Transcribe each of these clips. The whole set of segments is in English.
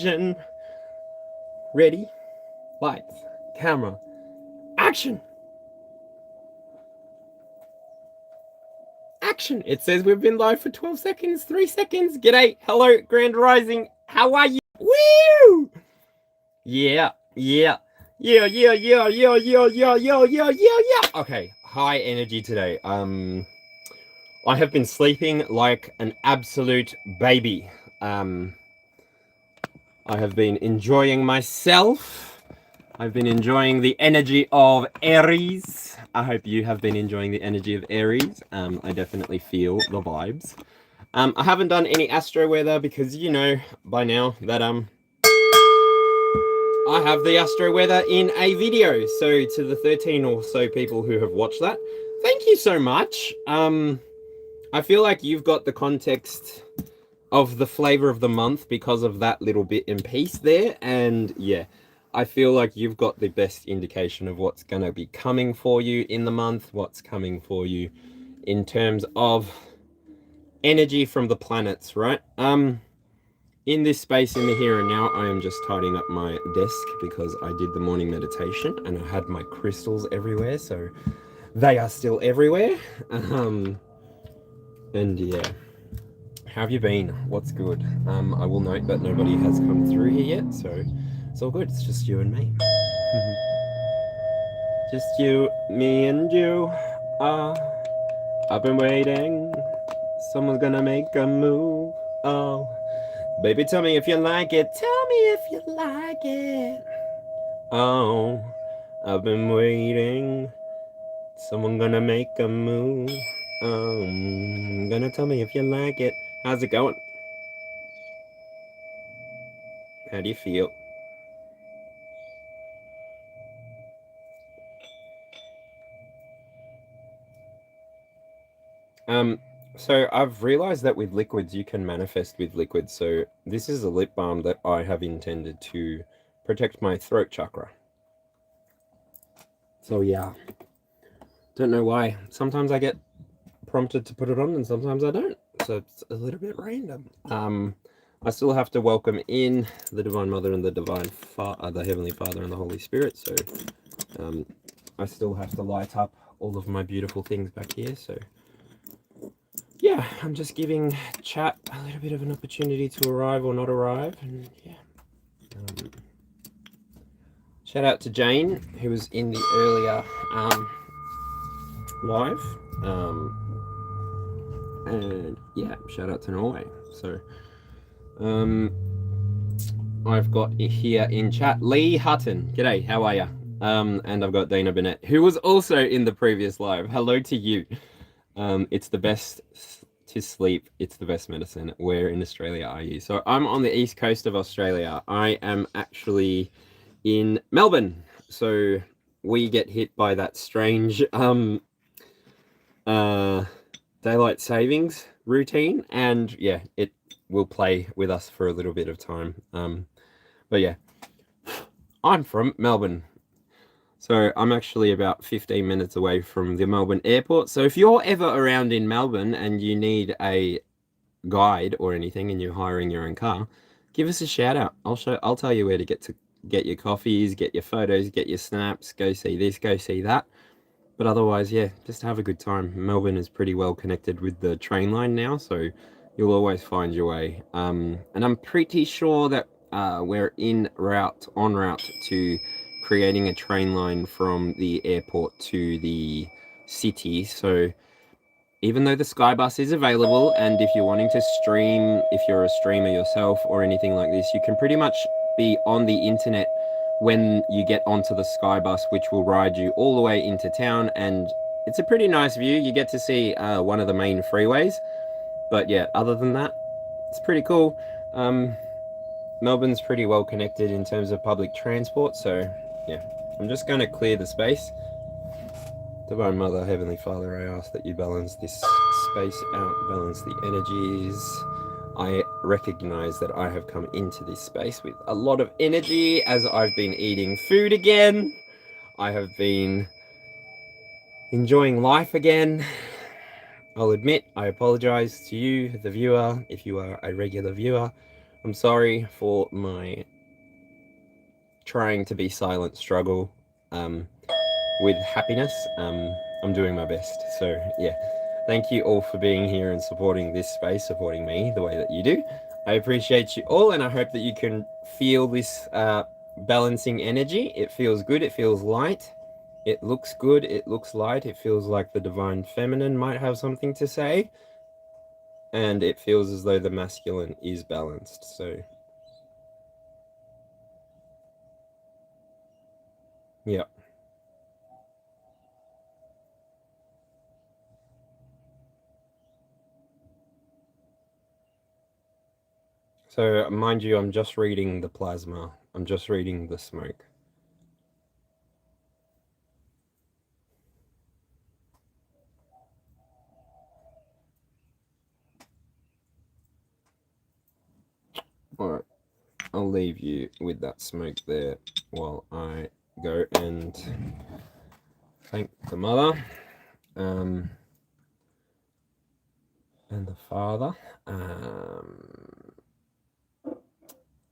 Television. Ready? Lights. Camera. Action! Action! It says we've been live for 12 seconds, 3 seconds. G'day, hello, Grand Rising. How are you? Woo! Yeah. Okay, high energy today. I have been sleeping like an absolute baby. I have been enjoying myself. I've been enjoying the energy of Aries. I hope you have been enjoying the energy of Aries. I definitely feel the vibes. I haven't done any astro weather because you know by now that I have the astro weather in a video. So to the 13 or so people who have watched that, thank you so much. I feel like you've got the context of the flavor of the month because of that little bit in piece there. And yeah, I feel like you've got the best indication of what's going to be coming for you in the month, what's coming for you in terms of energy from the planets, right? In this space, in the here and now, I am just tidying up my desk because I did the morning meditation and I had my crystals everywhere, so they are still everywhere. And yeah, how have you been? What's good? I will note that nobody has come through here yet, so it's all good. It's just you and me. Just you, me and you. I've been waiting. Someone's gonna make a move. Oh, baby, tell me if you like it. Tell me if you like it. Oh, I've been waiting. Someone gonna make a move. Gonna tell me if you like it. How's it going? How do you feel? So I've realized that with liquids, you can manifest with liquids. So this is a lip balm that I have intended to protect my throat chakra. So yeah, don't know why. Sometimes I get prompted to put it on and sometimes I don't. So it's a little bit random. I still have to welcome in the Divine Mother and the Divine Father, the Heavenly Father and the Holy Spirit. So I still have to light up all of my beautiful things back here. So yeah, I'm just giving chat a little bit of an opportunity to arrive or not arrive. And yeah. Shout out to Jane, who was in the earlier live. And yeah, shout out to Norway. So I've got here in chat Lee Hutton. G'day, how are you? And I've got Dana Bennett, who was also in the previous live. Hello to you. It's the best to sleep. It's the best medicine. Where in Australia are you? So I'm on the east coast of Australia. I am actually in Melbourne. So we get hit by that strange daylight savings routine, and yeah, it will play with us for a little bit of time. But yeah, I'm from Melbourne. So I'm actually about 15 minutes away from the Melbourne airport. So if you're ever around in Melbourne and you need a guide or anything and you're hiring your own car, give us a shout out. I'll tell you where to get your coffees, get your photos, get your snaps, go see this, go see that. But otherwise, yeah, just have a good time. Melbourne is pretty well connected with the train line now, so you'll always find your way. And I'm pretty sure that we're en route to creating a train line from the airport to the city. So even though the Skybus is available, and if you're wanting to stream, if you're a streamer yourself or anything like this, you can pretty much be on the internet when you get onto the Skybus, which will ride you all the way into town. And it's a pretty nice view. You get to see one of the main freeways. But yeah, other than that, it's pretty cool. Melbourne's pretty well connected in terms of public transport, so yeah. I'm just going to clear the space. Divine Mother, Heavenly Father, I ask that you balance this space out, balance the energies. I recognize that I have come into this space with a lot of energy as I've been eating food again. I have been enjoying life again. I'll admit, I apologize to you, the viewer, if you are a regular viewer. I'm sorry for my trying to be silent struggle with happiness. I'm doing my best. So yeah, thank you all for being here and supporting this space, supporting me the way that you do. I appreciate you all, and I hope that you can feel this balancing energy. It feels good, it feels light, it looks good, it looks light, it feels like the divine feminine might have something to say, and it feels as though the masculine is balanced. So yeah. So mind you, I'm just reading the plasma. I'm just reading the smoke. All right, I'll leave you with that smoke there while I go and thank the mother and the father.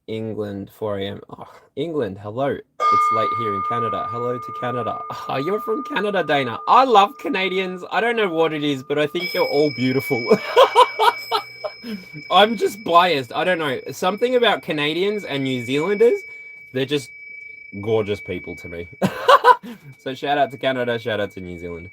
England, 4 a.m. Oh, England, hello. It's late here in Canada. Hello to Canada. Oh, you're from Canada, Dana. I love Canadians. I don't know what it is, but I think you're all beautiful. I'm just biased. I don't know. Something about Canadians and New Zealanders, they're just gorgeous people to me. So shout out to Canada, shout out to New Zealand.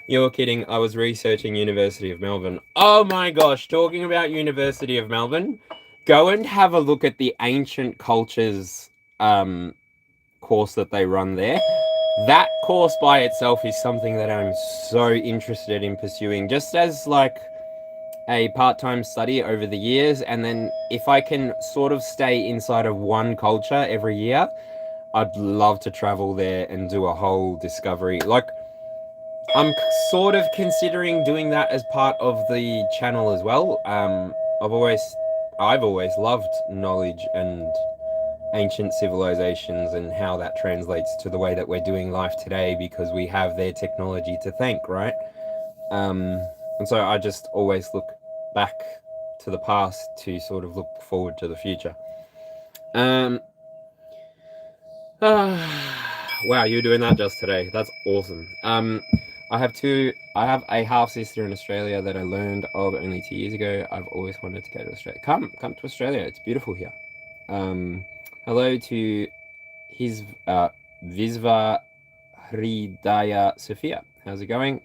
You're kidding. I was researching University of Melbourne. Oh my gosh, talking about University of Melbourne, go and have a look at the ancient cultures course that they run there. That course by itself is something that I'm so interested in pursuing, just as like a part-time study over the years, and then if I can sort of stay inside of one culture every year, I'd love to travel there and do a whole discovery. Like, I'm sort of considering doing that as part of the channel as well. I've always loved knowledge and ancient civilizations and how that translates to the way that we're doing life today, because we have their technology to thank, right? And so I just always look back to the past to sort of look forward to the future. Wow, you were doing that just today. That's awesome. I have a half sister in Australia that I learned of only 2 years ago. I've always wanted to go to Australia. Come to Australia. It's beautiful here. Hello to his Visva Hridaya Sophia. How's it going?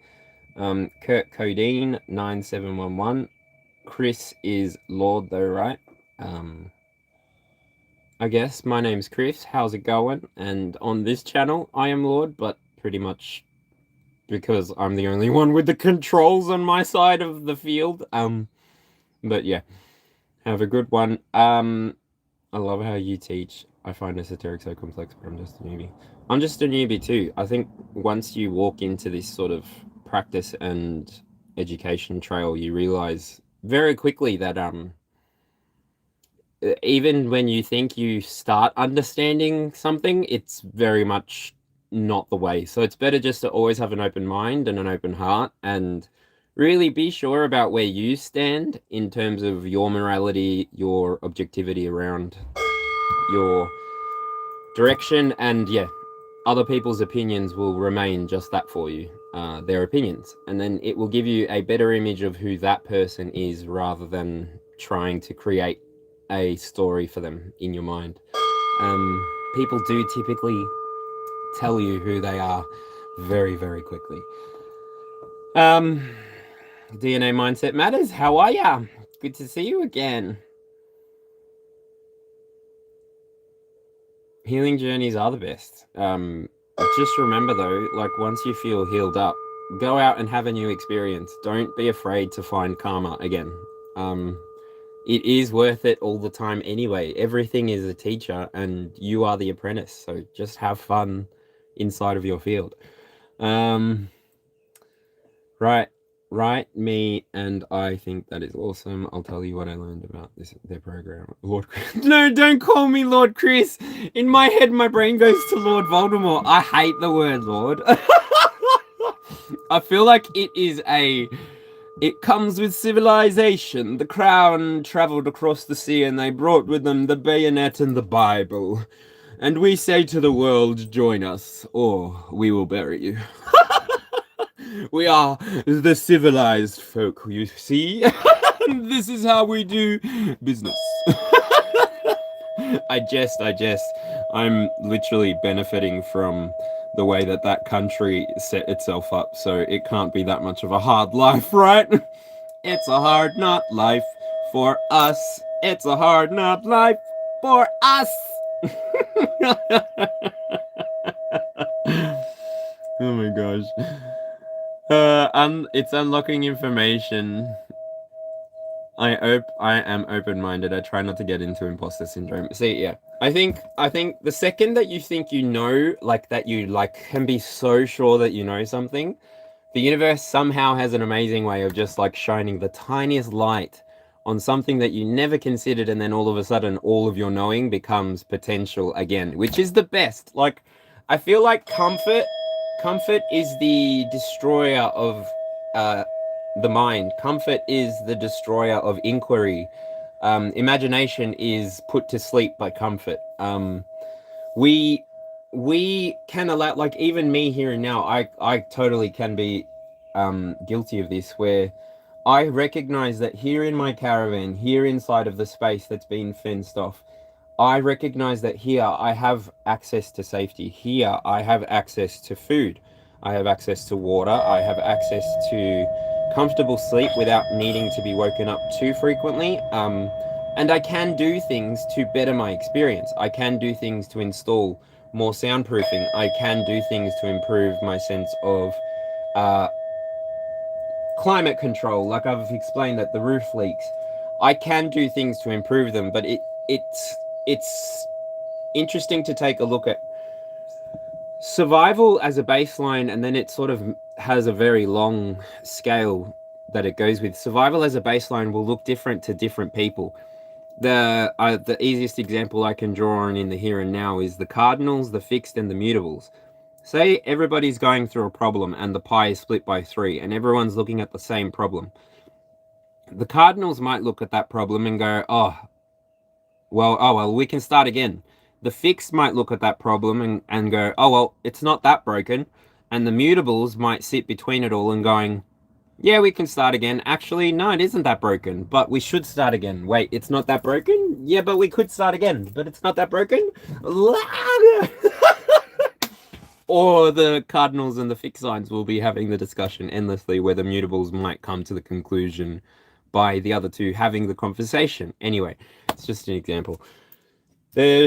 Kurt Codeine 9711. Chris is Lord though, right? I guess my name's Chris. How's it going? And on this channel, I am Lord, but pretty much because I'm the only one with the controls on my side of the field. But yeah, have a good one. I love how you teach. I find esoteric so complex, but I'm just a newbie. I'm just a newbie too. I think once you walk into this sort of practice and education trail, you realize very quickly that even when you think you start understanding something, it's very much not the way. So it's better just to always have an open mind and an open heart, and really be sure about where you stand in terms of your morality, your objectivity around your direction, and yeah, other people's opinions will remain just that for you, their opinions, and then it will give you a better image of who that person is rather than trying to create a story for them in your mind. People do typically tell you who they are very, very quickly. DNA Mindset Matters, how are ya? Good to see you again. Healing journeys are the best. Just remember though, like once you feel healed up, go out and have a new experience. Don't be afraid to find karma again. It is worth it all the time anyway. Everything is a teacher and you are the apprentice. So just have fun inside of your field. Right, me, and I think that is awesome. I'll tell you what I learned about their program. Lord Chris. No, don't call me Lord Chris. In my head, my brain goes to Lord Voldemort. I hate the word Lord. I feel like it is a It comes with civilization. The crown traveled across the sea and they brought with them the bayonet and the Bible. And we say to the world, join us, or we will bury you. We are the civilized folk, you see? This is how we do business. I jest. I'm literally benefiting from the way that that country set itself up, so it can't be that much of a hard life, right? It's a hard not life for us. It's a hard not life for us. Oh my gosh. It's unlocking information. I am open-minded. I try not to get into imposter syndrome. See, yeah. I think the second that you think you know, like that you like can be so sure that you know something, the universe somehow has an amazing way of just like shining the tiniest light on something that you never considered, and then all of a sudden all of your knowing becomes potential again, which is the best. Like, I feel like comfort is the destroyer of the mind. Comfort is the destroyer of inquiry. Imagination is put to sleep by comfort. We can allow, like, even me here and now, I totally can be guilty of this, where I recognize that here in my caravan, here inside of the space that's been fenced off, I recognize that here I have access to safety. Here I have access to food. I have access to water. I have access to comfortable sleep without needing to be woken up too frequently. And I can do things to better my experience. I can do things to install more soundproofing. I can do things to improve my sense of climate control. Like I've explained that the roof leaks. I can do things to improve them, but it's interesting to take a look at survival as a baseline, and then it sort of has a very long scale that it goes with. Survival as a baseline will look different to different people. The easiest example I can draw on in the here and now is the cardinals, the fixed, and the mutables. Say everybody's going through a problem and the pie is split by 3 and everyone's looking at the same problem. The cardinals might look at that problem and go, oh well, we can start again. The fixed might look at that problem and go, oh well, it's not that broken. And the mutables might sit between it all and going, yeah, we can start again. Actually, no, it isn't that broken, but we should start again. Wait, it's not that broken? Yeah, but we could start again, but it's not that broken? Or the cardinals and the fixed signs will be having the discussion endlessly, where the mutables might come to the conclusion by the other two having the conversation. Anyway, it's just an example. There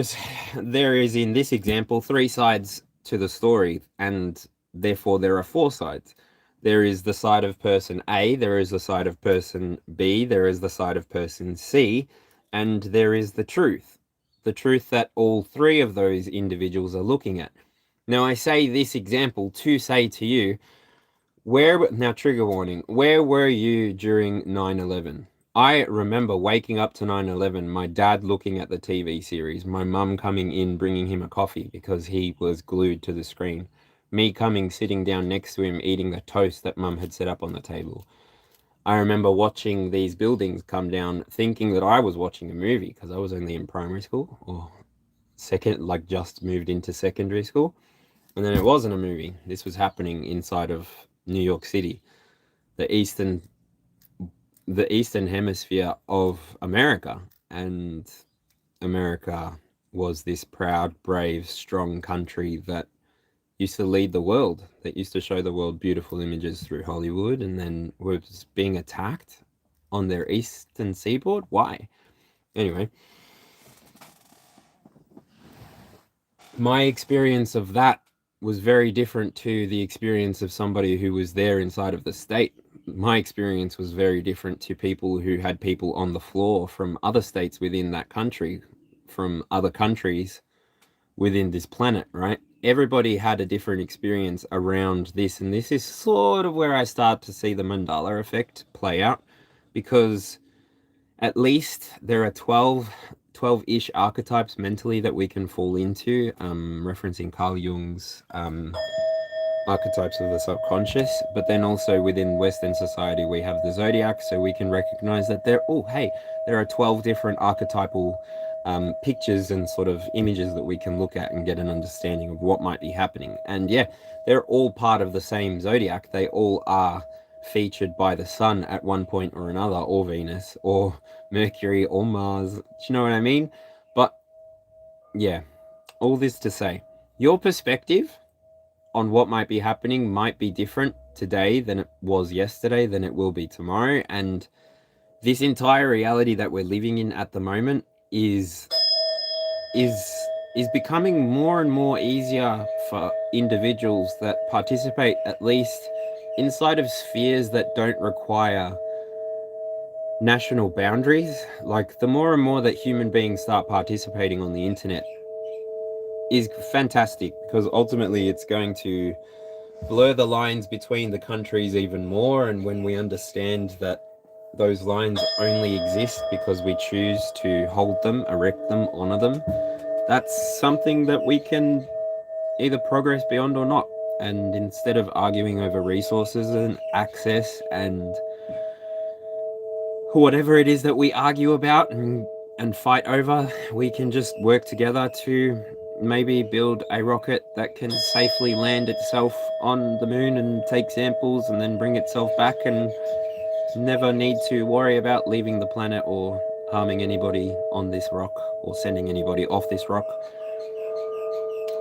is in this example 3 sides to the story, and therefore there are 4 sides. There is the side of person A, there is the side of person B, there is the side of person C, and there is the truth that all 3 of those individuals are looking at. Now, I say this example to say to you, now trigger warning, where were you during 9/11? I remember waking up to 9/11, my dad looking at the TV series, my mum coming in, bringing him a coffee because he was glued to the screen, me coming, sitting down next to him, eating the toast that mum had set up on the table. I remember watching these buildings come down, thinking that I was watching a movie because I was only in primary school or just moved into secondary school. And then it wasn't a movie. This was happening inside of New York City, the eastern hemisphere of America. And America was this proud, brave, strong country that used to lead the world, that used to show the world beautiful images through Hollywood, and then was being attacked on their eastern seaboard. Why? Anyway, my experience of that was very different to the experience of somebody who was there inside of the state. My experience was very different to people who had people on the floor from other states within that country, from other countries within this planet, right? Everybody had a different experience around this, and this is sort of where I start to see the Mandela effect play out, because at least there are 12-ish archetypes mentally that we can fall into, referencing Carl Jung's archetypes of the subconscious, but then also within Western society we have the zodiac, so we can recognize that there are 12 different archetypal pictures and sort of images that we can look at and get an understanding of what might be happening. And yeah, they're all part of the same zodiac. They all are featured by the sun at one point or another, or Venus or Mercury or Mars. Do you know what I mean? But yeah, all this to say, your perspective on what might be happening might be different today than it was yesterday, than it will be tomorrow. And this entire reality that we're living in at the moment is becoming more and more easier for individuals that participate, at least inside of spheres that don't require national boundaries. Like, the more and more that human beings start participating on the internet is fantastic, because ultimately it's going to blur the lines between the countries even more. And when we understand that those lines only exist because we choose to hold them, erect them, honor them, that's something that we can either progress beyond or not. And instead of arguing over resources and access and whatever it is that we argue about and fight over, we can just work together to maybe build a rocket that can safely land itself on the moon and take samples and then bring itself back, and never need to worry about leaving the planet or harming anybody on this rock or sending anybody off this rock.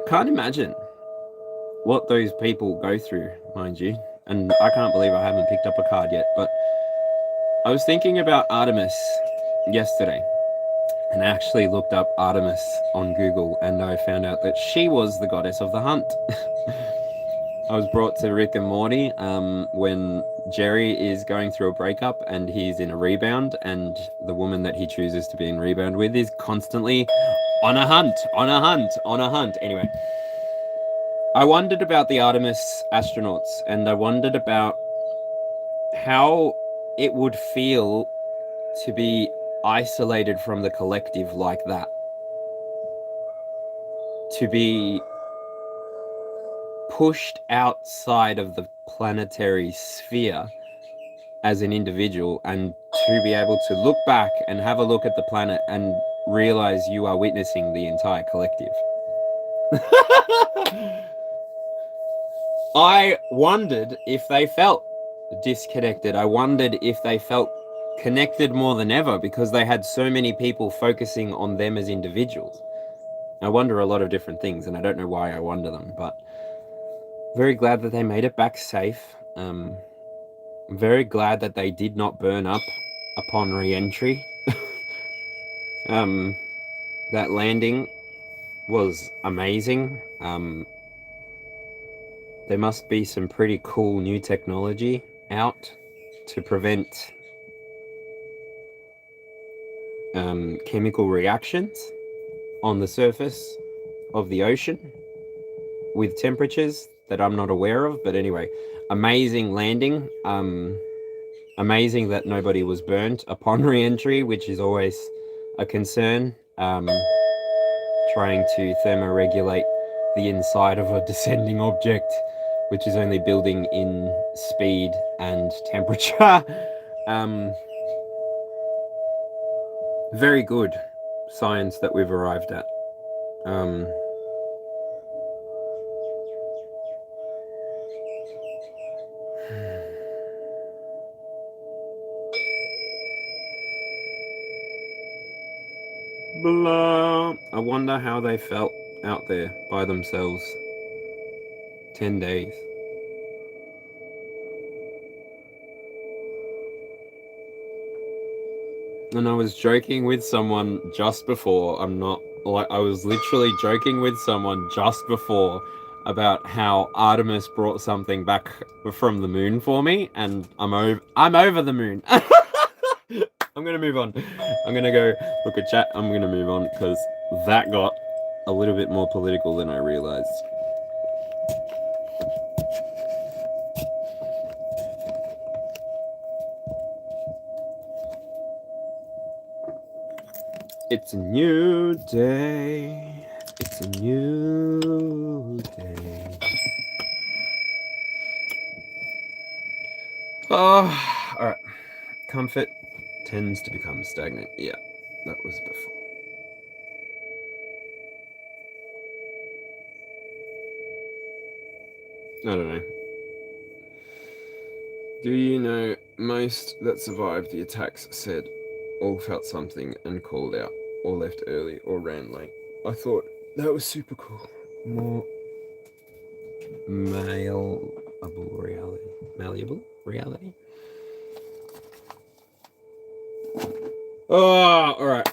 Can't imagine what those people go through, mind you. And I can't believe I haven't picked up a card yet, but I was thinking about Artemis yesterday, and I actually looked up Artemis on Google, and I found out that she was the goddess of the hunt. I was brought to Rick and Morty when Jerry is going through a breakup and he's in a rebound, and the woman that he chooses to be in rebound with is constantly on a hunt, on a hunt, on a hunt. Anyway, I wondered about the Artemis astronauts, and I wondered about how it would feel to be isolated from the collective like that. To be pushed outside of the planetary sphere as an individual, and to be able to look back and have a look at the planet and realize you are witnessing the entire collective. I wondered if they felt disconnected. I wondered if they felt connected more than ever because they had so many people focusing on them as individuals. I wonder a lot of different things, and I don't know why I wonder them, but very glad that they made it back safe. I'm very glad that they did not burn up upon re-entry. That landing was amazing. There must be some pretty cool new technology out to prevent chemical reactions on the surface of the ocean with temperatures that I'm not aware of. But anyway, amazing landing. Amazing that nobody was burnt upon re-entry, which is always a concern. Trying to thermoregulate the inside of a descending object, which is only building in speed and temperature. Very good science that we've arrived at. Blah. I wonder how they felt out there by themselves. 10 days. And I was joking with someone just before. I was literally joking with someone just before about how Artemis brought something back from the moon for me, and I'm over the moon. I'm gonna move on. I'm gonna go look at chat. I'm gonna move on because that got a little bit more political than I realized. It's a new day. It's a new day. Oh, all right. Comfort tends to become stagnant. Yeah, that was before. I don't know. Do you know most that survived the attacks said all felt something and called out, or left early, or ran late? I thought that was super cool. More malleable reality. Malleable reality? Oh, alright.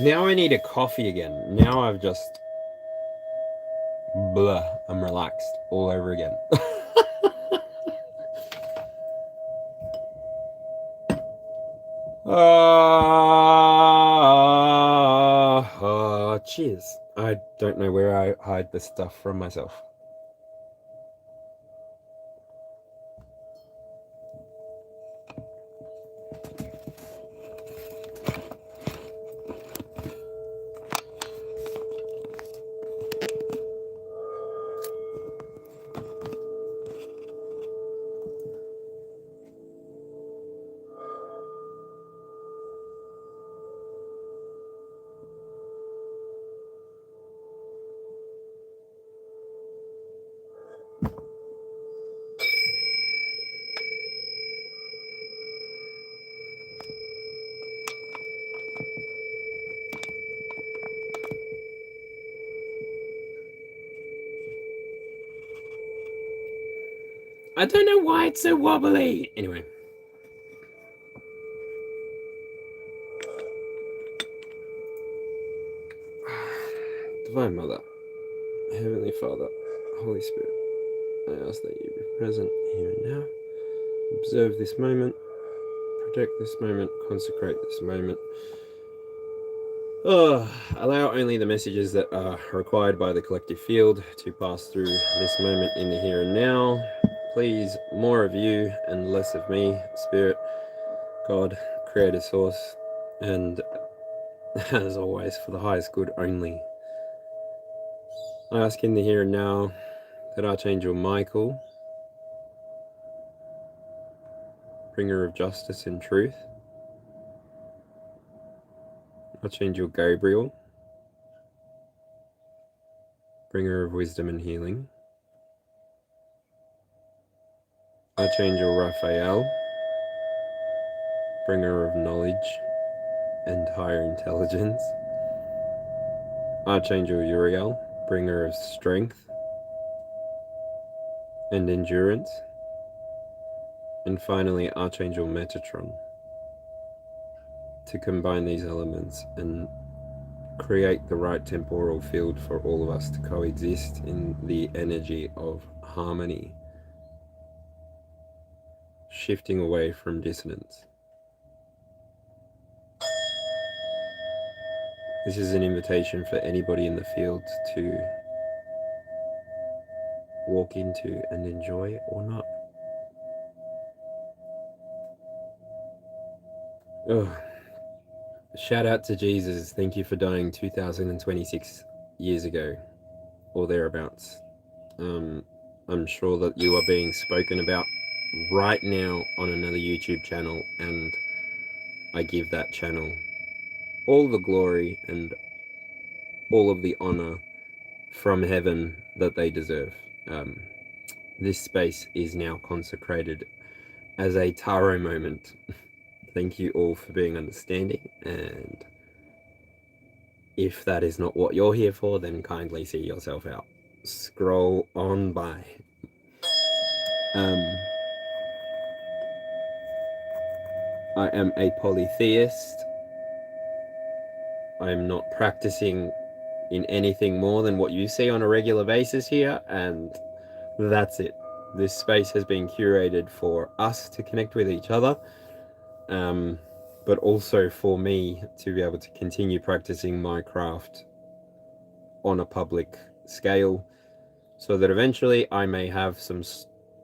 Now I need a coffee again. Now I've just... Blah. I'm relaxed all over again. Cheers. I don't know where I hide this stuff from myself. I don't know why it's so wobbly. Anyway. Divine Mother, Heavenly Father, Holy Spirit, I ask that you be present here and now. Observe this moment, protect this moment, consecrate this moment. Allow only the messages that are required by the collective field to pass through this moment in the here and now. Please, more of you and less of me, Spirit, God, Creator Source, and as always, for the highest good only. I ask in the here and now that Archangel Michael, bringer of justice and truth, Archangel Gabriel, bringer of wisdom and healing, Archangel Raphael, bringer of knowledge and higher intelligence, Archangel Uriel, bringer of strength and endurance, and finally Archangel Metatron, to combine these elements and create the right temporal field for all of us to coexist in the energy of harmony, shifting away from dissonance. This is an invitation for anybody in the field to walk into and enjoy or not. Oh, shout out to Jesus. Thank you for dying 2026 years ago or thereabouts. I'm sure that you are being spoken about right now on another YouTube channel, and I give that channel all the glory and all of the honor from heaven that they deserve. This space is now consecrated as a tarot moment. Thank you all for being understanding, and if that is not what you're here for, then kindly see yourself out. Scroll on by. I am a polytheist. I am not practicing in anything more than what you see on a regular basis here, and that's it. This space has been curated for us to connect with each other, but also for me to be able to continue practicing my craft on a public scale, so that eventually I may have some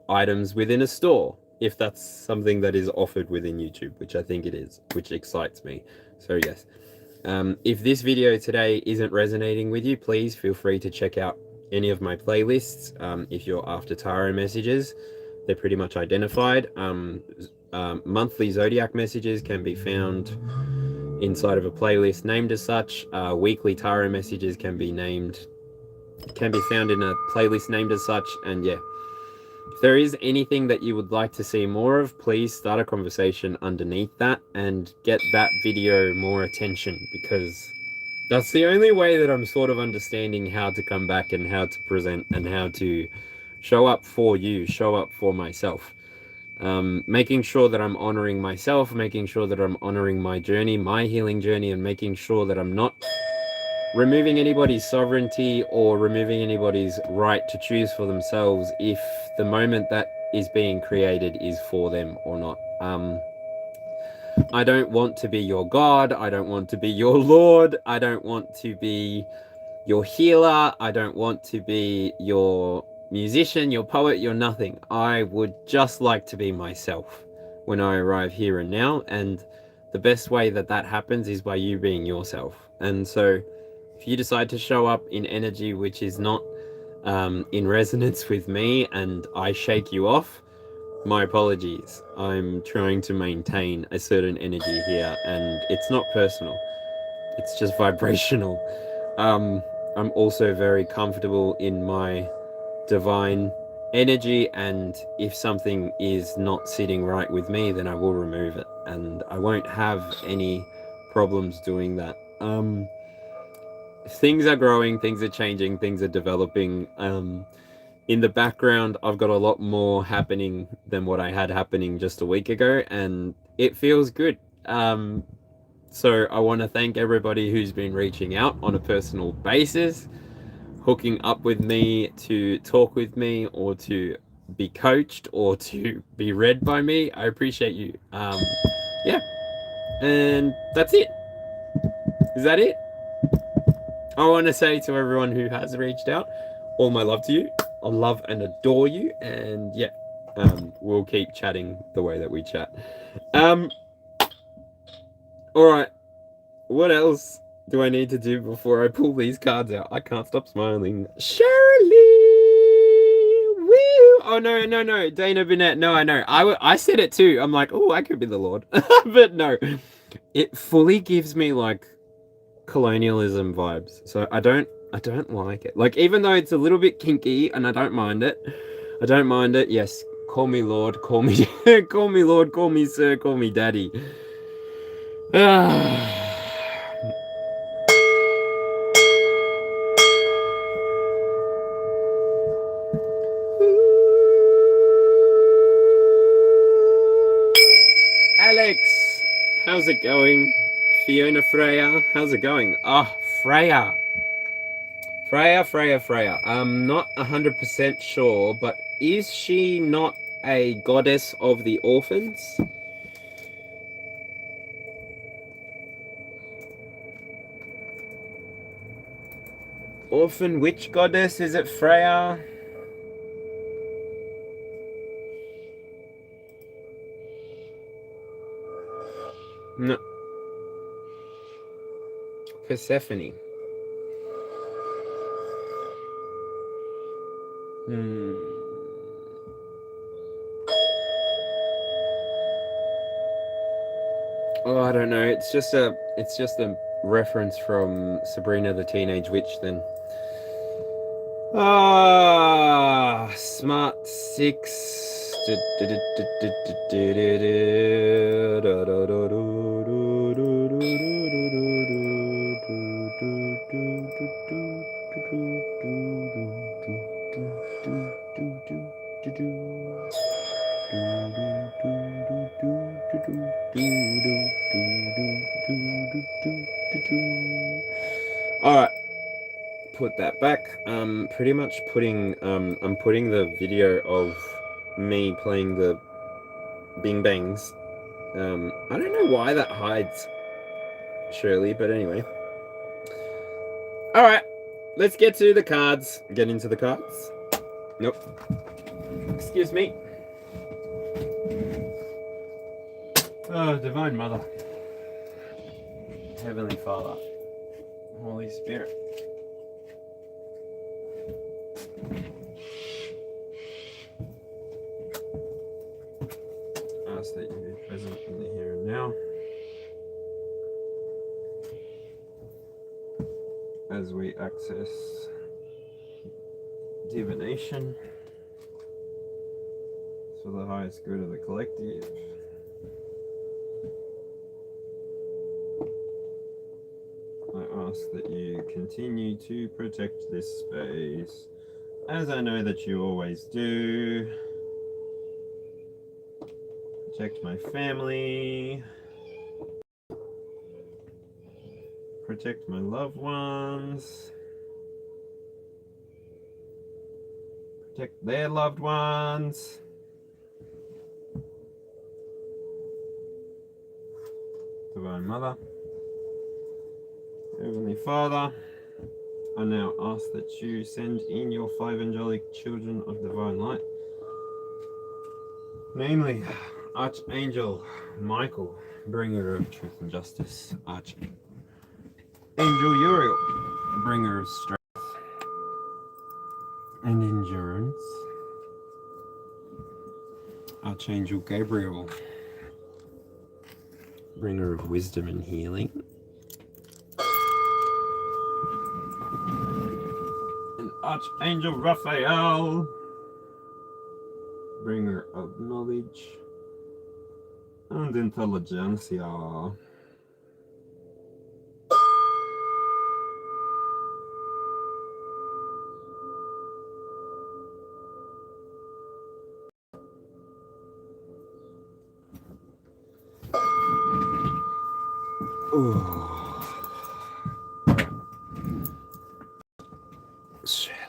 items within a store, if that's something that is offered within YouTube, which I think it is, which excites me. So yes, if this video today isn't resonating with you, please feel free to check out any of my playlists. If you're after tarot messages, they're pretty much identified. Monthly zodiac messages can be found inside of a playlist named as such. Weekly tarot messages can be found in a playlist named as such. And yeah, if there is anything that you would like to see more of, please start a conversation underneath that and get that video more attention, because that's the only way that I'm sort of understanding how to come back and how to present and how to show up for you, show up for myself. Making sure that I'm honoring myself, making sure that I'm honoring my journey, my healing journey, and making sure that I'm not removing anybody's sovereignty or removing anybody's right to choose for themselves if the moment that is being created is for them or not. I don't want to be your God. I don't want to be your Lord. I don't want to be your healer. I don't want to be your musician, your poet, your nothing. I would just like to be myself when I arrive here and now. And the best way that that happens is by you being yourself. And so if you decide to show up in energy which is not in resonance with me and I shake you off, my apologies. I'm trying to maintain a certain energy here, and it's not personal. It's just vibrational. I'm also very comfortable in my divine energy, and if something is not sitting right with me, then I will remove it, and I won't have any problems doing that. Things are growing, things are changing, things are developing. In the background, I've got a lot more happening than what I had happening just a week ago, and it feels good. So I want to thank everybody who's been reaching out on a personal basis, hooking up with me to talk with me or to be coached or to be read by me. I appreciate you. Yeah, and that's it. Is that it? I want to say to everyone who has reached out, all my love to you. I love and adore you, and yeah, we'll keep chatting the way that we chat. All right, what else do I need to do before I pull these cards out? I can't stop smiling. Shirley, woo! Oh no, Dana Burnett. No, I know. I said it too. I'm like, oh, I could be the Lord, but no, it fully gives me like colonialism vibes. So I don't like it. Like, even though it's a little bit kinky and I don't mind it. Yes, call me Lord, call me call me Lord, call me Sir, call me Daddy. Alex, how's it going? Fiona Freya, how's it going? Oh, Freya. Freya. I'm not 100% sure, but is she not a goddess of the orphans? Orphan witch goddess, is it Freya? No. Persephone. Oh, I don't know. It's just a reference from Sabrina the Teenage Witch then. Ah, Smart 6. All right, put that back. Pretty much putting I'm putting the video of me playing the Bing Bangs. I don't know why that hides Shirley, but anyway. All right, let's get to the cards. Get into the cards. Nope. Excuse me. Oh, Divine Mother, Heavenly Father, Holy Spirit. access divination for the highest good of the collective. I ask that you continue to protect this space, as I know that you always do. Protect my family. Protect my loved ones. Protect their loved ones. Divine Mother, Heavenly Father, I now ask that you send in your 5 angelic children of divine light, namely Archangel Michael, bringer of truth and justice, Archangel Uriel, bringer of strength and endurance, Archangel Gabriel, bringer of wisdom and healing, and Archangel Raphael, bringer of knowledge and intelligentsia. Shirley.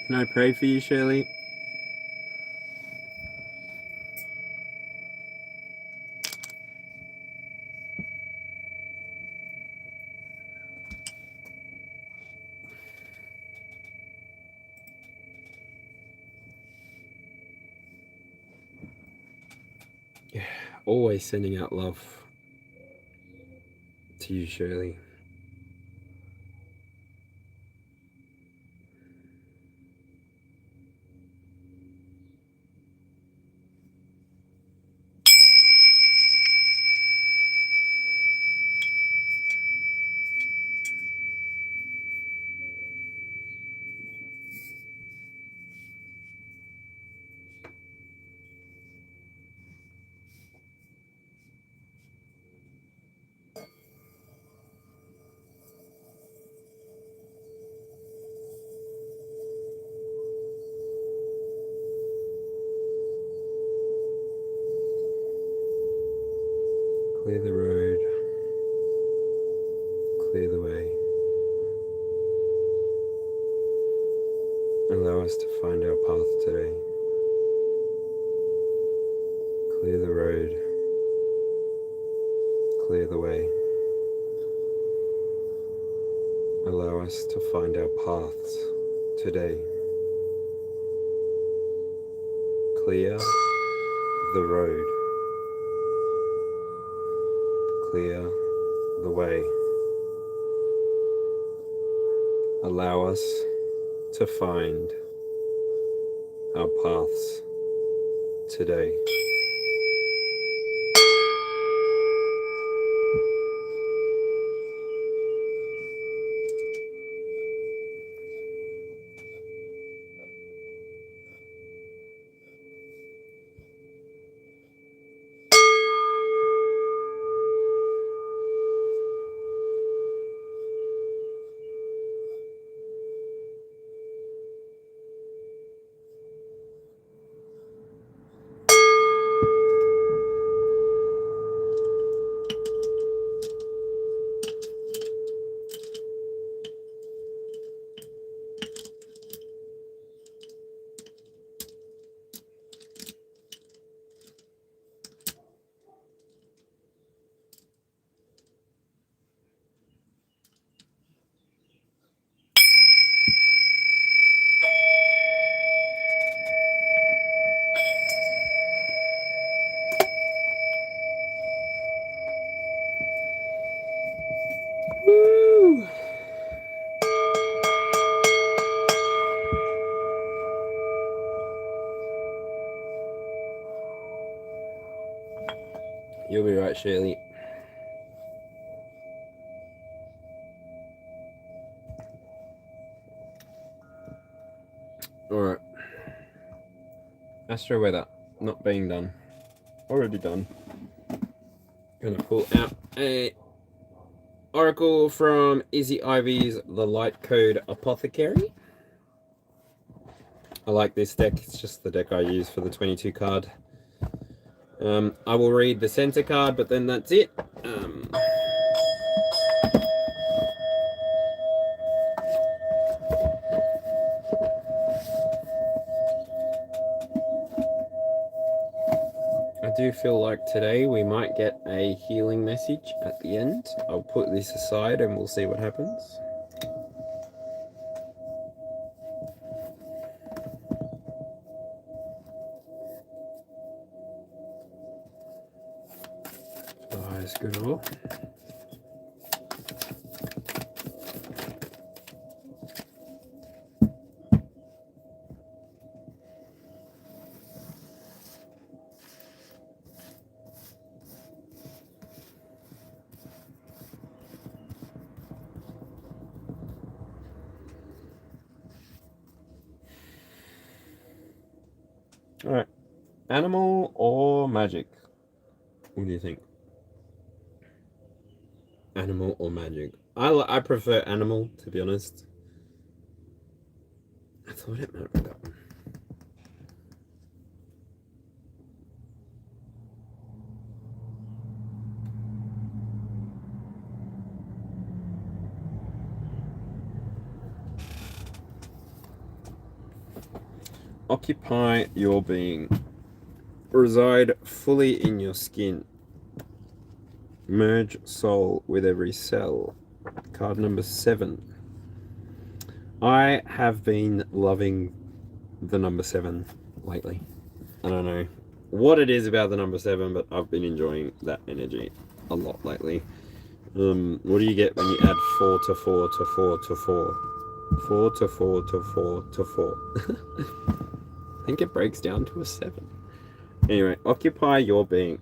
Can I pray for you, Shirley? Yeah, always sending out love to you, Shirley. Clear the road, clear the way. Allow us to find our path today. Clear the road, clear the way. Allow us to find our paths today. Clear the road, clear the way. Allow us to find our paths today. You'll be right, Shirley. Alright. Astro weather. Not being done. Already done. Gonna pull out a oracle from Izzy Ivy's The Light Code Apothecary. I like this deck. It's just the deck I use for the 22 card. I will read the center card, but then that's it. I do feel like today we might get a healing message at the end. I'll put this aside and we'll see what happens. Eyes good all. Alright, animal or magic? What do you think? Animal or magic? I prefer animal, to be honest. I thought it might be that one. Occupy your being. Reside fully in your skin. Merge soul with every cell. Card number 7. I have been loving the number 7 lately. I don't know what it is about the number 7, but I've been enjoying that energy a lot lately. What do you get when you add 4 to 4 to 4 to 4? 4 to 4 to 4 to 4. I think it breaks down to a 7. Anyway, occupy your being.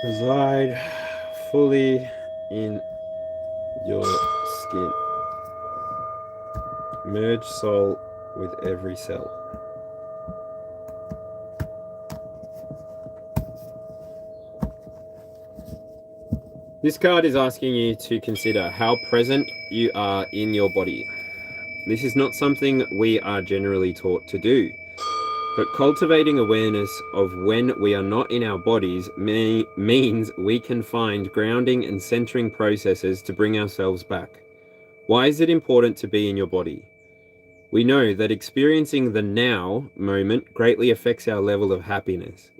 Reside fully in your skin. Merge soul with every cell. This card is asking you to consider how present you are in your body. This is not something we are generally taught to do, but cultivating awareness of when we are not in our bodies means we can find grounding and centering processes to bring ourselves back. Why is it important to be in your body? We know that experiencing the now moment greatly affects our level of happiness.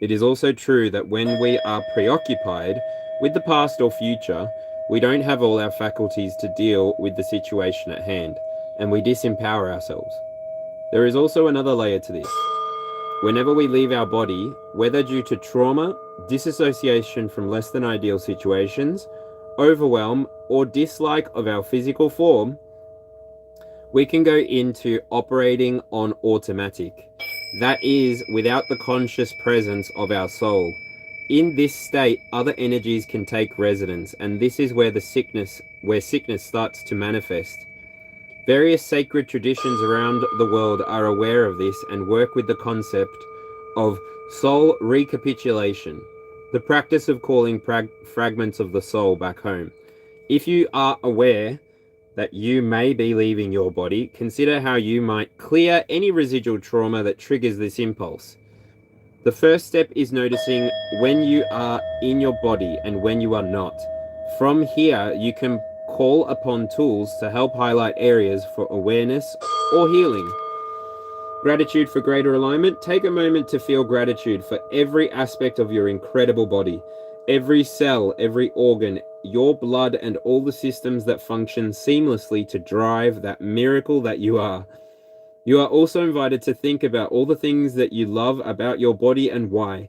It is also true that when we are preoccupied with the past or future, we don't have all our faculties to deal with the situation at hand, and we disempower ourselves. There is also another layer to this. Whenever we leave our body, whether due to trauma, disassociation from less than ideal situations, overwhelm, or dislike of our physical form, we can go into operating on automatic. That is, without the conscious presence of our soul. In this state, other energies can take residence, and this is where sickness starts to manifest. Various sacred traditions around the world are aware of this and work with the concept of soul recapitulation, the practice of calling fragments of the soul back home. If you are aware that you may be leaving your body, consider how you might clear any residual trauma that triggers this impulse. The first step is noticing when you are in your body and when you are not. From here, you can call upon tools to help highlight areas for awareness or healing. Gratitude for greater alignment. Take a moment to feel gratitude for every aspect of your incredible body. Every cell, every organ, your blood, and all the systems that function seamlessly to drive that miracle that you are. You are also invited to think about all the things that you love about your body and why.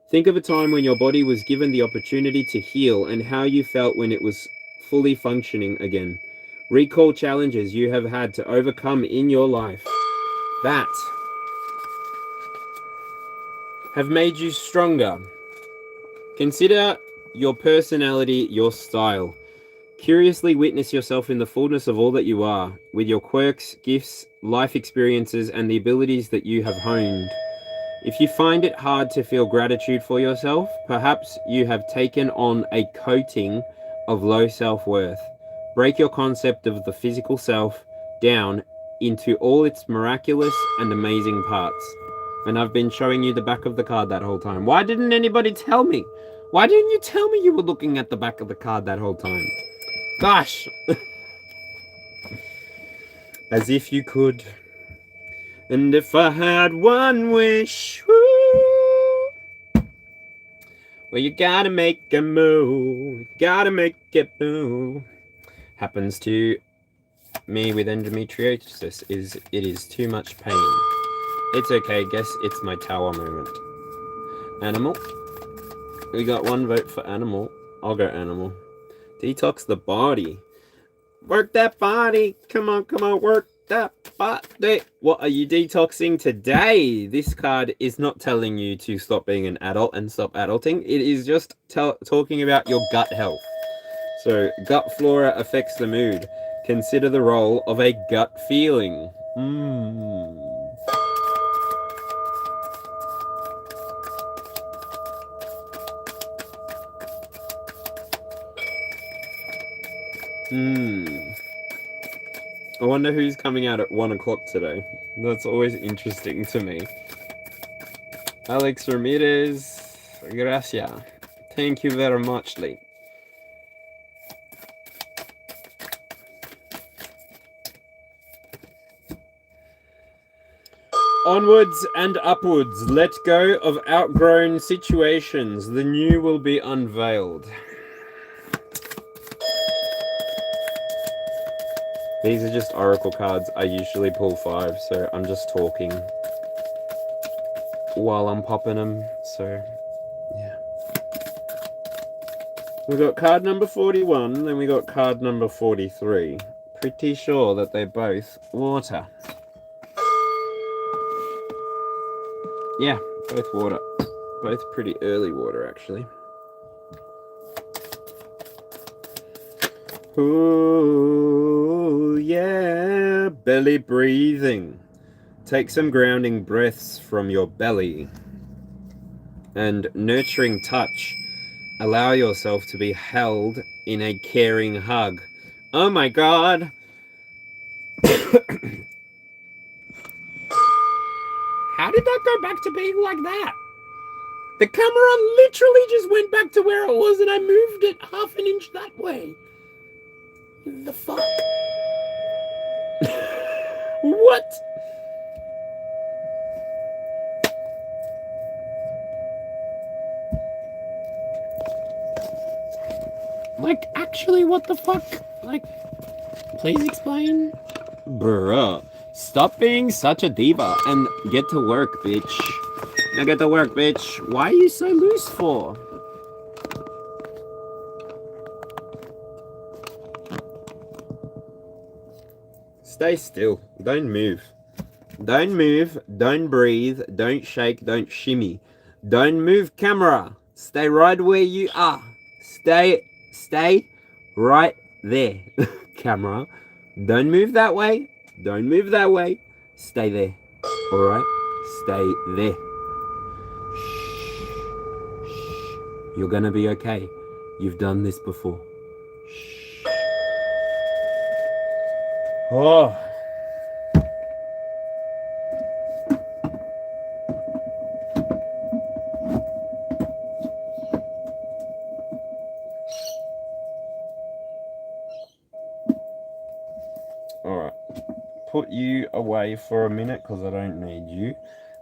Think of a time when your body was given the opportunity to heal and how you felt when it was fully functioning again. Recall challenges you have had to overcome in your life that have made you stronger. Consider your personality, your style. Curiously witness yourself in the fullness of all that you are, with your quirks, gifts, life experiences, and the abilities that you have honed. If you find it hard to feel gratitude for yourself, perhaps you have taken on a coating of low self-worth. Break your concept of the physical self down into all its miraculous and amazing parts. And I've been showing you the back of the card that whole time. Why didn't anybody tell me? Why didn't you tell me you were looking at the back of the card that whole time? Gosh! As if you could. And if I had one wish, woo, well, you gotta make a move. Gotta make it move. Happens to me with endometriosis is it is too much pain. It's okay, guess it's my tower moment. Animal. We got one vote for animal. I'll go animal. Detox the body. Work that body. Come on, work that body. What are you detoxing today? This card is not telling you to stop being an adult and stop adulting. It is just talking about your gut health. So, gut flora affects the mood. Consider the role of a gut feeling. I wonder who's coming out at 1 o'clock today. That's always interesting to me. Alex Ramirez, gracias. Thank you very much, Lee. Onwards and upwards. Let go of outgrown situations. The new will be unveiled. These are just oracle cards. I usually pull 5, so I'm just talking while I'm popping them. So, yeah. We got card number 41, then we got card number 43. Pretty sure that they're both water. Yeah, both water. Both pretty early water, actually. Ooh, yeah. Belly breathing. Take some grounding breaths from your belly. And nurturing touch. Allow yourself to be held in a caring hug. Oh my God. How did that go back to being like that? The camera literally just went back to where it was and I moved it half an inch that way. The fuck? What? Like, actually, what the fuck? Like, please explain? Bruh. Stop being such a diva and get to work, bitch. Now get to work, bitch. Why are you so loose for? Stay still. Don't move. Don't move. Don't breathe. Don't shake. Don't shimmy. Don't move, camera. Stay right where you are. Stay right there, camera. Don't move that way. Don't move that way. Stay there. Alright? Stay there. Shh. Shh. You're gonna be okay. You've done this before. Shh. Oh. Alright. Put you away for a minute because I don't need you.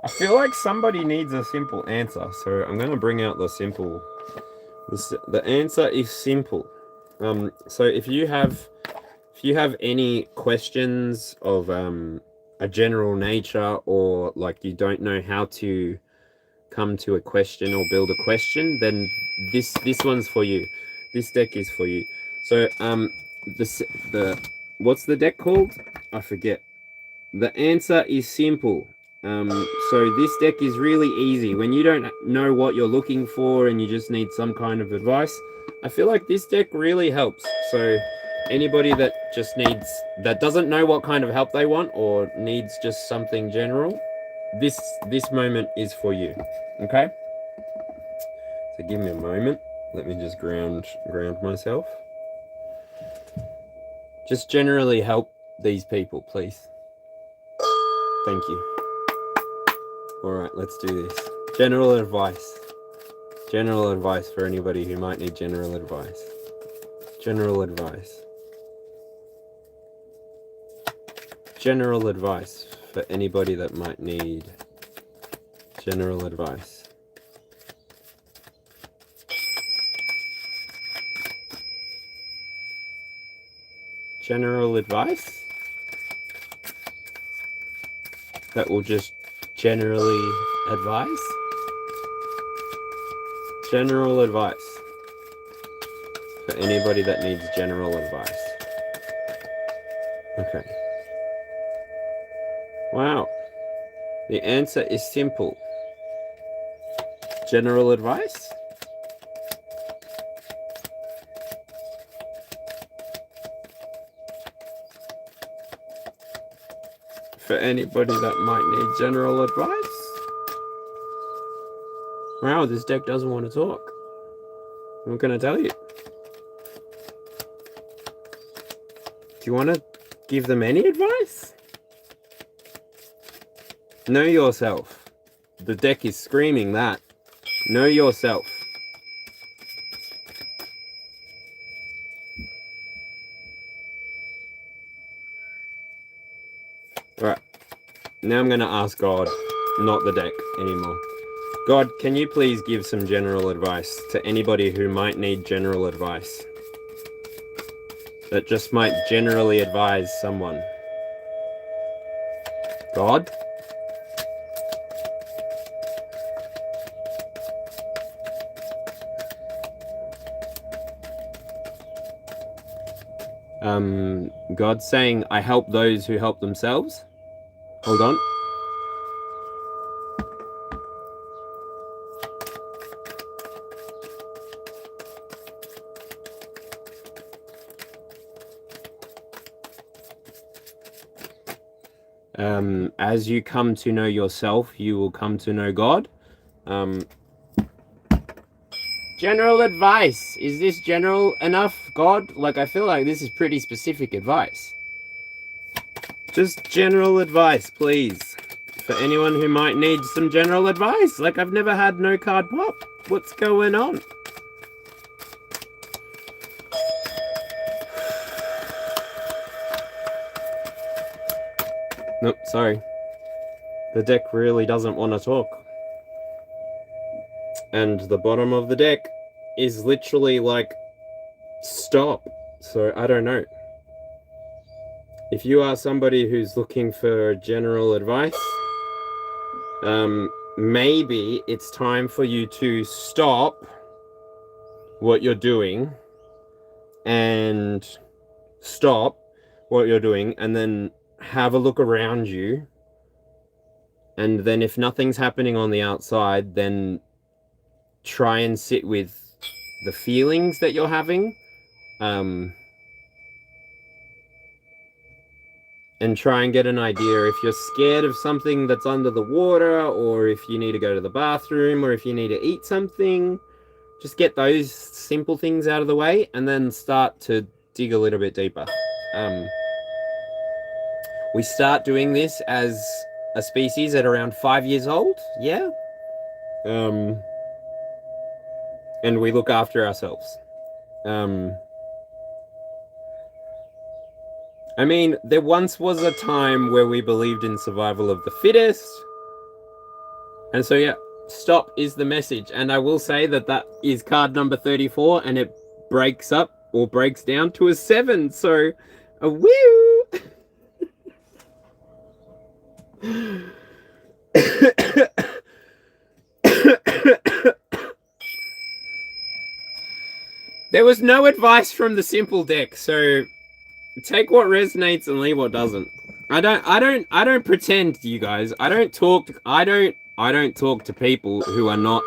I feel like somebody needs a simple answer, so I'm going to bring out the simple. The answer is simple. So if you have any questions of a general nature, or like you don't know how to come to a question or build a question, then this one's for you. This deck is for you. So the what's the deck called? I forget. The answer is simple. So this deck is really easy. When you don't know what you're looking for and you just need some kind of advice, I feel like this deck really helps. So anybody that just needs, that doesn't know what kind of help they want or needs just something general, this moment is for you. Okay? So give me a moment. Let me just ground myself. Just generally help these people, please. Thank you. All right, let's do this. General advice. General advice for anybody who might need general advice. General advice. General advice for anybody that might need general advice. General advice that will just generally advise. General advice for anybody that needs general advice. Okay. Wow. The answer is simple. General advice? For anybody that might need general advice? Wow, this deck doesn't want to talk. I'm going to tell you. Do you want to give them any advice? Know yourself. The deck is screaming that. Know yourself. Alright. Now I'm going to ask God, not the deck anymore. God, can you please give some general advice to anybody who might need general advice? That just might generally advise someone. God? God's saying, I help those who help themselves. Hold on. As you come to know yourself, you will come to know God. General advice. Is this general enough, God? Like, I feel like this is pretty specific advice. Just general advice, please. For anyone who might need some general advice. Like, I've never had no card pop. What's going on? Nope, sorry. The deck really doesn't want to talk. And the bottom of the deck is literally like, stop. So I don't know. If you are somebody who's looking for general advice, maybe it's time for you to stop what you're doing and then have a look around you. And then if nothing's happening on the outside, then try and sit with the feelings that you're having. And try and get an idea if you're scared of something that's under the water, or if you need to go to the bathroom, or if you need to eat something. Just get those simple things out of the way and then start to dig a little bit deeper. We start doing this as a species at around 5 years old, yeah? And we look after ourselves. I mean, there once was a time where we believed in survival of the fittest. And so, yeah, stop is the message. And I will say that that is card number 34, and it breaks up or breaks down to a 7. So, a woo! There was no advice from the simple deck, so Take what resonates and leave what doesn't. I don't pretend, you guys. I don't talk to people who are not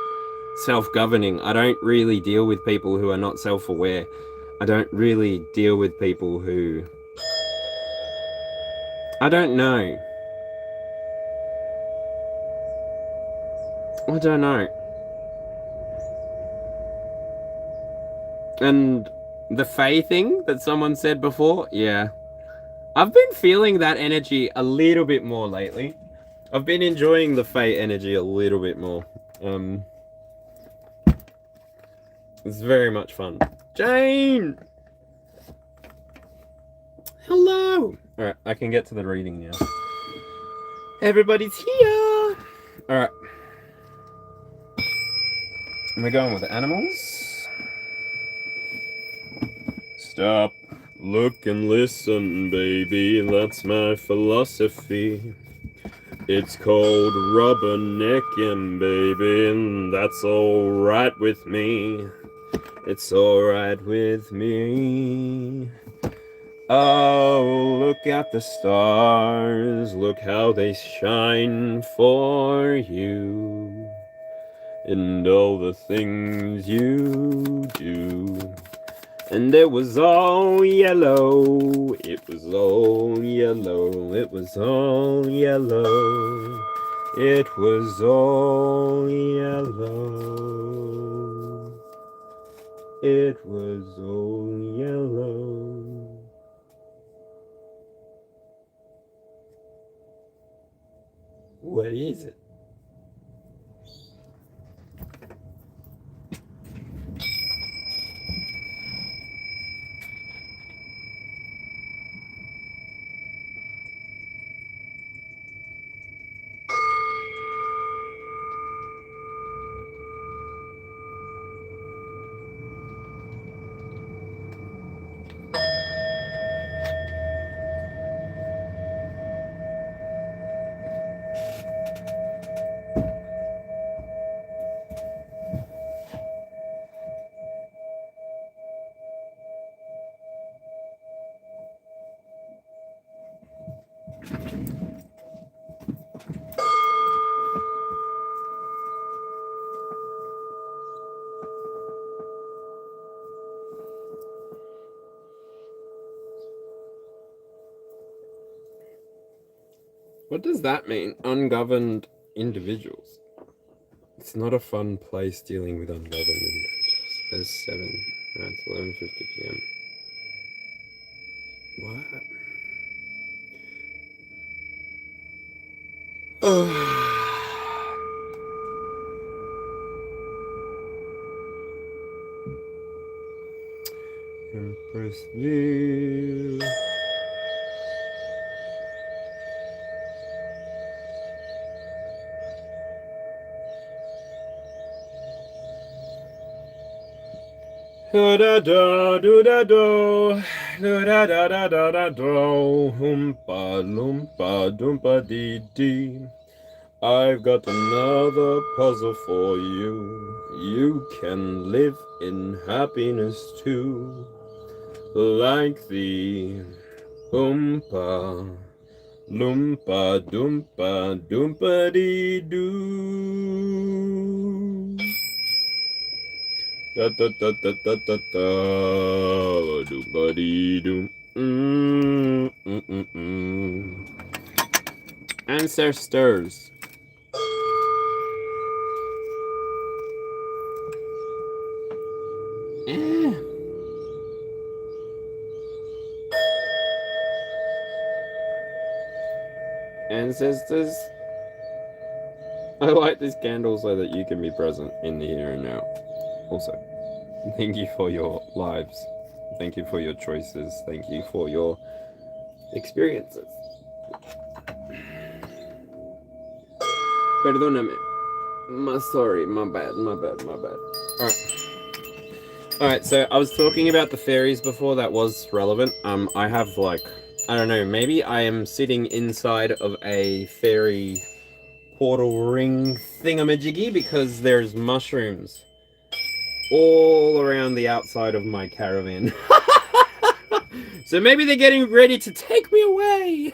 self-governing. I don't really deal with people who are not self-aware. I don't really deal with people who... I don't know. I don't know. And the Fae thing that someone said before, yeah. I've been feeling that energy a little bit more lately. I've been enjoying the Fae energy a little bit more. It's very much fun. Jane! Hello! Alright, I can get to the reading now. Everybody's here! Alright. We're going with animals. Stop. Look and listen, baby. That's my philosophy. It's called rubbernecking, baby, and that's alright with me. It's alright with me. Oh, look at the stars. Look how they shine for you. And all the things you do. And it was all yellow. It was all yellow. It was all yellow. It was all yellow. It was all yellow. What is it? What does that mean? Ungoverned individuals. It's not a fun place dealing with ungoverned individuals. There's 7. No, it's 11:50 p.m. What? Empress view. Da da da do da do, da da da da da do, humpa lumpa dumpa dee dee. I've got another puzzle for you. You can live in happiness too, like the humpa lumpa dumpa dumpa dee doo. Da da da da da da da do buddy do. Ancestors. Ancestors. I light this candle so that you can be present in the here and now. Also, thank you for your lives. Thank you for your choices. Thank you for your experiences. Perdóname. Sorry, my bad. Alright, so I was talking about the fairies before. That was relevant. I have I don't know, maybe I am sitting inside of a fairy portal ring thingamajiggy because there's mushrooms all around the outside of my caravan. So maybe they're getting ready to take me away.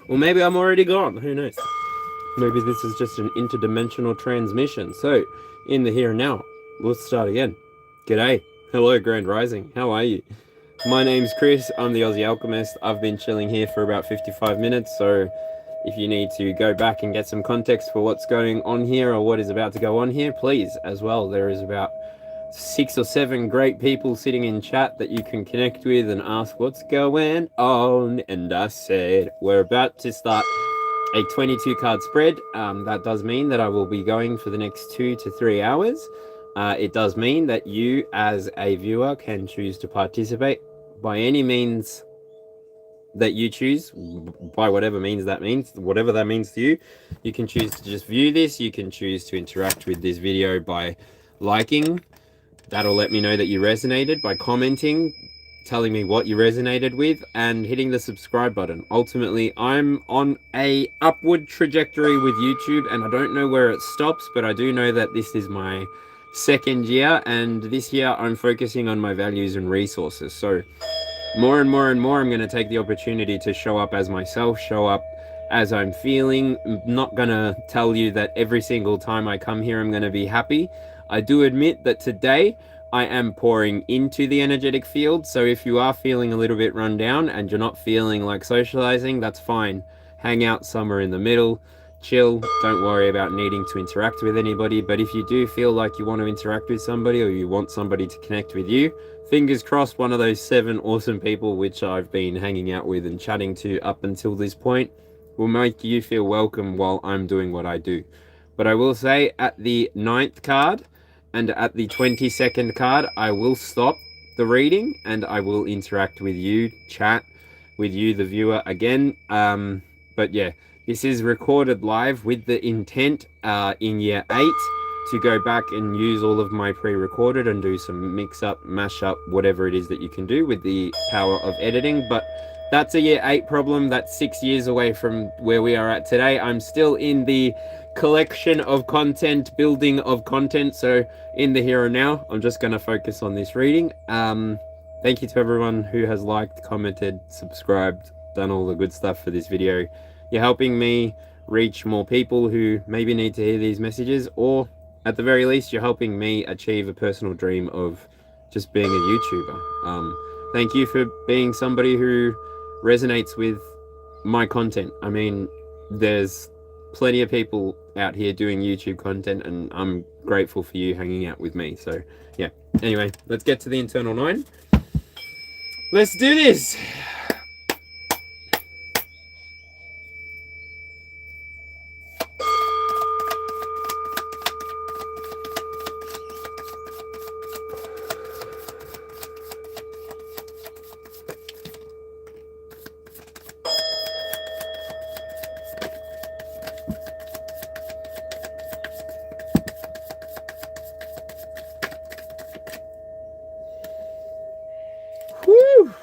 Or maybe I'm already gone. Who knows? Maybe this is just an interdimensional transmission. So, in the here and now, let's start again. G'day. Hello, Grand Rising. How are you? My name's Chris. I'm the Aussie Alchemist. I've been chilling here for about 55 minutes. So, if you need to go back and get some context for what's going on here or what is about to go on here, please, as well. There is about 6 or 7 great people sitting in chat that you can connect with and ask what's going on. And I said, we're about to start a 22 card spread. That does mean that I will be going for the next 2 to 3 hours. It does mean that you as a viewer can choose to participate by any means that you choose, by whatever means that means, whatever that means to you. You can choose to just view this. You can choose to interact with this video by liking. That'll let me know that you resonated, by commenting, telling me what you resonated with, and hitting the subscribe button. Ultimately, I'm on a upward trajectory with YouTube, and I don't know where it stops, but I do know that this is my 2nd year, and this year I'm focusing on my values and resources. So more and more and more, I'm going to take the opportunity to show up as myself, show up as I'm feeling. I'm not going to tell you that every single time I come here I'm going to be happy. I do admit that today I am pouring into the energetic field. So if you are feeling a little bit run down and you're not feeling like socializing, that's fine. Hang out somewhere in the middle, chill. Don't worry about needing to interact with anybody. But if you do feel like you want to interact with somebody, or you want somebody to connect with you, fingers crossed one of those 7 awesome people which I've been hanging out with and chatting to up until this point will make you feel welcome while I'm doing what I do. But I will say, at the 9th card and at the 22nd card, I will stop the reading and I will interact with you, chat with you, the viewer, again. But yeah, this is recorded live with the intent in year 8 to go back and use all of my pre-recorded and do some mix-up, mash-up, whatever it is that you can do with the power of editing. But that's a year 8 problem. That's 6 years away from where we are at today. I'm still in the collection of content, building of content. So in the here and now, I'm just going to focus on this reading. Thank you to everyone who has liked, commented, subscribed, done all the good stuff for this video. You're helping me reach more people who maybe need to hear these messages, or at the very least, you're helping me achieve a personal dream of just being a YouTuber. Thank you for being somebody who resonates with my content. I mean, there's plenty of people out here doing YouTube content, and I'm grateful for you hanging out with me. So yeah, anyway, let's get to the internal 9. Let's do this. Woo!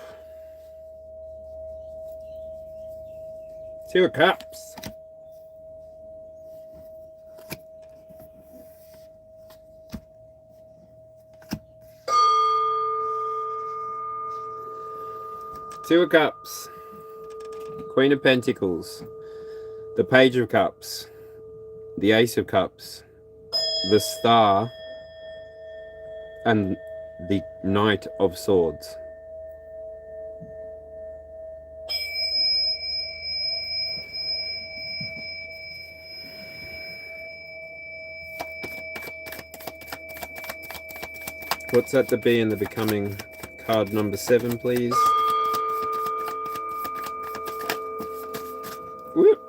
2 of Cups. Two of Cups. Queen of Pentacles. The Page of Cups. The Ace of Cups. The Star. And the Knight of Swords. What's that to be in the Becoming card number 7, please? Whoop.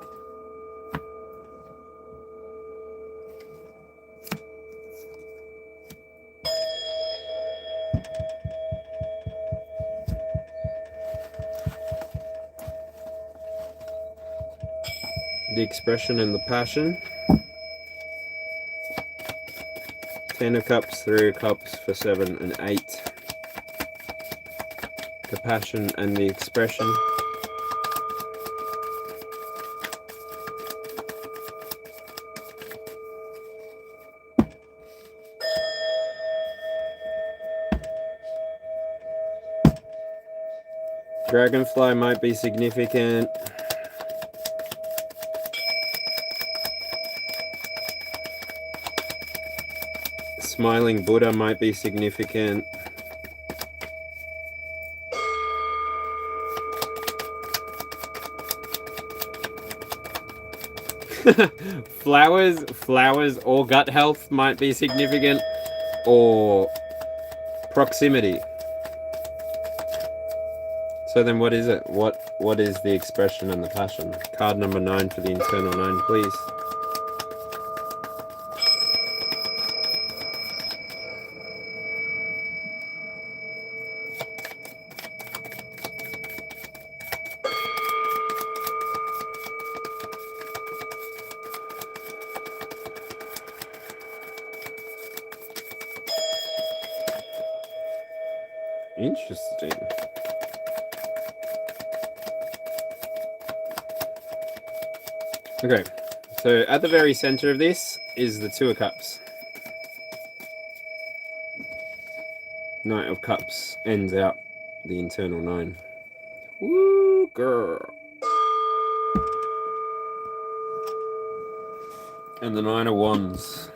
The Expression and the Passion. 10 of Cups, 3 of Cups for 7 and 8. The Passion and the Expression. Dragonfly might be significant. Smiling Buddha might be significant. flowers or gut health might be significant, or proximity. So then what is it? What is the expression and the passion? Card number 9 for the internal 9, please. Interesting. Okay, so at the very center of this is the Two of Cups. Knight of Cups ends out the internal 9. Woo, girl. And the 9 of Wands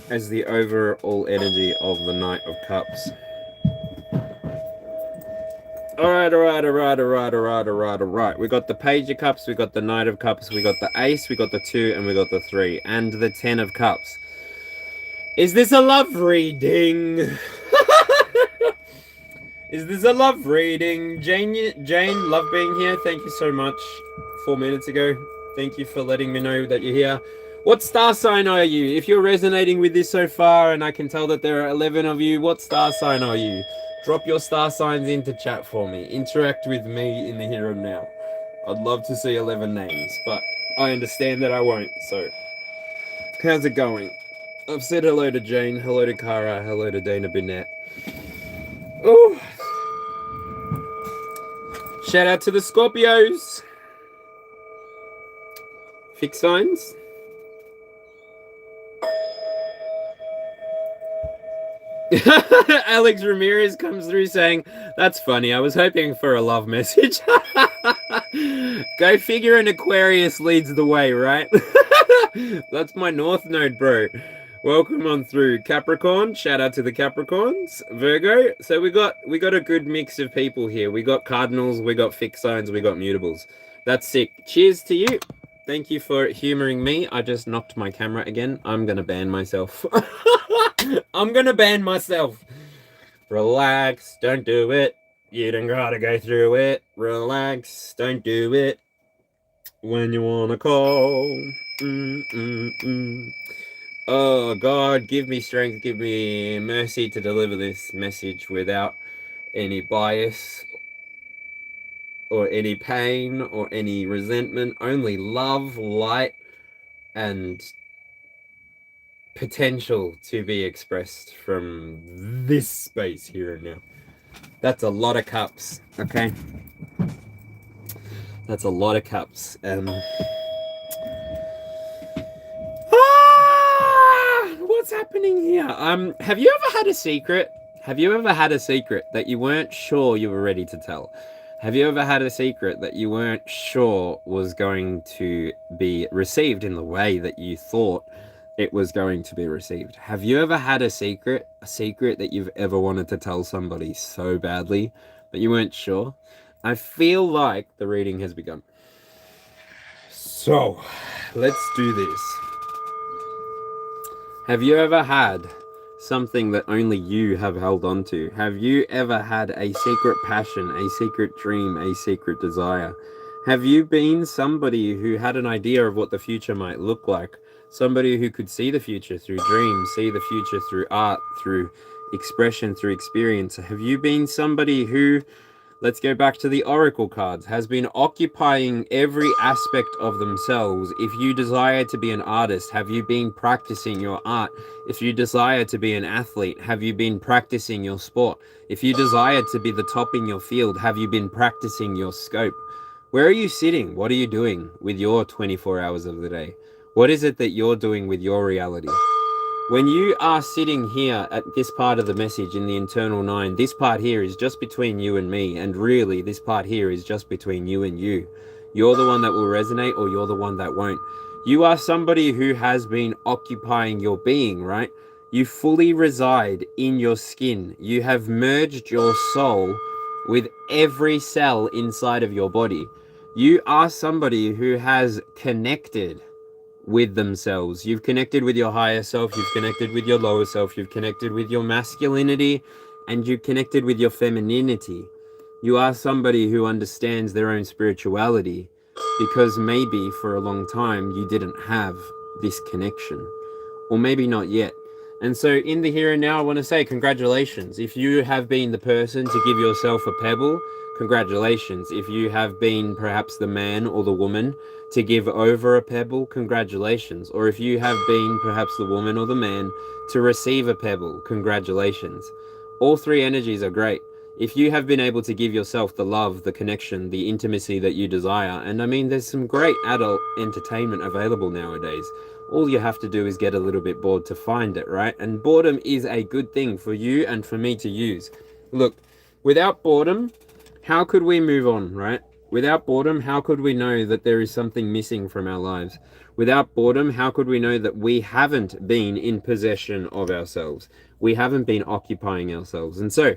as the overall energy of the Knight of Cups. Alright. We got the Page of Cups, we got the Knight of Cups, we got the Ace, we got the 2, and we got the 3. And the 10 of Cups. Is this a love reading? Is this a love reading? Jane, love being here. Thank you so much. 4 minutes ago. Thank you for letting me know that you're here. What star sign are you? If you're resonating with this so far, and I can tell that there are 11 of you, what star sign are you? Drop your star signs into chat for me. Interact with me in the here and now. I'd love to see 11 names, but I understand that I won't, so. How's it going? I've said hello to Jane, hello to Cara, hello to Dana Burnett. Oh. Shout out to the Scorpios. Fixed signs. Alex Ramirez comes through saying, that's funny, I was hoping for a love message. Go figure, an Aquarius leads the way, right? That's my North Node, bro. Welcome on through. Capricorn, shout out to the Capricorns. Virgo, so we got a good mix of people here. We got cardinals, we got fixed signs, we got mutables. That's sick. Cheers to you. Thank you for humoring me. I just knocked my camera again. I'm gonna ban myself. I'm gonna ban myself. Relax, don't do it. You don't gotta go through it. Relax, don't do it. When you wanna call. Oh God, give me strength, give me mercy to deliver this message without any bias or any pain or any resentment. Only love, light, and potential to be expressed from this space here and now. That's a lot of cups, okay? That's a lot of cups. What's happening here? Have you ever had a secret? Have you ever had a secret that you weren't sure you were ready to tell? Have you ever had a secret that you weren't sure was going to be received in the way that you thought it was going to be received? Have you ever had a secret that you've ever wanted to tell somebody so badly, but you weren't sure? I feel like the reading has begun. So, let's do this. Have you ever had something that only you have held on to? Have you ever had a secret passion, a secret dream, a secret desire? Have you been somebody who had an idea of what the future might look like? Somebody who could see the future through dreams, see the future through art, through expression, through experience? Have you been somebody who, let's go back to the oracle cards, has been occupying every aspect of themselves? If you desire to be an artist, have you been practicing your art? If you desire to be an athlete, have you been practicing your sport? If you desire to be the top in your field, have you been practicing your scope? Where are you sitting? What are you doing with your 24 hours of the day? What is it that you're doing with your reality? When you are sitting here at this part of the message in the internal nine, this part here is just between you and me, and really this part here is just between you and you. You're the one that will resonate, or you're the one that won't. You are somebody who has been occupying your being, right? You fully reside in your skin. You have merged your soul with every cell inside of your body. You are somebody who has connected with themselves. You've connected with your higher self, you've connected with your lower self, you've connected with your masculinity, and you've connected with your femininity. You are somebody who understands their own spirituality, because maybe for a long time you didn't have this connection, or maybe not yet. And so in the here and now, I want to say congratulations. If you have been the person to give yourself a pebble, congratulations. If you have been perhaps the man or the woman to give over a pebble, congratulations. Or if you have been perhaps the woman or the man to receive a pebble, congratulations. All three energies are great. If you have been able to give yourself the love, the connection, the intimacy that you desire, and I mean, there's some great adult entertainment available nowadays. All you have to do is get a little bit bored to find it, right? And boredom is a good thing for you and for me to use. Look, without boredom, how could we move on, right? Without boredom, how could we know that there is something missing from our lives? Without boredom, how could we know that we haven't been in possession of ourselves? We haven't been occupying ourselves. And so,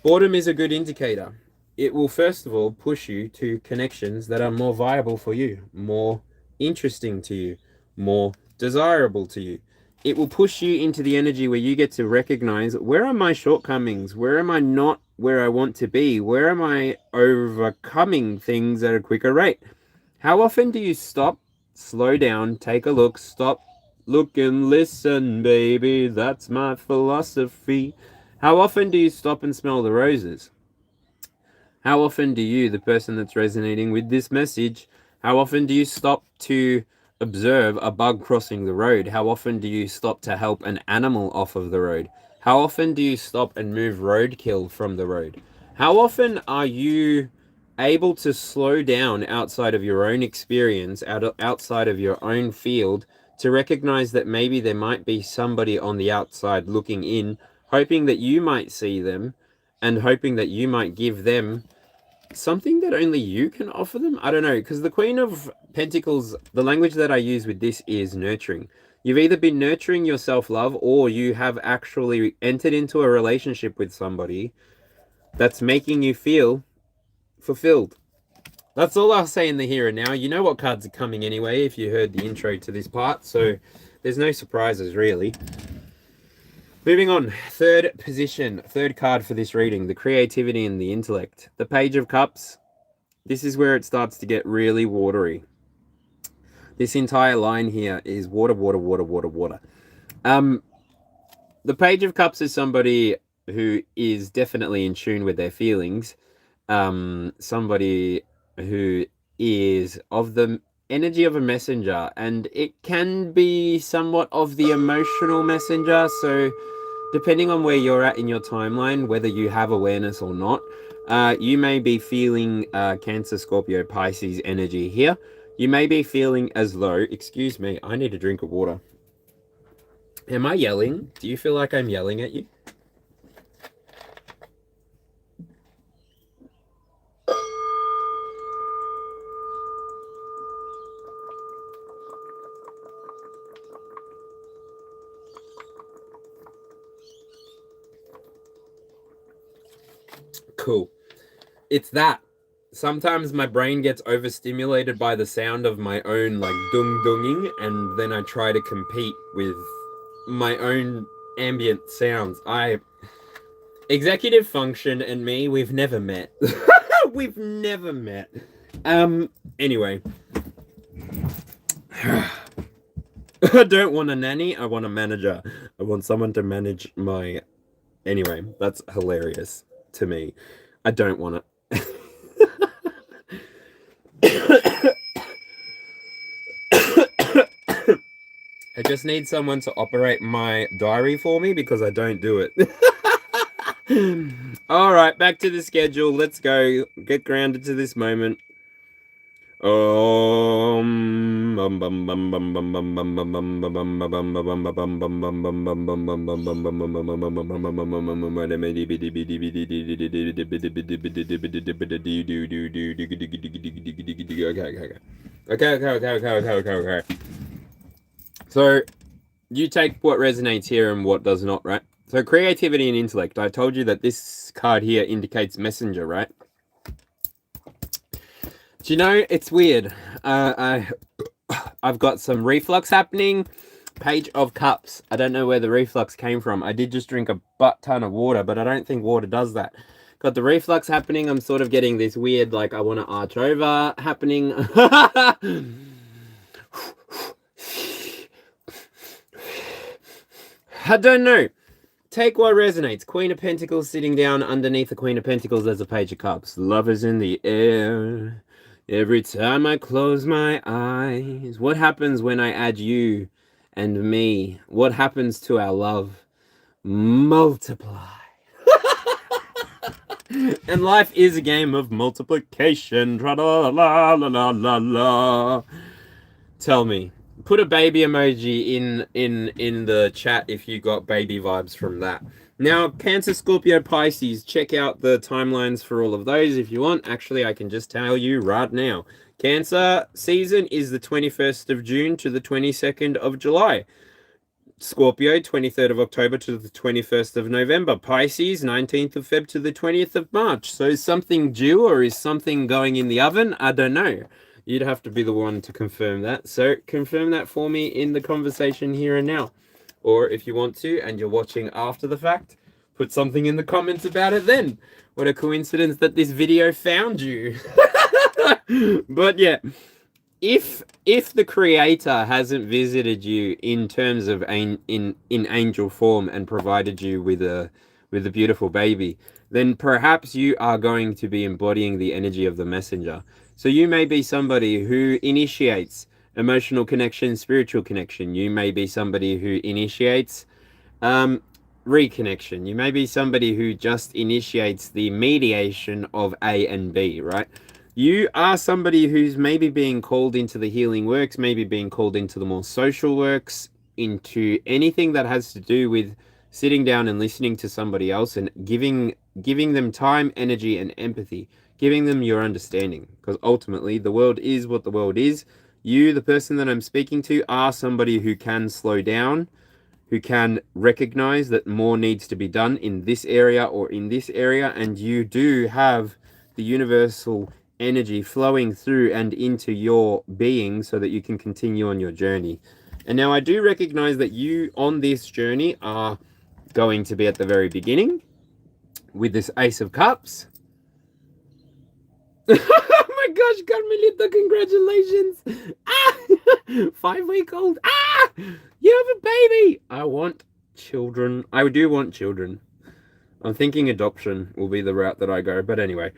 boredom is a good indicator. It will first of all push you to connections that are more viable for you, more interesting to you, more desirable to you. It will push you into the energy where you get to recognize, where are my shortcomings? Where am I not where I want to be? Where am I overcoming things at a quicker rate? How often do you stop, slow down, take a look, stop, look and listen, baby? That's my philosophy. How often do you stop and smell the roses? How often do you, the person that's resonating with this message, how often do you stop to observe a bug crossing the road? How often do you stop to help an animal off of the road? How often do you stop and move roadkill from the road? How often are you able to slow down outside of your own experience, outside of your own field, to recognize that maybe there might be somebody on the outside looking in, hoping that you might see them and hoping that you might give them something that only you can offer them? I don't know, because the Queen of Pentacles, the language that I use with this is nurturing. You've either been nurturing your self-love, or you have actually entered into a relationship with somebody that's making you feel fulfilled. That's all I'll say in the here and now. You know what cards are coming anyway if you heard the intro to this part, so there's no surprises really. Moving on, third position, third card for this reading, the creativity and the intellect. The Page of Cups, this is where it starts to get really watery. This entire line here is water, water, water, water, water. The Page of Cups is somebody who is definitely in tune with their feelings. Somebody who is of the energy of a messenger, and it can be somewhat of the emotional messenger. So depending on where you're at in your timeline, whether you have awareness or not, you may be feeling Cancer, Scorpio, Pisces energy here. You may be feeling as though, excuse me, I need a drink of water. Am I yelling? Do you feel like I'm yelling at you? Cool. It's that. Sometimes my brain gets overstimulated by the sound of my own like dung-dunging, and then I try to compete with my own ambient sounds. Executive function and me, we've never met. We've never met. Anyway. I don't want a nanny, I want a manager. I want someone to manage my... Anyway, that's hilarious to me. I don't want it. I just need someone to operate my diary for me because I don't do it. All right, back to the schedule. Let's go. Get grounded to this moment. Okay. So you take what resonates here and what does not, right? So creativity and intellect. I told you that this card here indicates messenger, right? Do you know, it's weird. I've got some reflux happening. Page of Cups. I don't know where the reflux came from. I did just drink a butt ton of water, but I don't think water does that. Got the reflux happening. I'm sort of getting this weird, like, I want to arch over happening. I don't know. Take what resonates. Queen of Pentacles sitting down underneath the Queen of Pentacles. There's a Page of Cups. Love is in the air. Every time I close my eyes. What happens when I add you and me? What happens to our love? Multiply. And life is a game of multiplication. Tra-la-la-la-la-la-la. Tell me. Put a baby emoji in the chat if you got baby vibes from that. Now, Cancer, Scorpio, Pisces, check out the timelines for all of those if you want. Actually, I can just tell you right now. Cancer season is the 21st of June to the 22nd of July. Scorpio, 23rd of October to the 21st of November. Pisces, 19th of Feb to the 20th of March. So is something due or is something going in the oven? I don't know. You'd have to be the one to confirm that. So confirm that for me in the conversation here and now. Or if you want to, and you're watching after the fact, put something in the comments about it then. What a coincidence that this video found you. But yeah, if the creator hasn't visited you in terms of in angel form and provided you with a beautiful baby, then perhaps you are going to be embodying the energy of the messenger. So you may be somebody who initiates emotional connection, spiritual connection. You may be somebody who initiates reconnection. You may be somebody who just initiates the mediation of A and B, right? You are somebody who's maybe being called into the healing works, maybe being called into the more social works, into anything that has to do with sitting down and listening to somebody else and giving them time, energy, and empathy, giving them your understanding. Because ultimately, the world is what the world is. You, the person that I'm speaking to, are somebody who can slow down, who can recognize that more needs to be done in this area or in this area, and you do have the universal energy flowing through and into your being so that you can continue on your journey. And now I do recognize that you on this journey are going to be at the very beginning with this Ace of Cups. Oh my gosh, Carmelita, congratulations. 5-week-old. You have a baby. I want children. I do want children. I'm thinking adoption will be the route that I go. But anyway.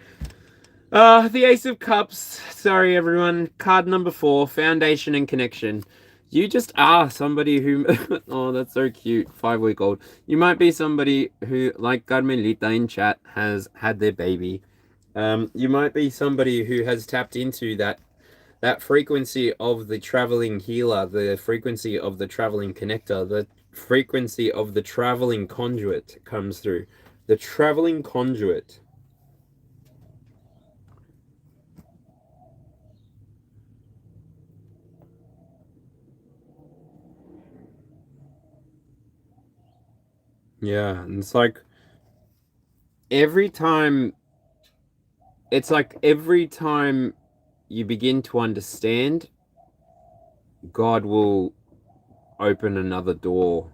The Ace of Cups. Sorry, everyone. Card number 4, Foundation and Connection. You just are somebody who... oh, that's so cute. 5-week-old. You might be somebody who, like Carmelita in chat, has had their baby. You might be somebody who has tapped into that frequency of the traveling healer, the frequency of the traveling connector, the frequency of the traveling conduit comes through. The traveling conduit. Yeah, and it's like every time you begin to understand, God will open another door,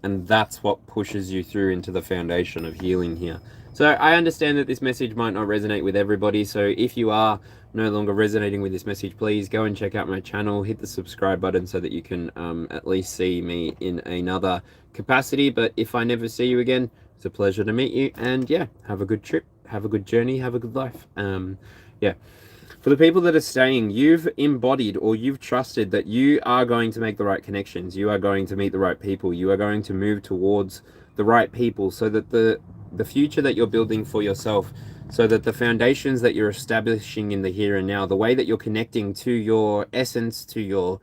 and that's what pushes you through into the foundation of healing here. So I understand that this message might not resonate with everybody, so if you are no longer resonating with this message, please go and check out my channel, hit the subscribe button so that you can at least see me in another capacity. But if I never see you again, it's a pleasure to meet you, and yeah, have a good trip, have a good journey, have a good life. Yeah. For the people that are staying, you've embodied or you've trusted that you are going to make the right connections. You are going to meet the right people. You are going to move towards the right people so that the the future that you're building for yourself, so that the foundations that you're establishing in the here and now, the way that you're connecting to your essence, to your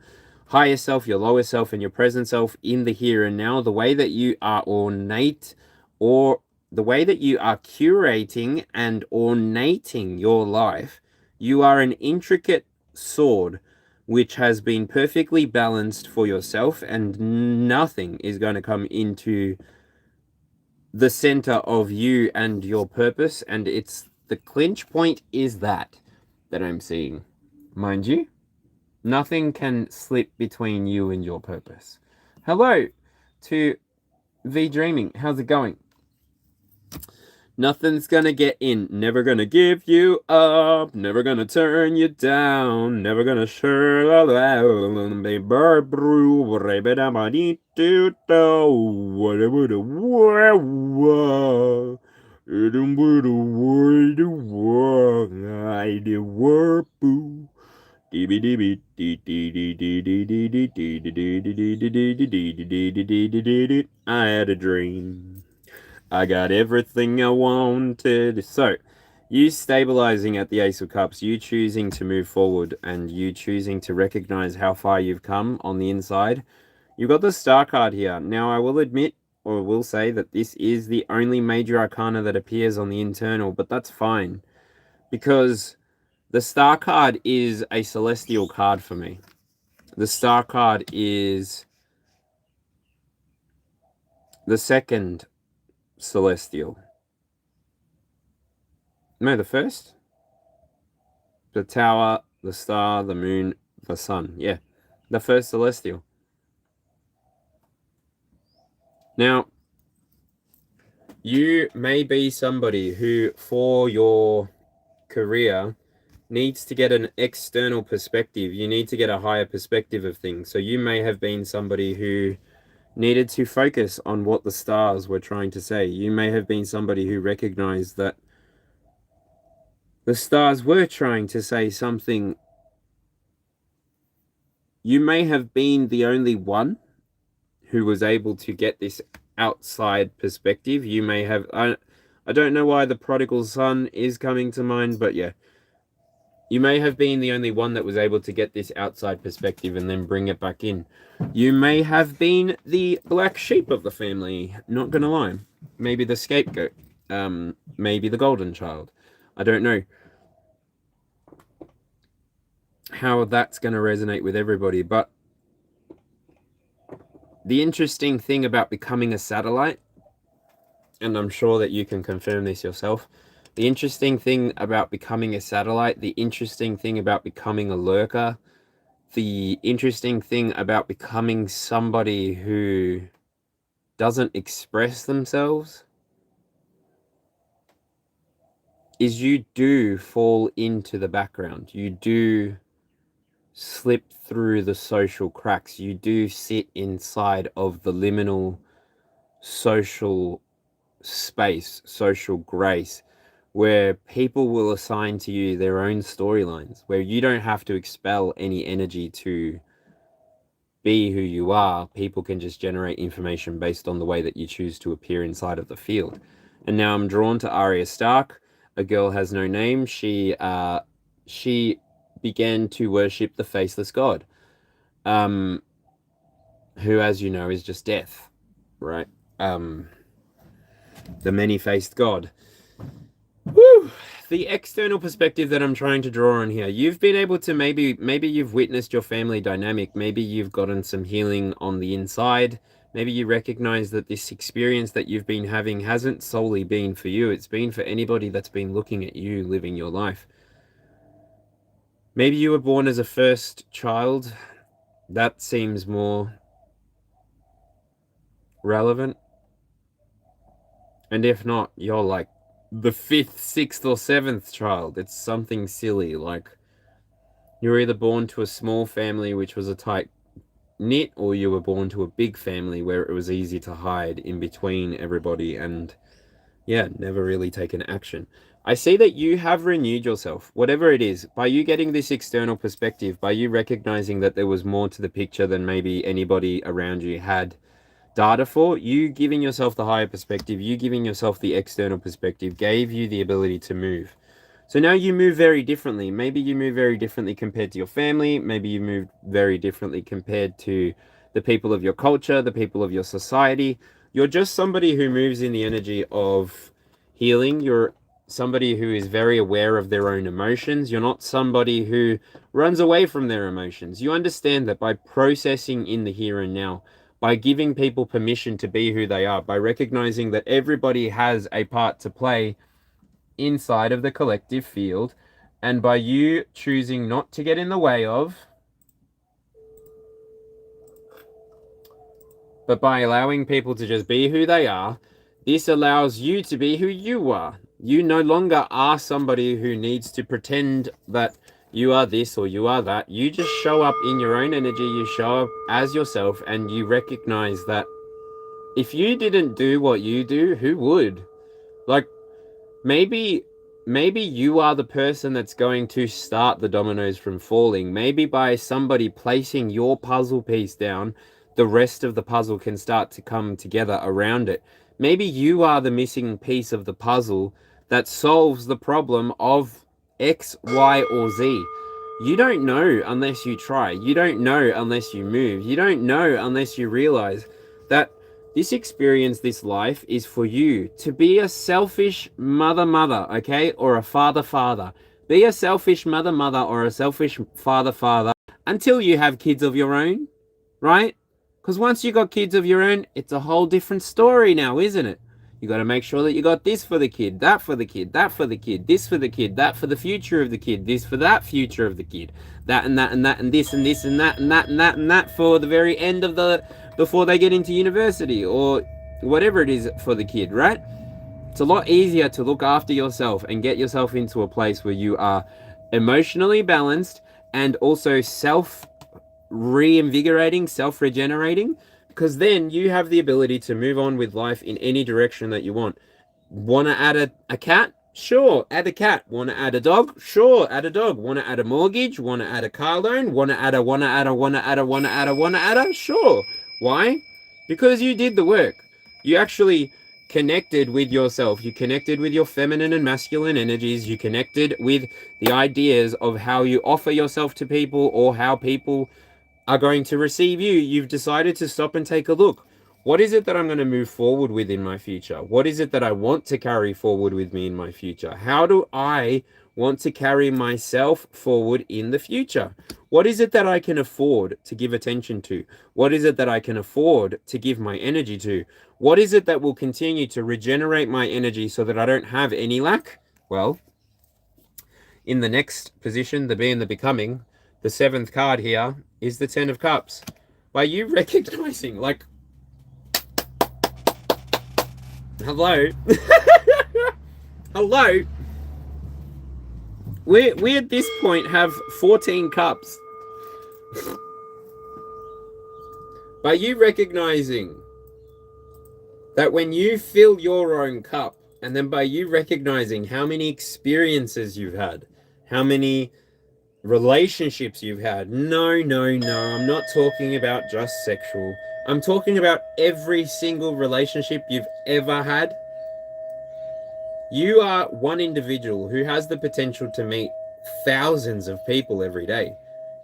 higher self, your lower self, and your present self in the here and now, the way that you are ornate, or the way that you are curating and ornating your life, you are an intricate sword which has been perfectly balanced for yourself, and nothing is going to come into the center of you and your purpose. And it's the clinch point is that I'm seeing. Mind you, nothing can slip between you and your purpose. Hello to V Dreaming. How's it going? Nothing's gonna get in, never gonna give you up, never gonna turn you down, never gonna I had a dream. I got everything I wanted. So, you stabilizing at the Ace of Cups, you choosing to move forward, and you choosing to recognize how far you've come on the inside. You got the Star card here. Now, I will admit, or will say, that this is the only major arcana that appears on the internal, but that's fine, because the Star card is a celestial card for me. The Star card is the second celestial. No, the first. The tower, the star, the moon, the sun. Yeah, the first celestial. Now, you may be somebody who, for your career, needs to get an external perspective. You need to get a higher perspective of things. So you may have been somebody who needed to focus on what the stars were trying to say. You may have been somebody who recognized that the stars were trying to say something. You may have been the only one who was able to get this outside perspective. You may have... I don't know why the prodigal son is coming to mind, but yeah. You may have been the only one that was able to get this outside perspective and then bring it back in. You may have been the black sheep of the family, not gonna lie. Maybe the scapegoat. Maybe the golden child. I don't know how that's going to resonate with everybody, but the interesting thing about becoming a satellite, and I'm sure that you can confirm this yourself, the interesting thing about becoming a satellite, the interesting thing about becoming a lurker, the interesting thing about becoming somebody who doesn't express themselves, is you do fall into the background. You do slip through the social cracks. You do sit inside of the liminal social space, social grace, where people will assign to you their own storylines, where you don't have to expel any energy to be who you are. People can just generate information based on the way that you choose to appear inside of the field. And now I'm drawn to Arya Stark. A girl has no name. She began to worship the faceless god, who, as you know, is just death, right? The many-faced god. Woo! The external perspective that I'm trying to draw on here. You've been able to maybe you've witnessed your family dynamic. Maybe you've gotten some healing on the inside. Maybe you recognize that this experience that you've been having hasn't solely been for you. It's been for anybody that's been looking at you living your life. Maybe you were born as a first child. That seems more relevant. And if not, you're like the 5th, 6th, or 7th child. It's something silly, like you were either born to a small family which was a tight knit, or you were born to a big family where it was easy to hide in between everybody and, yeah, never really taken action. I see that you have renewed yourself, whatever it is, by you getting this external perspective, by you recognizing that there was more to the picture than maybe anybody around you had data for. You giving yourself the higher perspective, you giving yourself the external perspective gave you the ability to move. So now you move very differently. Maybe you move very differently compared to your family. Maybe you move very differently compared to the people of your culture, the people of your society. You're just somebody who moves in the energy of healing. You're somebody who is very aware of their own emotions. You're not somebody who runs away from their emotions. You understand that by processing in the here and now, by giving people permission to be who they are, by recognizing that everybody has a part to play inside of the collective field, and by you choosing not to get in the way of, but by allowing people to just be who they are, this allows you to be who you are. You no longer are somebody who needs to pretend that you are this or you are that. You just show up in your own energy, you show up as yourself, and you recognize that if you didn't do what you do, who would? Like, maybe you are the person that's going to start the dominoes from falling. Maybe by somebody placing your puzzle piece down, the rest of the puzzle can start to come together around it. Maybe you are the missing piece of the puzzle that solves the problem of X, Y, or Z. You don't know unless you try. You don't know unless you move. You don't know unless you realize that this experience, this life, is for you to be a selfish mother, okay? Or a father. Be a selfish mother, or a selfish father until you have kids of your own, right? Because once you got kids of your own, it's a whole different story now, isn't it? You got to make sure that you got this for the kid, that for the kid, that for the kid, this for the kid, that for the future of the kid, this for that future of the kid, that and that and that and this and this and that and that and that and that for the very end of the, before they get into university or whatever it is for the kid, right? It's a lot easier to look after yourself and get yourself into a place where you are emotionally balanced and also self-reinvigorating, self-regenerating, because then you have the ability to move on with life in any direction that you want. Want to add a cat? Sure, add a cat. Want to add a dog? Sure, add a dog. Want to add a mortgage? Want to add a car loan? Want to add a? Sure. Why? Because you did the work. You actually connected with yourself. You connected with your feminine and masculine energies. You connected with the ideas of how you offer yourself to people or how people are going to receive you. You've decided to stop and take a look. What is it that I'm going to move forward with in my future? What is it that I want to carry forward with me in my future? How do I want to carry myself forward in the future? What is it that I can afford to give attention to? What is it that I can afford to give my energy to? What is it that will continue to regenerate my energy so that I don't have any lack? Well, in the next position, the being the becoming, the seventh card here is the Ten of Cups. By you recognizing, like, hello, hello, we at this point have 14 cups. By you recognizing that when you fill your own cup, and then by you recognizing how many experiences you've had, how many relationships you've had. No, I'm not talking about just sexual. I'm talking about every single relationship you've ever had. You are one individual who has the potential to meet thousands of people every day.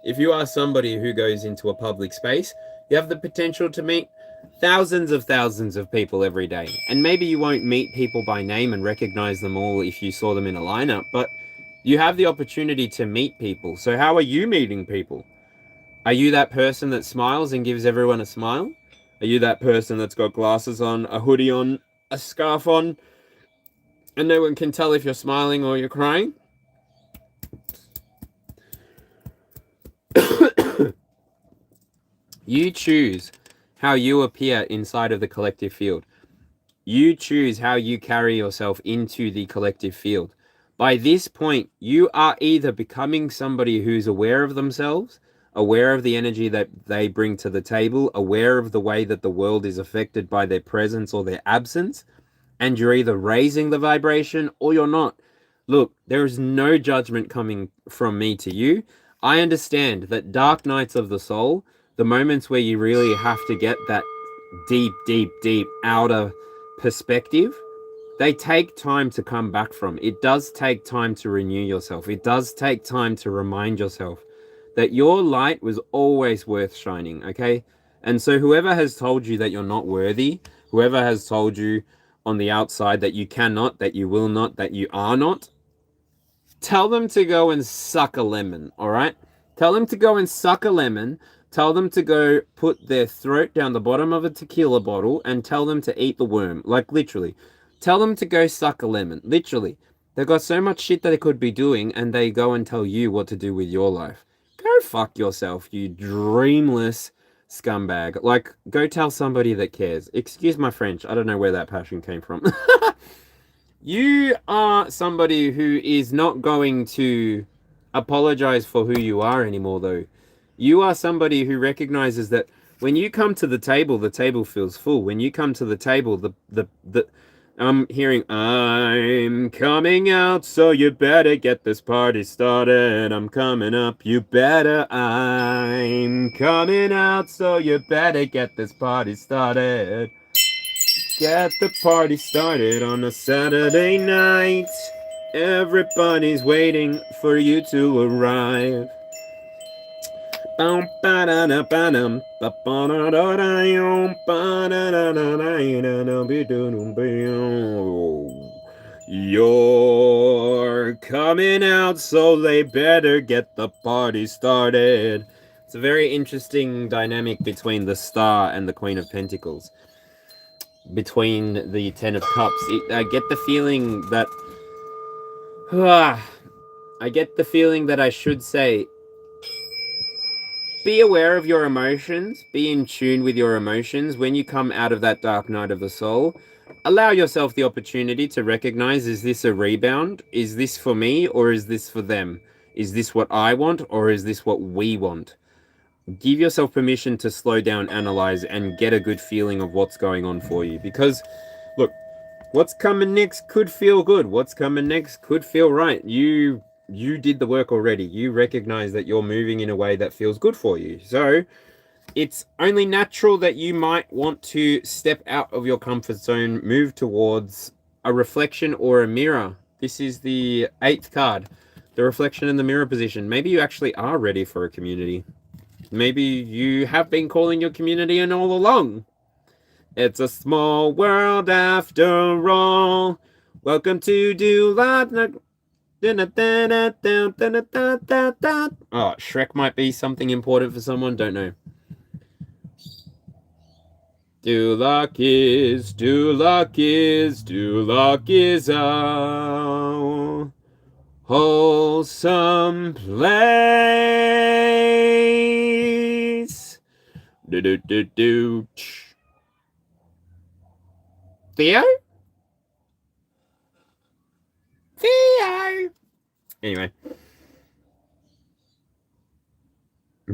If you are somebody who goes into a public space, you have the potential to meet thousands of people every day. And maybe you won't meet people by name and recognize them all if you saw them in a lineup, but you have the opportunity to meet people. So how are you meeting people? Are you that person that smiles and gives everyone a smile? Are you that person that's got glasses on, a hoodie on, a scarf on, and no one can tell if you're smiling or you're crying? You choose how you appear inside of the collective field. You choose how you carry yourself into the collective field. By this point, you are either becoming somebody who's aware of themselves, aware of the energy that they bring to the table, aware of the way that the world is affected by their presence or their absence, and you're either raising the vibration or you're not. Look, there is no judgment coming from me to you. I understand that dark nights of the soul, the moments where you really have to get that deep outer perspective, they take time to come back from. It does take time to renew yourself. It does take time to remind yourself that your light was always worth shining, okay? And so whoever has told you that you're not worthy, whoever has told you on the outside that you cannot, that you will not, that you are not, tell them to go and suck a lemon, all right? Tell them to go and suck a lemon. Tell them to go put their throat down the bottom of a tequila bottle and tell them to eat the worm. Like, literally. Tell them to go suck a lemon. Literally. They've got so much shit that they could be doing, and they go and tell you what to do with your life. Go fuck yourself, you dreamless scumbag. Like, go tell somebody that cares. Excuse my French. I don't know where that passion came from. You are somebody who is not going to apologize for who you are anymore, though. You are somebody who recognizes that when you come to the table feels full. When you come to the table, I'm hearing, I'm coming out, so you better get this party started. I'm coming up, you better. I'm coming out, so you better get this party started. Get the party started on a Saturday night. Everybody's waiting for you to arrive. You're coming out, so they better get the party started. It's a very interesting dynamic between the Star and the Queen of Pentacles. Between the Ten of Cups. I get the feeling that... I get the feeling that I should say... Be aware of your emotions. Be in tune with your emotions. When you come out of that dark night of the soul, allow yourself the opportunity to recognize, is this a rebound? Is this for me or is this for them? Is this what I want or is this what we want? Give yourself permission to slow down, analyze, and get a good feeling of what's going on for you. Because, look, what's coming next could feel good. What's coming next could feel right. You did the work already. You recognize that you're moving in a way that feels good for you. So it's only natural that you might want to step out of your comfort zone, move towards a reflection or a mirror. This is the 8th card, the reflection in the mirror position. Maybe you actually are ready for a community. Maybe you have been calling your community in all along. It's a small world after all. Welcome to Do Live. Oh, Shrek might be something important for someone, don't know. Do luck is a wholesome place. Theo? Theo! Anyway.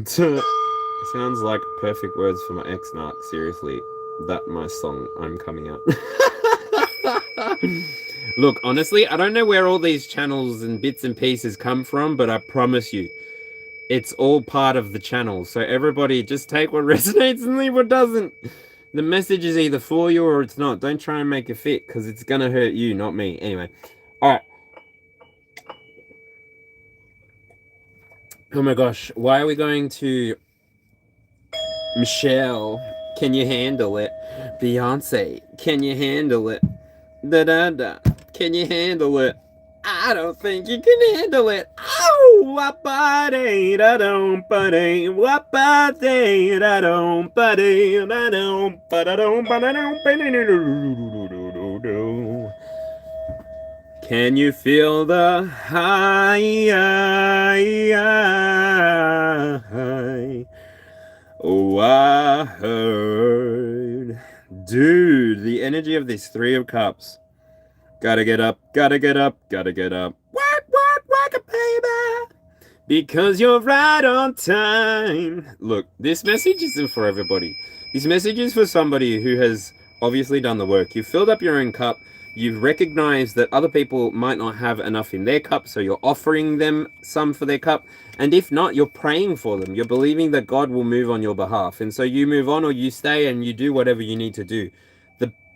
Sounds like perfect words for my ex-narc. Seriously, that my song, I'm coming out. Look, honestly, I don't know where all these channels and bits and pieces come from, but I promise you, it's all part of the channel. So everybody just take what resonates and leave what doesn't. The message is either for you or it's not. Don't try and make it fit, because it's going to hurt you, not me. Anyway. Alright. Oh my gosh. Why are we going to... Michelle, can you handle it? Beyonce, can you handle it? Da-da-da, can you handle it? I don't think you can handle it. Oh, wapade, da-dum, ba-de, wapade, da-dum, ba-de, da-dum, ba-da-dum, ba-da-dum, ba-da-dum. Can you feel the high? Oh, I heard. Dude, the energy of this 3 of Cups. Gotta get up, gotta get up, gotta get up. Work, baby. Because you're right on time. Look, this message isn't for everybody. This message is for somebody who has obviously done the work. You've filled up your own cup. You've recognized that other people might not have enough in their cup, so you're offering them some for their cup. And if not, you're praying for them. You're believing that God will move on your behalf. And so you move on, or you stay and you do whatever you need to do.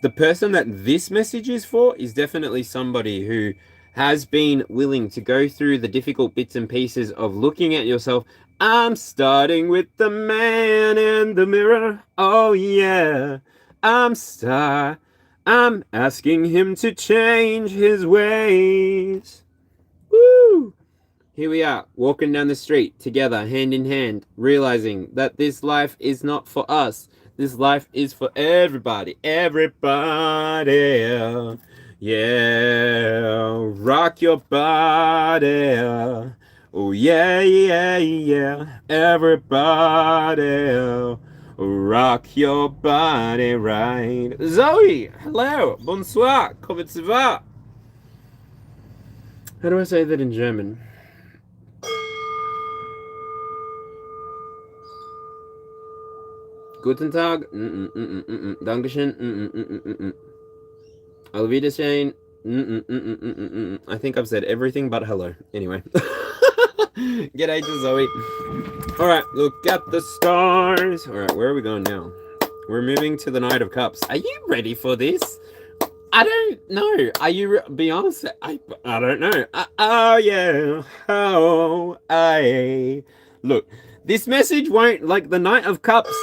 The person that this message is for is definitely somebody who has been willing to go through the difficult bits and pieces of looking at yourself. I'm starting with the man in the mirror. Oh yeah. I'm asking him to change his ways. Woo! Here we are, walking down the street together, hand in hand, realizing that this life is not for us. This life is for everybody. Everybody. Yeah. Rock your body. Oh, yeah, yeah, yeah. Everybody. Rock your body right. Zoe, hello. Bonsoir. Comment ça va? How do I say that in German? Guten Tag. Dankeschön. Auf Wiedersehen. I think I've said everything but hello. Anyway. G'day to Zoe. Alright, look at the stars. Alright, where are we going now? We're moving to the Knight of Cups. Are you ready for this? I don't know. Are you... Be honest. I don't know. Oh, yeah. Oh, I... Look. This message won't, like the Knight of Cups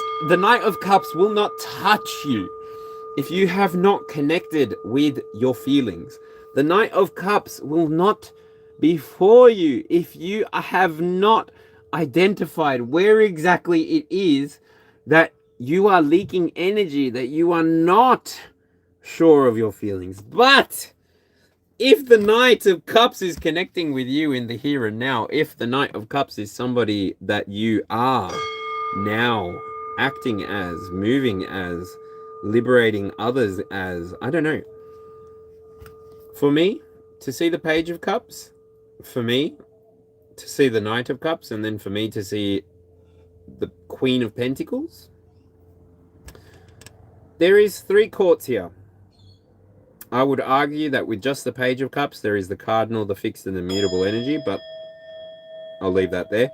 will not touch you if you have not connected with your feelings. The Knight of Cups will not be for you if you have not identified where exactly it is that you are leaking energy, that you are not sure of your feelings. But if the Knight of Cups is connecting with you in the here and now, if the Knight of Cups is somebody that you are now acting as, moving as, liberating others as, I don't know. For me, to see the Page of Cups, for me, to see the Knight of Cups, and then for me to see the Queen of Pentacles, there is 3 courts here. I would argue that with just the Page of Cups, there is the cardinal, the fixed, and the mutable energy, but I'll leave that there.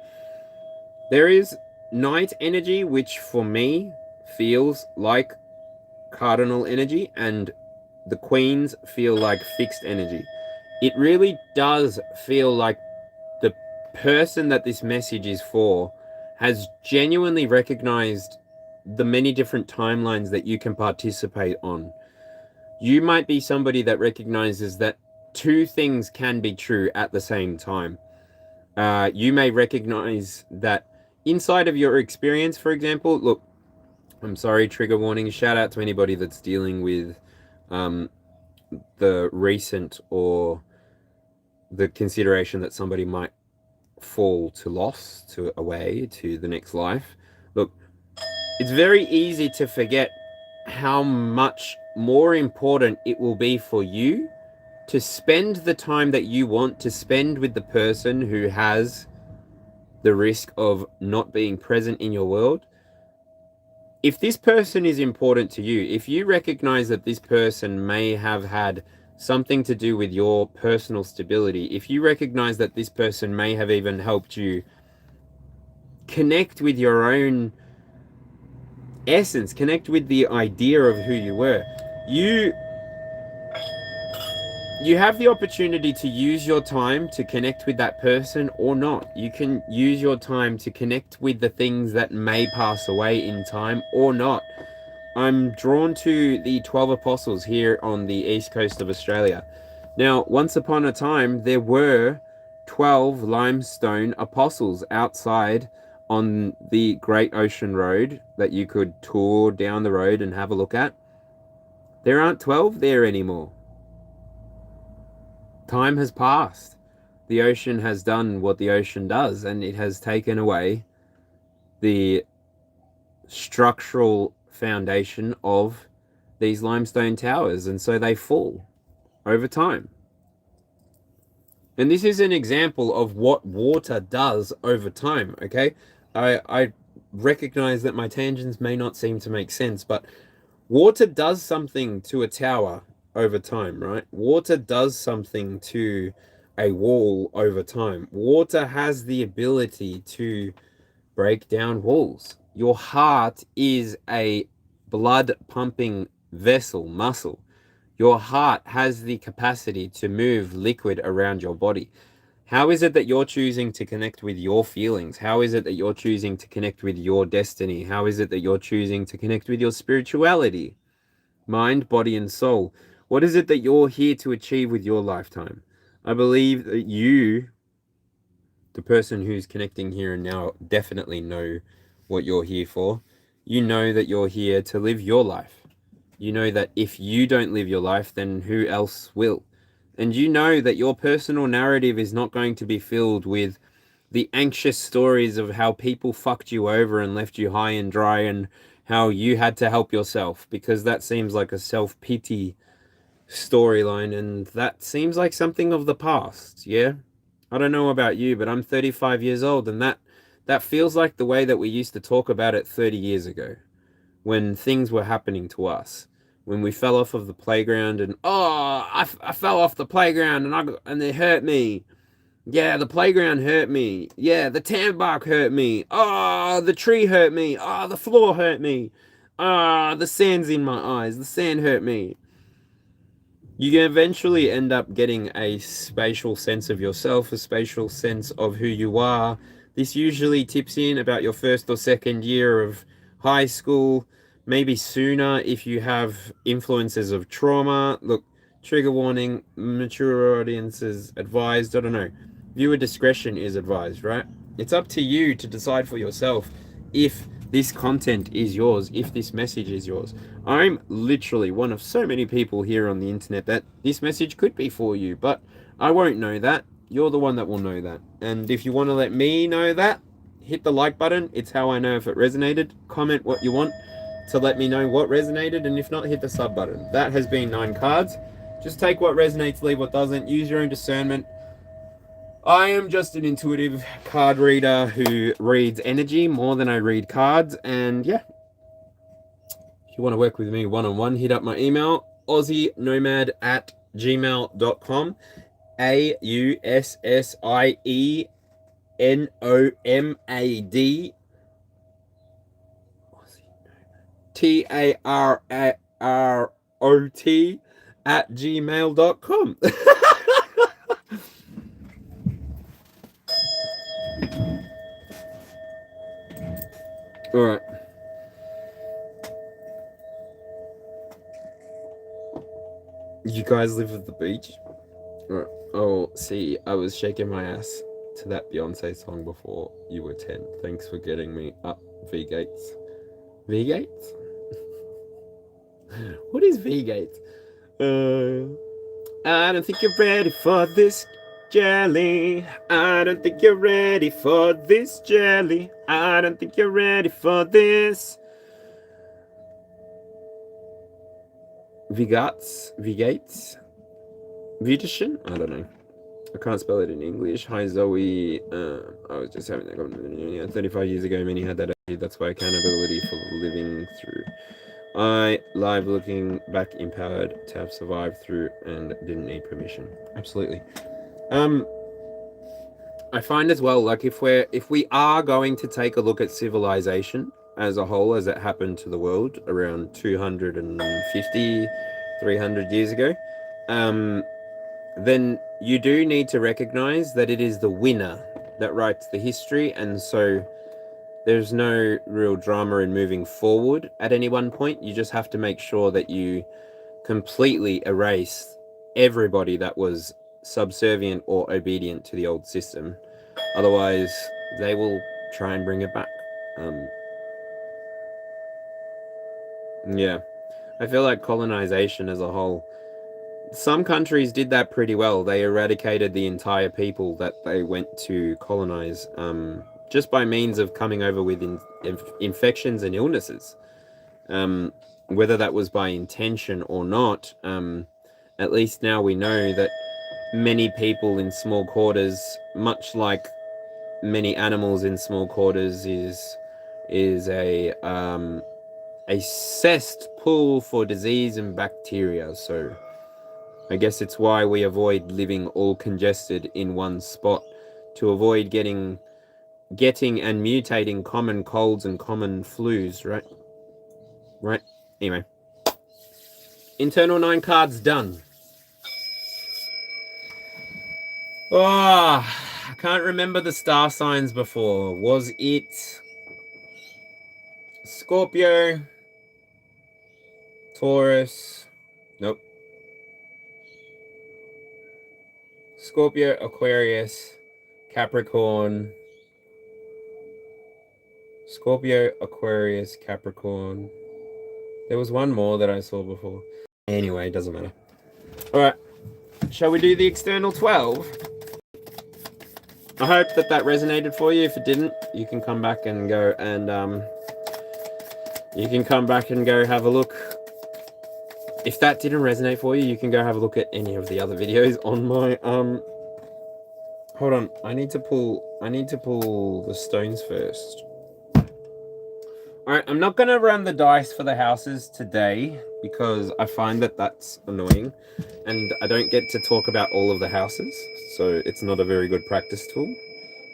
There is Knight energy, which for me feels like cardinal energy, and the Queens feel like fixed energy. It really does feel like the person that this message is for has genuinely recognized the many different timelines that you can participate on. You might be somebody that recognizes that 2 things can be true at the same time. You may recognize that inside of your experience, for example, look, I'm sorry, trigger warning, shout out to anybody that's dealing with the recent or the consideration that somebody might fall to loss, to away, to the next life. Look, it's very easy to forget how much more important it will be for you to spend the time that you want to spend with the person who has the risk of not being present in your world. If this person is important to you, if you recognize that this person may have had something to do with your personal stability, if you recognize that this person may have even helped you connect with your own essence, connect with the idea of who you were, you have the opportunity to use your time to connect with that person or not. You can use your time to connect with the things that may pass away in time or not. I'm drawn to the 12 apostles here on the east coast of Australia. Now, once upon a time, there were 12 limestone apostles outside on the Great Ocean Road that you could tour down the road and have a look at. There aren't 12 there anymore. Time has passed. The ocean has done what the ocean does, and it has taken away the structural foundation of these limestone towers, and so they fall over time. And this is an example of what water does over time, okay? I recognize that my tangents may not seem to make sense, but water does something to a tower over time, right? Water does something to a wall over time. Water has the ability to break down walls. Your heart is a blood pumping vessel, muscle. Your heart has the capacity to move liquid around your body. How is it that you're choosing to connect with your feelings? How is it that you're choosing to connect with your destiny? How is it that you're choosing to connect with your spirituality? Mind, body, and soul. What is it that you're here to achieve with your lifetime? I believe that you, the person who's connecting here and now, definitely know what you're here for. You know that you're here to live your life. You know that if you don't live your life, then who else will? And you know that your personal narrative is not going to be filled with the anxious stories of how people fucked you over and left you high and dry and how you had to help yourself, because that seems like a self-pity storyline, and that seems like something of the past. Yeah, I don't know about you, but I'm 35 years old, and that feels like the way that we used to talk about it 30 years ago, when things were happening to us, when we fell off of the playground and I fell off the playground and it hurt me. Yeah, the playground hurt me. Yeah, the tan bark hurt me. Oh, the tree hurt me. Oh, the floor hurt me. Ah, the sand's in my eyes. The sand hurt me. You can eventually end up getting a spatial sense of yourself, a spatial sense of who you are. This usually tips in about your first or second year of high school, maybe sooner if you have influences of trauma. Look, trigger warning, mature audiences advised. I don't know. Viewer discretion is advised, right? It's up to you to decide for yourself if this content is yours, if this message is yours. I'm literally one of so many people here on the internet that this message could be for you, but I won't know that. You're the one that will know that. And if you want to let me know that, hit the like button. It's how I know if it resonated. Comment what you want to let me know what resonated, and if not, hit the sub button. That has been 9 cards. Just take what resonates, leave what doesn't. Use your own discernment. I am just an intuitive card reader who reads energy more than I read cards. And yeah, if you want to work with me one-on-one, hit up my email, aussienomad@gmail.com. AUSSIENOMAD TARROT @gmail.com. All right. You guys live at the beach? All right. Oh, see, I was shaking my ass to that Beyonce song before you were 10. Thanks for getting me up, V Gates. V Gates? What is V Gates? I don't think you're ready for this jelly. I don't think you're ready for this jelly. I don't think you're ready for this. Vigats? Vitation? I don't know. I can't spell it in English. Hi Zoe. I was just having that conversation 35 years ago. Many had that attitude. That's why accountability for living through. I live looking back empowered to have survived through and didn't need permission. Absolutely. I find as well, like if we are going to take a look at civilization as a whole, as it happened to the world around 250, 300 years ago, then you do need to recognize that it is the winner that writes the history, and so there's no real drama in moving forward at any one point. You just have to make sure that you completely erase everybody that was subservient or obedient to the old system. Otherwise, they will try and bring it back. Yeah, I feel like colonization as a whole, some countries did that pretty well. They eradicated the entire people that they went to colonize, just by means of coming over with infections and illnesses. Whether that was by intention or not, at least now we know that many people in small quarters, much like many animals in small quarters, is a cesspool for disease and bacteria. So I guess it's why we avoid living all congested in one spot, to avoid getting and mutating common colds and common flus, right? Right? Anyway. Internal 9 cards done. Oh, I can't remember the star signs before. Was it Scorpio? Taurus? Nope. Scorpio, Aquarius, Capricorn. Scorpio, Aquarius, Capricorn. There was one more that I saw before. Anyway, it doesn't matter. Alright. Shall we do the external 12? I hope that resonated for you. If it didn't, you can come back and go and have a look. If that didn't resonate for you, you can go have a look at any of the other videos on my hold on, I need to pull the stones first. Alright, I'm not gonna run the dice for the houses today because I find that that's annoying and I don't get to talk about all of the houses, so it's not a very good practice tool.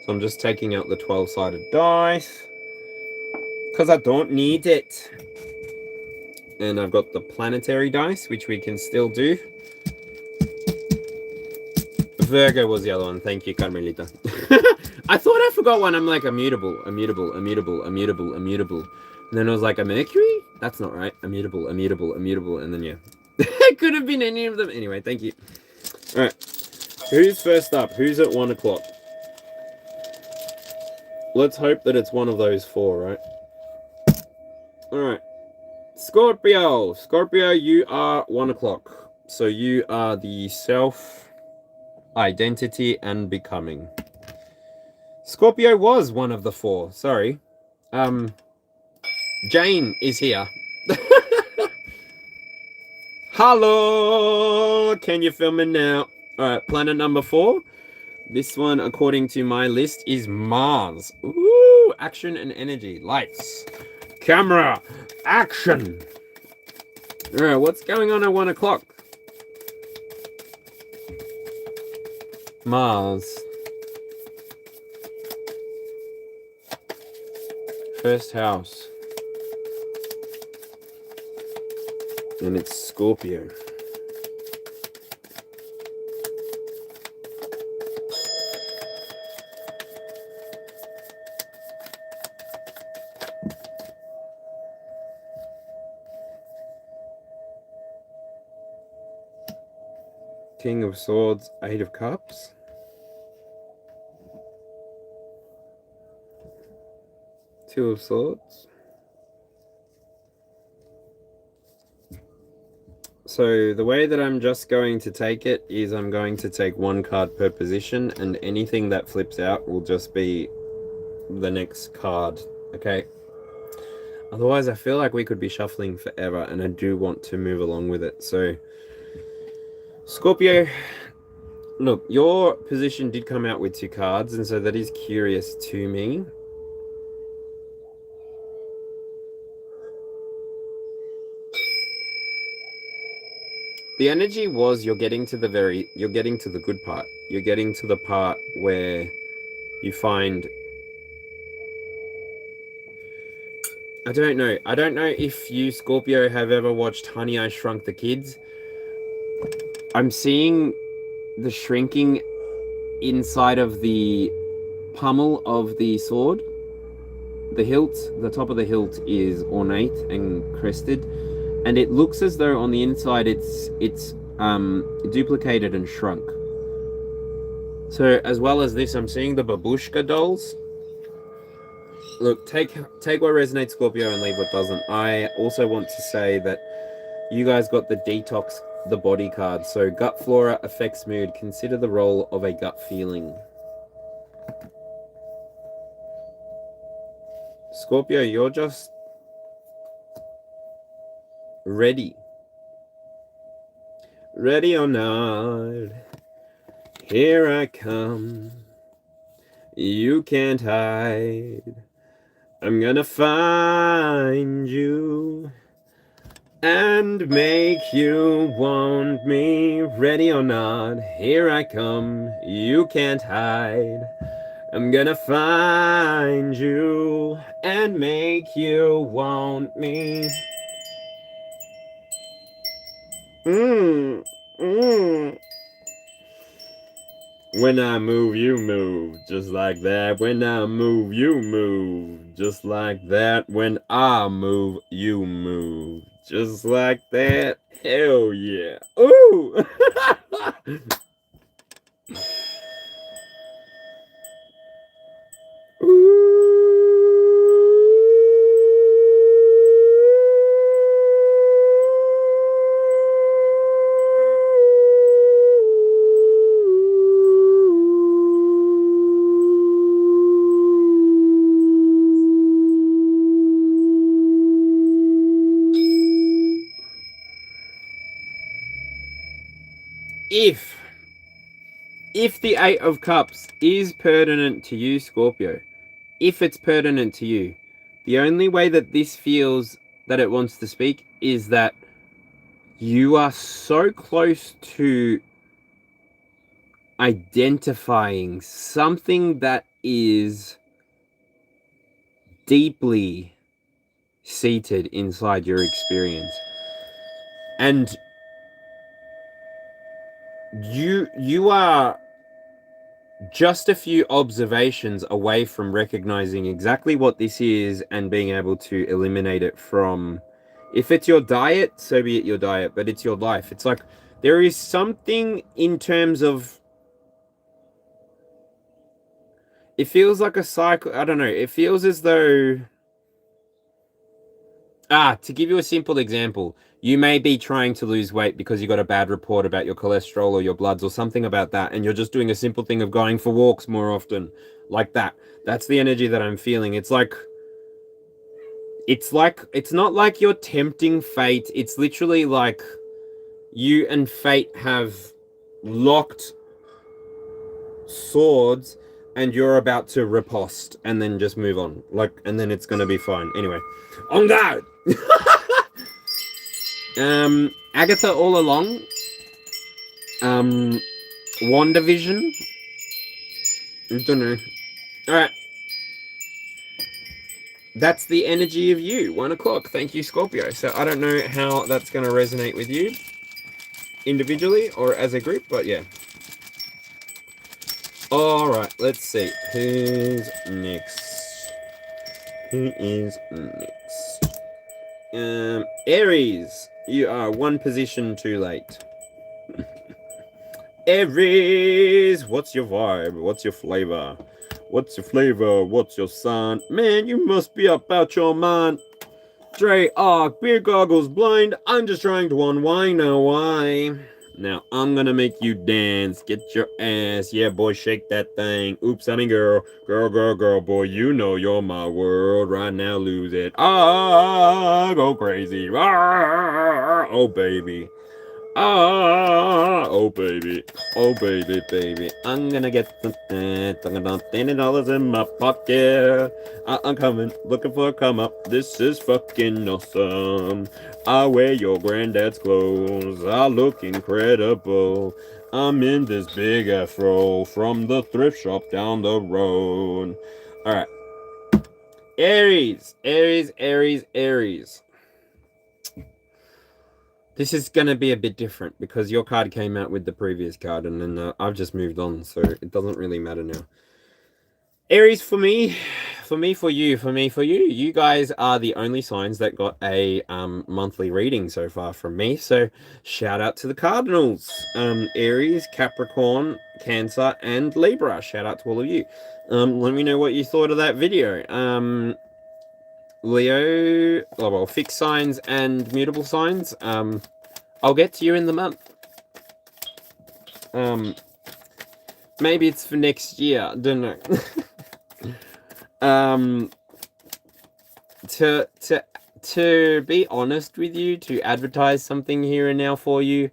So I'm just taking out the 12-sided dice because I don't need it. And I've got the planetary dice, which we can still do. Virgo was the other one. Thank you, Carmelita. I thought I forgot one. I'm like, immutable. And then I was like, a Mercury? That's not right. Immutable. And then, yeah. It could have been any of them. Anyway, thank you. All right. Who's first up? Who's at 1 o'clock? Let's hope that it's one of those 4, right? All right. Scorpio. Scorpio, you are 1 o'clock. So you are the self, identity, and becoming. Scorpio was one of the 4. Sorry. Jane is here. Hello. Can you film it now? All right. Planet number 4. This one, according to my list, is Mars. Ooh, action and energy. Lights. Camera. Action. All right. What's going on at 1 o'clock? Mars. First house. And it's Scorpio. King of Swords, 8 of Cups. Two of Swords. So the way that I'm just going to take it is I'm going to take 1 card per position, and anything that flips out will just be the next card, okay? Otherwise, I feel like we could be shuffling forever, and I do want to move along with it. So, Scorpio, look, your position did come out with 2 cards, and so that is curious to me. The energy was you're getting to the good part. You're getting to the part where you find... I don't know if you, Scorpio, have ever watched Honey, I Shrunk the Kids. I'm seeing the shrinking inside of the pommel of the sword. The hilt, the top of the hilt is ornate and crested. And it looks as though on the inside it's duplicated and shrunk. So as well as this, I'm seeing the babushka dolls. Look, take what resonates, Scorpio, and leave what doesn't. I also want to say that you guys got the detox, the body card. So gut flora affects mood. Consider the role of a gut feeling. Scorpio, you're just ready. Ready or not, here I come. You can't hide. I'm gonna find you, and make you want me. Ready or not, here I come, you can't hide. I'm gonna find you and make you want me. When I move, you move, just like that. When I move, you move, just like that. When I move, you move, just like that. Hell yeah. Ooh! If the Eight of Cups is pertinent to you, Scorpio, if it's pertinent to you, the only way that this feels that it wants to speak is that you are so close to identifying something that is deeply seated inside your experience. And you are just a few observations away from recognizing exactly what this is and being able to eliminate it from, if it's your diet, so be it your diet, but it's your life. It's like there is something in terms of, it feels like a cycle. I don't know. It feels as though, to give you a simple example, you may be trying to lose weight because you got a bad report about your cholesterol or your bloods or something about that, and you're just doing a simple thing of going for walks more often, like that. That's the energy that I'm feeling. It's not like you're tempting fate. It's literally like you and fate have locked swords and you're about to riposte and then just move on. And then it's gonna be fine. Anyway, on guard! Agatha all along. WandaVision. I don't know. Alright. That's the energy of you. 1 o'clock. Thank you, Scorpio. So I don't know how that's going to resonate with you individually or as a group, but yeah. Alright, let's see. Who's next? Who is next? Aries. You are 1 position too late. Aries, what's your vibe? What's your flavor? What's your flavor? What's your sign? Man, you must be about your mind. Dre, beer goggles blind. I'm just trying to unwind now. Why? Now I'm gonna make you dance. Get your ass. Yeah, boy, shake that thing. Oops, I mean girl. Girl, boy, you know you're my world. Right now, lose it. Go crazy. Oh, baby. Oh baby, baby, I'm gonna get $20 in my pocket. I'm coming, looking for a come up. This is fucking awesome. I wear your granddad's clothes. I look incredible. I'm in this big afro from the thrift shop down the road. All right, Aries. This is going to be a bit different because your card came out with the previous card and then I've just moved on, so it doesn't really matter now. Aries, for you, you guys are the only signs that got a monthly reading so far from me, so shout out to the Cardinals. Aries, Capricorn, Cancer, and Libra. Shout out to all of you. Let me know what you thought of that video. Leo, fixed signs and mutable signs. I'll get to you in the month. Maybe it's for next year. Don't know. To be honest with you, to advertise something here and now for you,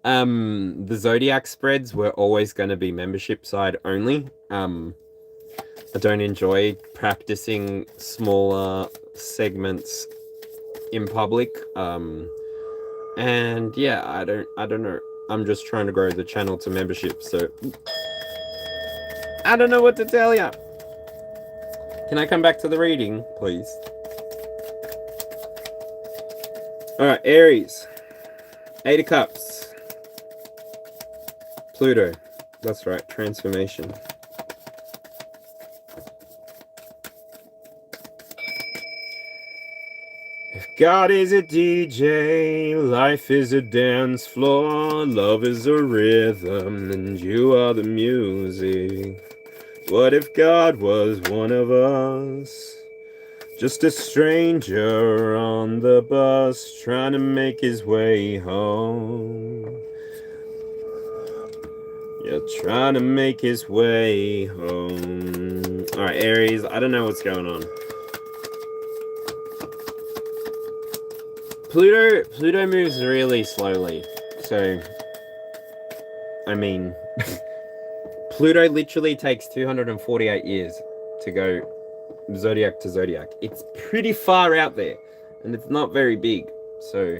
the zodiac spreads were always going to be membership side only. I don't enjoy practicing smaller segments in public. And yeah, I don't know. I'm just trying to grow the channel to membership, so I don't know what to tell you. Can I come back to the reading, please? All right, Aries. 8 of Cups. Pluto. That's right, transformation. If God is a DJ, life is a dance floor, love is a rhythm, and you are the music. What if God was one of us? Just a stranger on the bus, trying to make his way home. Yeah, trying to make his way home. Alright, Aries, I don't know what's going on. Pluto moves really slowly. So, I mean, Pluto literally takes 248 years to go zodiac to zodiac. It's pretty far out there, and it's not very big. So,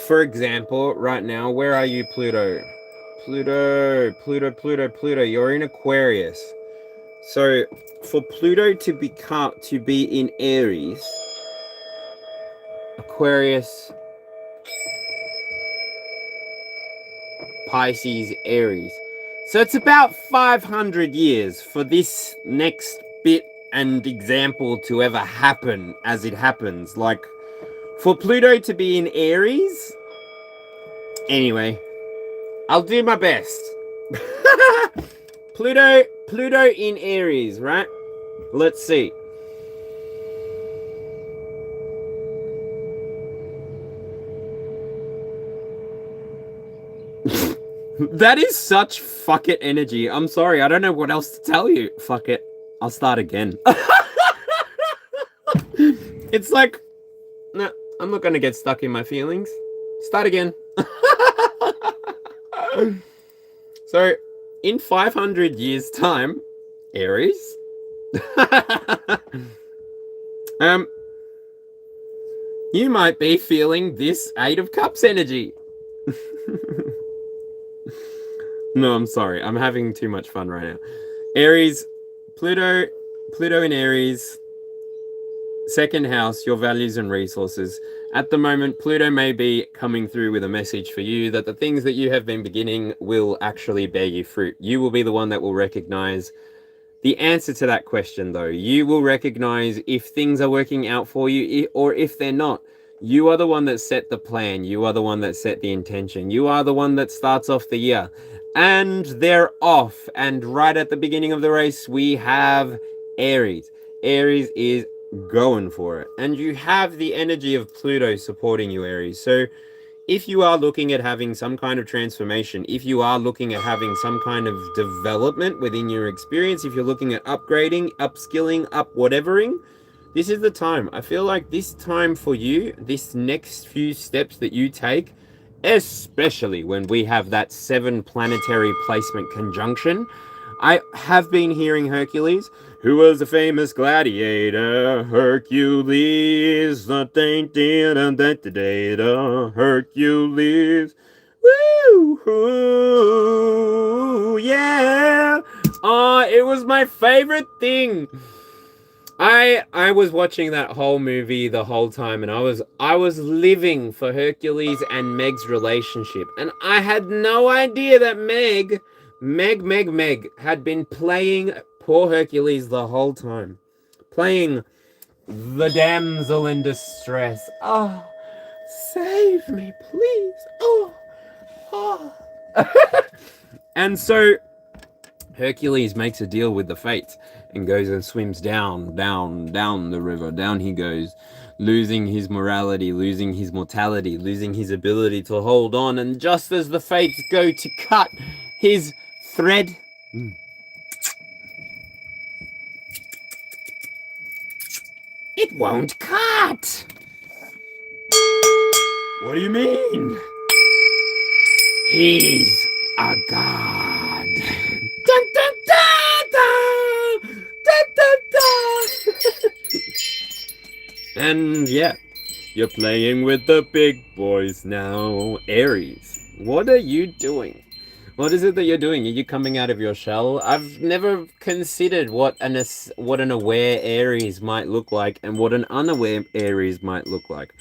for example, right now, where are you, Pluto? Pluto, you're in Aquarius. So, for Pluto to be in Aries, Aquarius, Pisces, Aries. So it's about 500 years for this next bit and example to ever happen as it happens. Like, for Pluto to be in Aries, anyway, I'll do my best. Pluto in Aries, right? Let's see. That is such fuck it energy. I'm sorry, I don't know what else to tell you. Fuck it. I'll start again. It's like, no, I'm not gonna get stuck in my feelings. Start again. So, in 500 years' time, Aries, you might be feeling this 8 of Cups energy. No, I'm sorry. I'm having too much fun right now. Aries, Pluto in Aries, second house, your values and resources. At the moment, Pluto may be coming through with a message for you that the things that you have been beginning will actually bear you fruit. You will be the one that will recognize the answer to that question, though. You will recognize if things are working out for you or if they're not. You are the one that set the plan. You are the one that set the intention. You are the one that starts off the year. And they're off. And right at the beginning of the race, we have Aries. Aries is going for it. And you have the energy of Pluto supporting you, Aries. So if you are looking at having some kind of transformation, if you are looking at having some kind of development within your experience, if you're looking at upgrading, upskilling, whatevering, this is the time. I feel like this time for you, this next few steps that you take, especially when we have that 7 planetary placement conjunction. I have been hearing Hercules, who was a famous gladiator. Hercules, Hercules. Woo, yeah. Oh, it was my favorite thing. I was watching that whole movie the whole time, and I was living for Hercules and Meg's relationship, and I had no idea that Meg had been playing poor Hercules the whole time, playing the damsel in distress. Oh, save me, please. Oh. And so Hercules makes a deal with the fates and goes and swims down the river. Down he goes, losing his morality, losing his mortality, losing his ability to hold on. And just as the fates go to cut his thread, it won't cut. What do you mean? He's a god. Dun, dun, dun, dun, dun, dun, dun. And yeah, you're playing with the big boys now. Aries, what are you doing? What is it that you're doing? Are you coming out of your shell? I've never considered what an aware Aries might look like and what an unaware Aries might look like.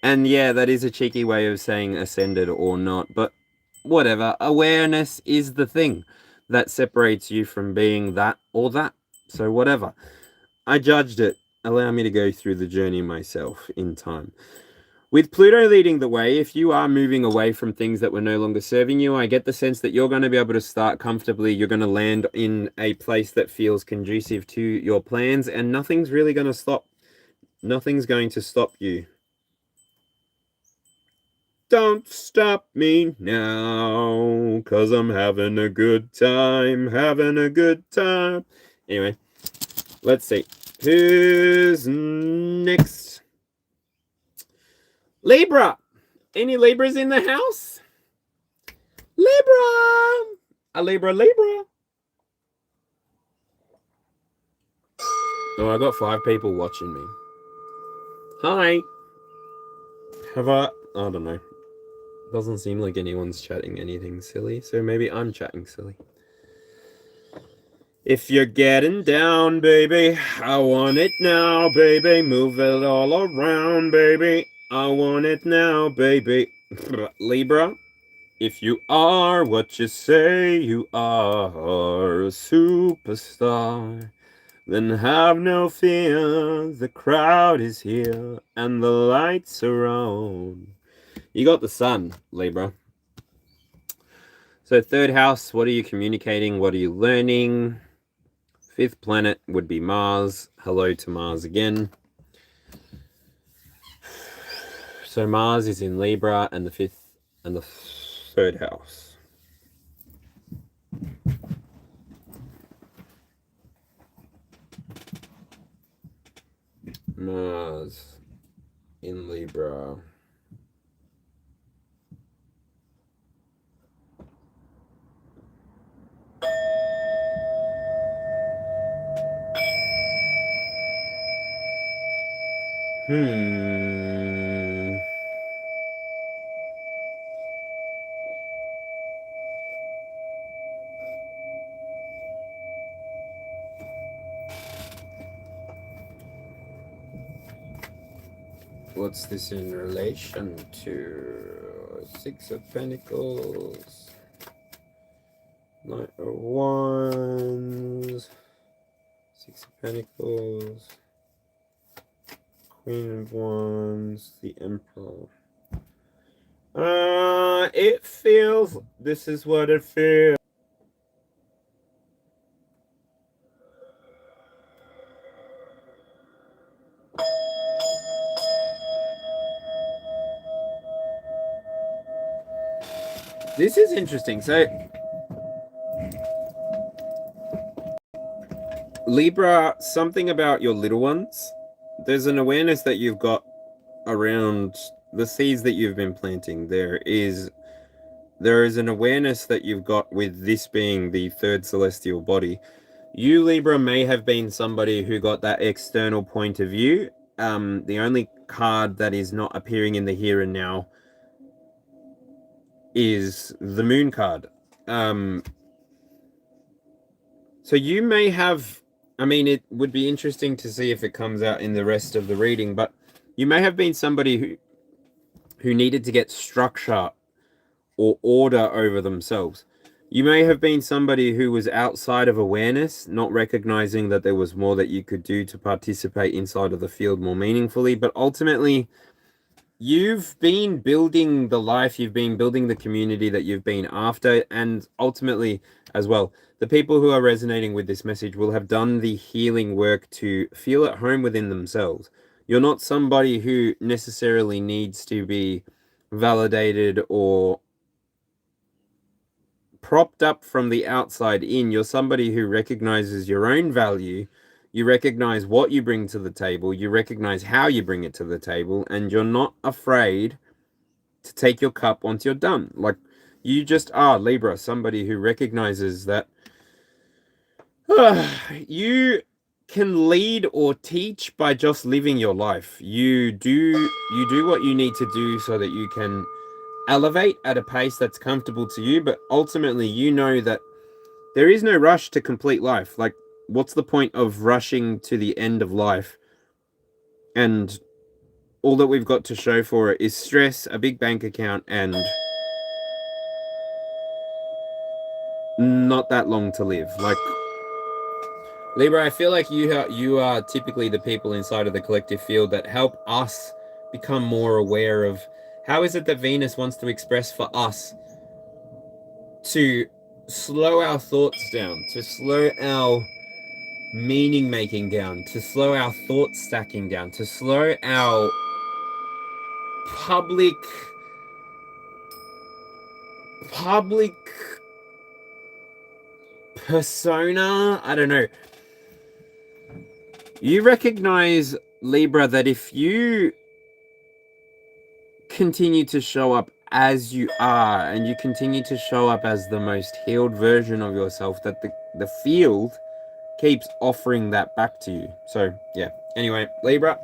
And yeah, that is a cheeky way of saying ascended or not, but whatever. Awareness is the thing that separates you from being that or that. So whatever. I judged it. Allow me to go through the journey myself in time. With Pluto leading the way, if you are moving away from things that were no longer serving you, I get the sense that you're going to be able to start comfortably. You're going to land in a place that feels conducive to your plans, and nothing's really going to stop. Nothing's going to stop you. Don't stop me now, 'cause I'm having a good time, having a good time. Anyway, let's see. Who's next? Libra. Any Libras in the house? Libra. A Libra. Oh, I got 5 people watching me. Hi. Have I don't know. Doesn't seem like anyone's chatting anything silly, so maybe I'm chatting silly. If you're getting down, baby, I want it now, baby. Move it all around, baby. I want it now, baby. Libra, if you are what you say you are, a superstar, then have no fear. The crowd is here and the lights are on. You got the sun, Libra. So 3rd house, what are you communicating? What are you learning? 5th planet would be Mars. Hello to Mars again. So Mars is in Libra and the 5th and the 3rd house. Mars in Libra. What's this in relation to? 6 of Pentacles, Knight of Wands, 6 of Pentacles, Queen of Wands, the Emperor. It feels, this is what it feels. This is interesting. So, Libra, something about your little ones. There's an awareness that you've got around the seeds that you've been planting. There is an awareness that you've got with this being the 3rd celestial body. You, Libra, may have been somebody who got that external point of view. The only card that is not appearing in the here and now is the Moon card. So you may have, I mean, it would be interesting to see if it comes out in the rest of the reading, but you may have been somebody who needed to get structure or order over themselves. You may have been somebody who was outside of awareness, not recognizing that there was more that you could do to participate inside of the field more meaningfully, but ultimately you've been building the life, you've been building the community that you've been after, and ultimately as well, the people who are resonating with this message will have done the healing work to feel at home within themselves. You're not somebody who necessarily needs to be validated or propped up from the outside in. You're somebody who recognizes your own value. You recognize what you bring to the table. You recognize how you bring it to the table. And you're not afraid to take your cup once you're done. Like, you just are, Libra, somebody who recognizes that you can lead or teach by just living your life. You do what you need to do so that you can elevate at a pace that's comfortable to you, but ultimately you know that there is no rush to complete life. Like, what's the point of rushing to the end of life and all that we've got to show for it is stress, a big bank account, and not that long to live. Like, Libra, I feel like you are typically the people inside of the collective field that help us become more aware of how is it that Venus wants to express for us to slow our thoughts down, to slow our meaning making down, to slow our thought stacking down, to slow our public persona. I don't know. You recognize, Libra, that if you continue to show up as you are and you continue to show up as the most healed version of yourself, that the field keeps offering that back to you. So yeah, anyway, Libra,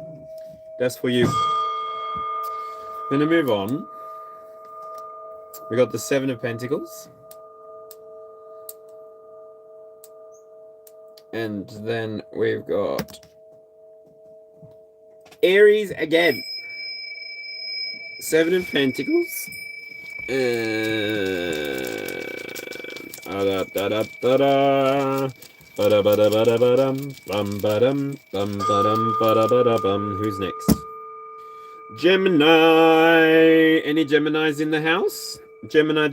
that's for you. I'm gonna move on. We got the Seven of Pentacles, and then we've got Aries again. Seven of Pentacles. Who's next? Gemini. Any Geminis in the house? Gemini.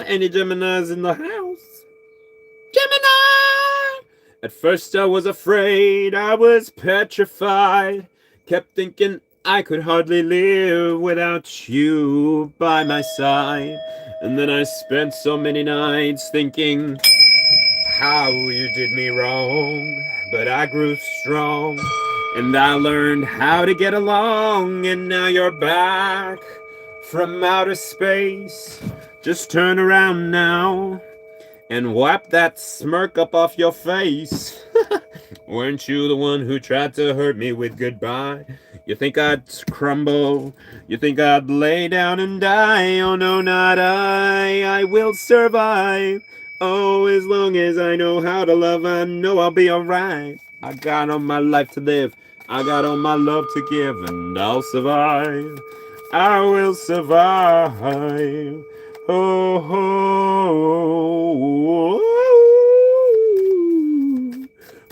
Any Geminis in the house? Gemini! At first I was afraid, I was petrified. Kept thinking I could hardly live without you by my side. And then I spent so many nights thinking how you did me wrong. But I grew strong and I learned how to get along. And now you're back from outer space. Just turn around now and wipe that smirk up off your face. Weren't you the one who tried to hurt me with goodbye? You think I'd crumble? You think I'd lay down and die? Oh no, not I will survive. Oh, as long as I know how to love, I know I'll be alright. I got all my life to live, I got all my love to give, and I'll survive. I will survive. Oh, oh, oh,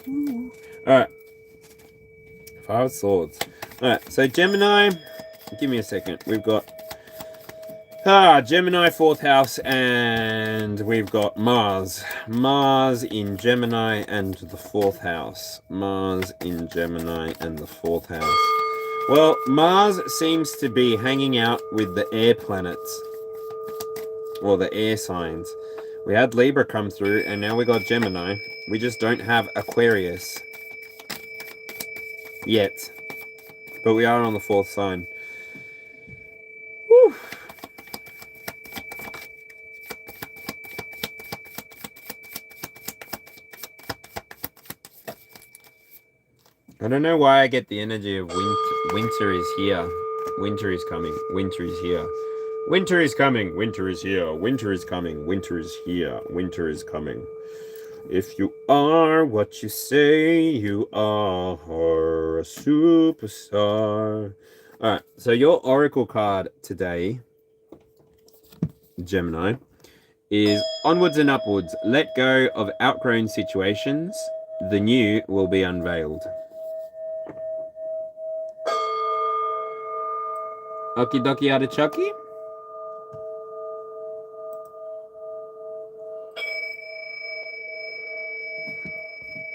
oh. Alright. Five of Swords. Alright, so Gemini, give me a second. We've got Gemini, 4th house, and we've got Mars. Mars in Gemini and the 4th house. Mars in Gemini and the 4th house. Well, Mars seems to be hanging out with the air planets. Well, the air signs. We had Libra come through, and now we got Gemini. We just don't have Aquarius yet. But we are on the 4th sign. Whew. I don't know why I get the energy of winter is here. Winter is coming. Winter is here. Winter is coming. Winter is here. Winter is coming. Winter is here. Winter is coming. If you are what you say you are, a superstar. Alright, so your oracle card today, Gemini, is onwards and upwards. Let go of outgrown situations. The new will be unveiled. Okie dokie artichoke.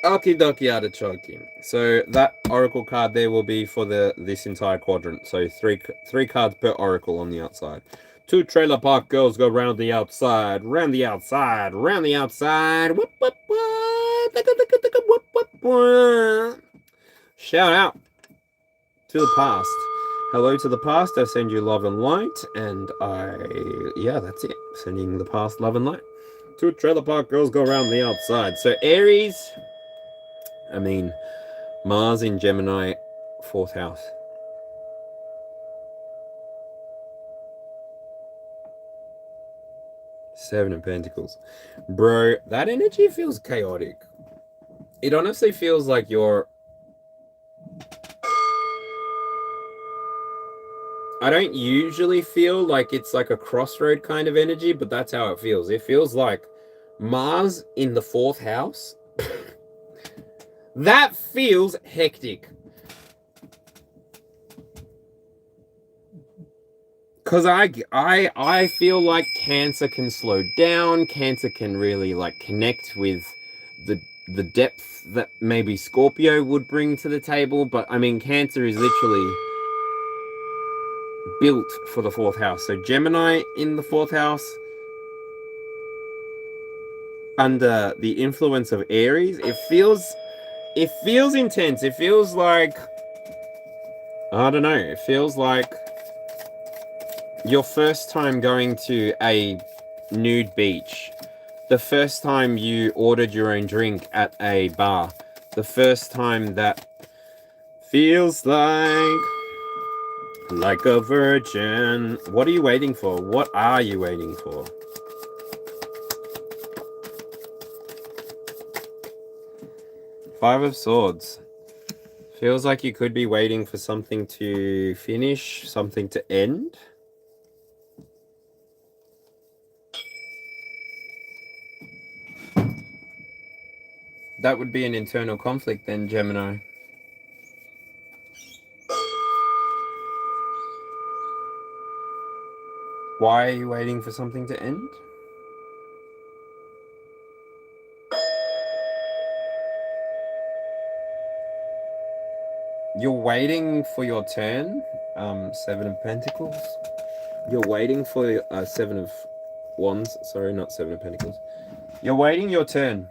Okie dokie artichoke. So that oracle card there will be for this entire quadrant. So three cards per oracle on the outside. 2 trailer park girls go round the outside, round the outside, round the outside. Whoop, whoop, whoop. Whoop, whoop, whoop. Shout out to the past. Hello to the past. I send you love and light, and that's it. Sending the past love and light. 2 trailer park girls go around the outside. So Aries, I mean, Mars in Gemini, 4th house. Seven of Pentacles. Bro, that energy feels chaotic. It honestly feels like you're... I don't usually feel like it's like a crossroad kind of energy, but that's how it feels. It feels like Mars in the 4th house. That feels hectic. Because I feel like Cancer can slow down. Cancer can really like connect with the depth that maybe Scorpio would bring to the table. But I mean, Cancer is literally built for the 4th house. So Gemini in the 4th house, under the influence of Aries, it feels intense. It feels like, I don't know, it feels like your first time going to a nude beach, the first time you ordered your own drink at a bar, the first time that feels like a virgin. What are you waiting for? What are you waiting for? Five of Swords. Feels like you could be waiting for something to finish, something to end. That would be an internal conflict then, Gemini. Why are you waiting for something to end? You're waiting for your turn. Seven of Pentacles. You're waiting for Seven of Wands. Sorry, not Seven of Pentacles. You're waiting your turn.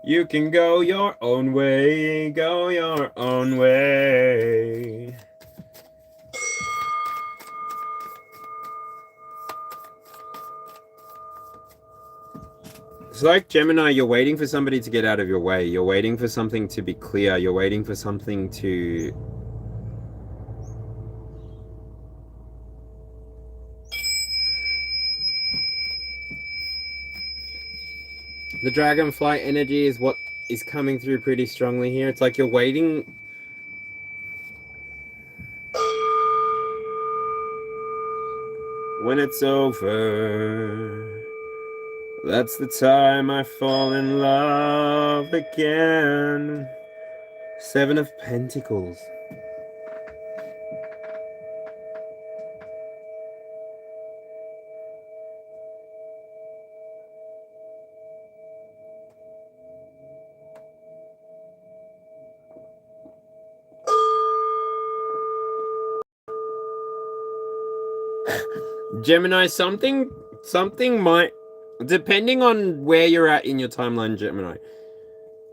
You can go your own way. Go your own way. It's like Gemini, you're waiting for somebody to get out of your way. You're waiting for something to be clear. You're waiting for something to... The dragonfly energy is what is coming through pretty strongly here. It's like you're waiting... When it's over... That's the time I fall in love again. Seven of Pentacles. Gemini, something might... Depending on where you're at in your timeline, Gemini,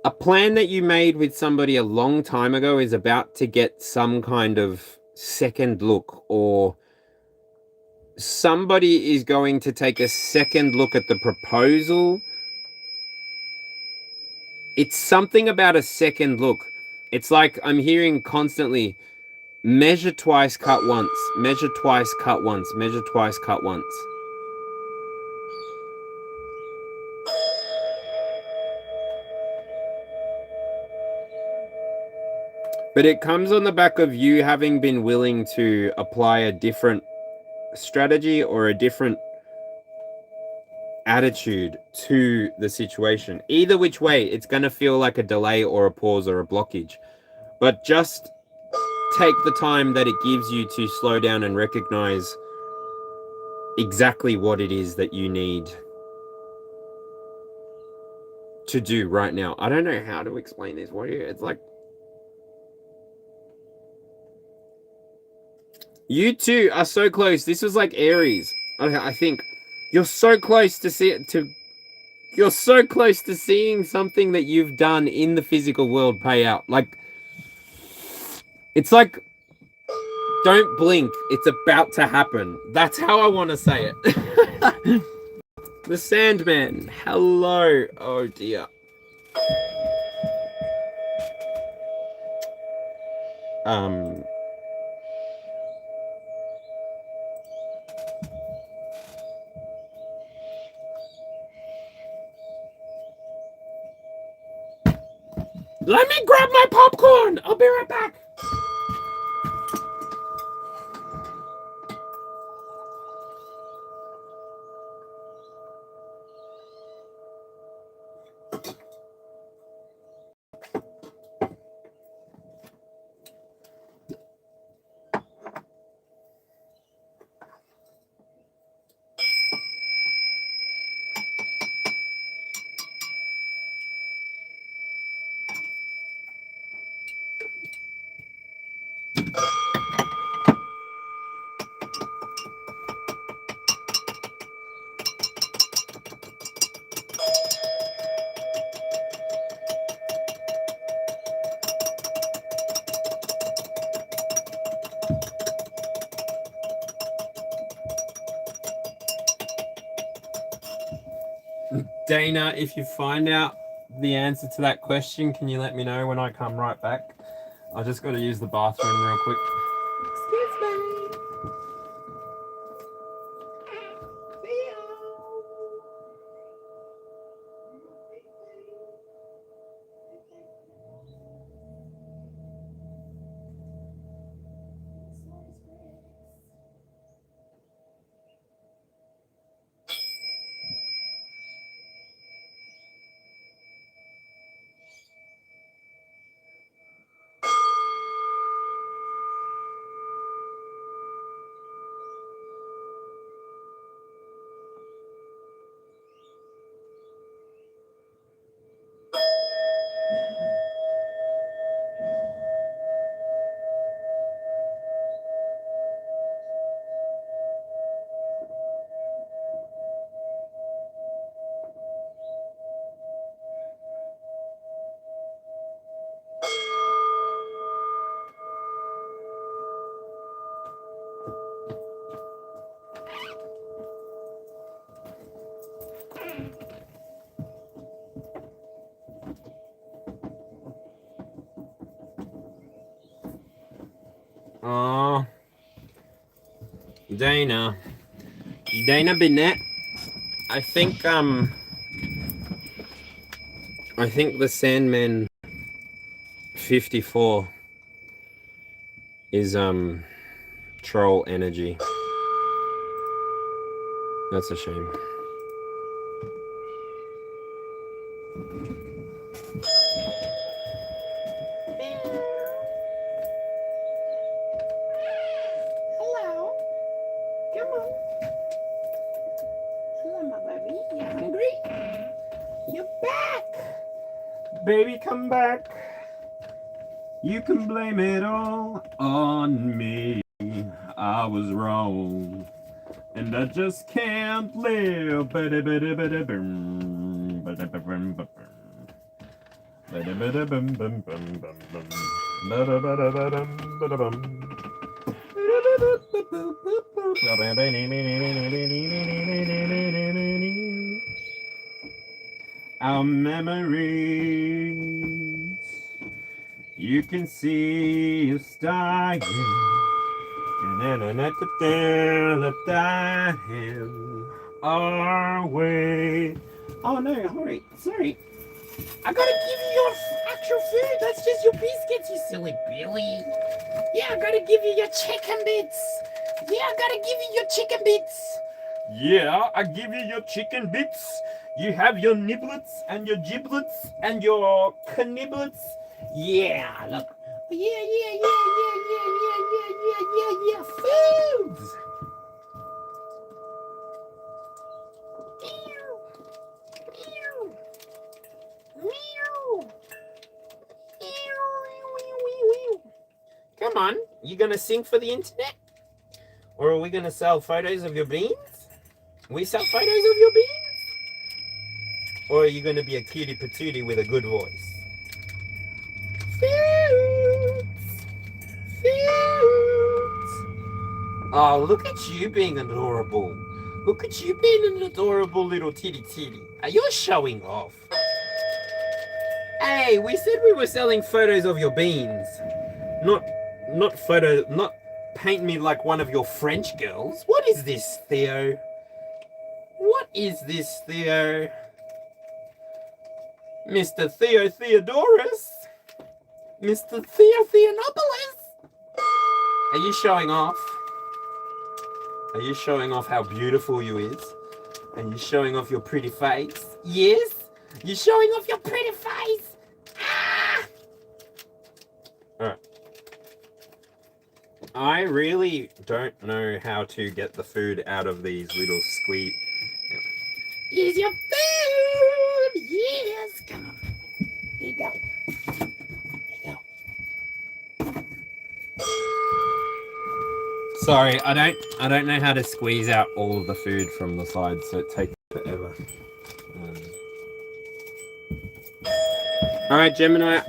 a plan that you made with somebody a long time ago is about to get some kind of second look, or somebody is going to take a second look at the proposal. It's something about a second look. It's like I'm hearing constantly, measure twice, cut once, measure twice, cut once, measure twice, cut once. But it comes on the back of you having been willing to apply a different strategy or a different attitude to the situation. Either which way, it's going to feel like a delay or a pause or a blockage. But just take the time that it gives you to slow down and recognize exactly what it is that you need to do right now. I don't know how to explain this. It's like, you two are so close. This was like Aries. I think you're so close to you're so close to seeing something that you've done in the physical world pay out. Like, it's like, don't blink. It's about to happen. That's how I want to say it. The Sandman. Hello. Oh dear. Let me grab my popcorn. I'll be right back. Dana, if you find out the answer to that question, can you let me know when I come right back? I just got to use the bathroom real quick. Excuse me. Oh, Dana Binet. I think the Sandman 54 is troll energy. That's a shame. Hello. Come on. Hello, my baby. You hungry? You're back. Baby, come back. You can blame it all on me. I was wrong. And I just can't live. Our memories, you can see us dying. Our way. Oh no, hurry, sorry. I gotta give you your actual food. That's just your biscuits, you silly Billy. Yeah, I gotta give you your chicken bits. Yeah, I gotta give you your chicken bits. Yeah, I give you your chicken bits. You have your niblets and your giblets and your kniblets. Yeah, look. Yeah. Foods. Come on, you gonna sing for the internet? Or are we gonna sell photos of your beans? We sell photos of your beans? Or are you gonna be a cutie patootie with a good voice? Foods. Oh, look at you being adorable. Look at you being an adorable little titty. Are you showing off? Hey, we said we were selling photos of your beans. Not not paint me like one of your French girls. What is this, Theo? What is this, Theo? Mr. Theo Theodorus? Mr. Theo Theonopoulos? Are you showing off? Are you showing off how beautiful you is? Are you showing off your pretty face? Yes? You're showing off your pretty face? Ah! Alright. I really don't know how to get the food out of these little squeeze. Here's your food! Yes! Come on. There you go. There you go. Sorry, I don't know how to squeeze out all of the food from the sides, so it takes forever. Alright, Gemini,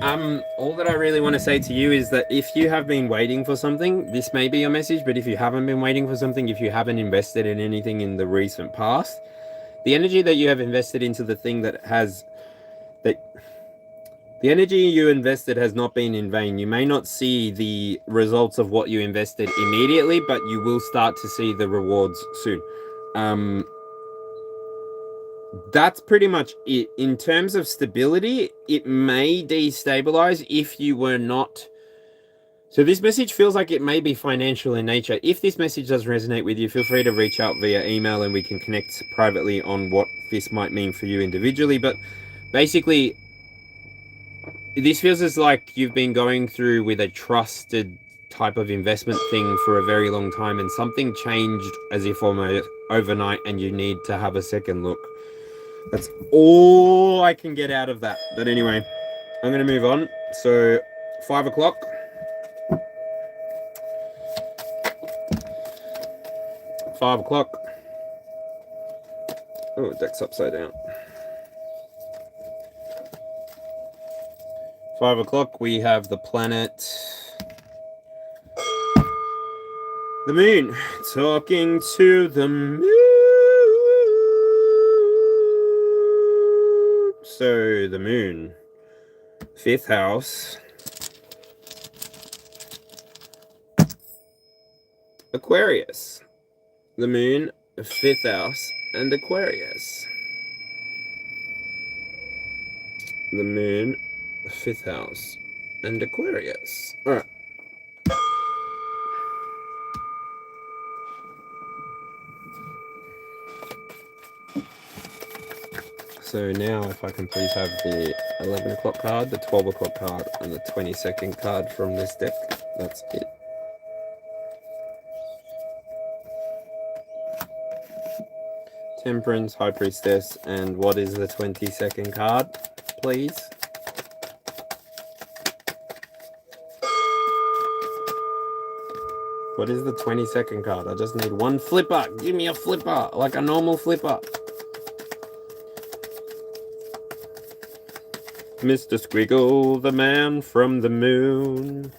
all that I really want to say to you is that if you have been waiting for something, this may be your message, but if you haven't been waiting for something, if you haven't invested in anything in the recent past, the energy that you have invested into the thing the energy you invested has not been in vain. You may not see the results of what you invested immediately, but you will start to see the rewards soon. That's pretty much it. In terms of stability, it may destabilize if you were not... So this message feels like it may be financial in nature. If this message does resonate with you, feel free to reach out via email and we can connect privately on what this might mean for you individually. But basically, this feels as like you've been going through with a trusted type of investment thing for a very long time, and something changed as if almost overnight and you need to have a second look. That's all I can get out of that. But anyway, I'm going to move on. So 5 o'clock. 5 o'clock. Oh, deck's upside down. 5 o'clock, we have the planet, the moon, talking to the moon. So the moon, 5th house, Aquarius. The moon, 5th house, and Aquarius. The moon, 5th house, and Aquarius. All right. So now if I can please have the 11 o'clock card, the 12 o'clock card, and the 22nd card from this deck. That's it. Temperance, High Priestess, and what is the 22nd card, please? What is the 22nd card? I just need one flipper. Give me a flipper, like a normal flipper. Mr. Squiggle, the man from the moon.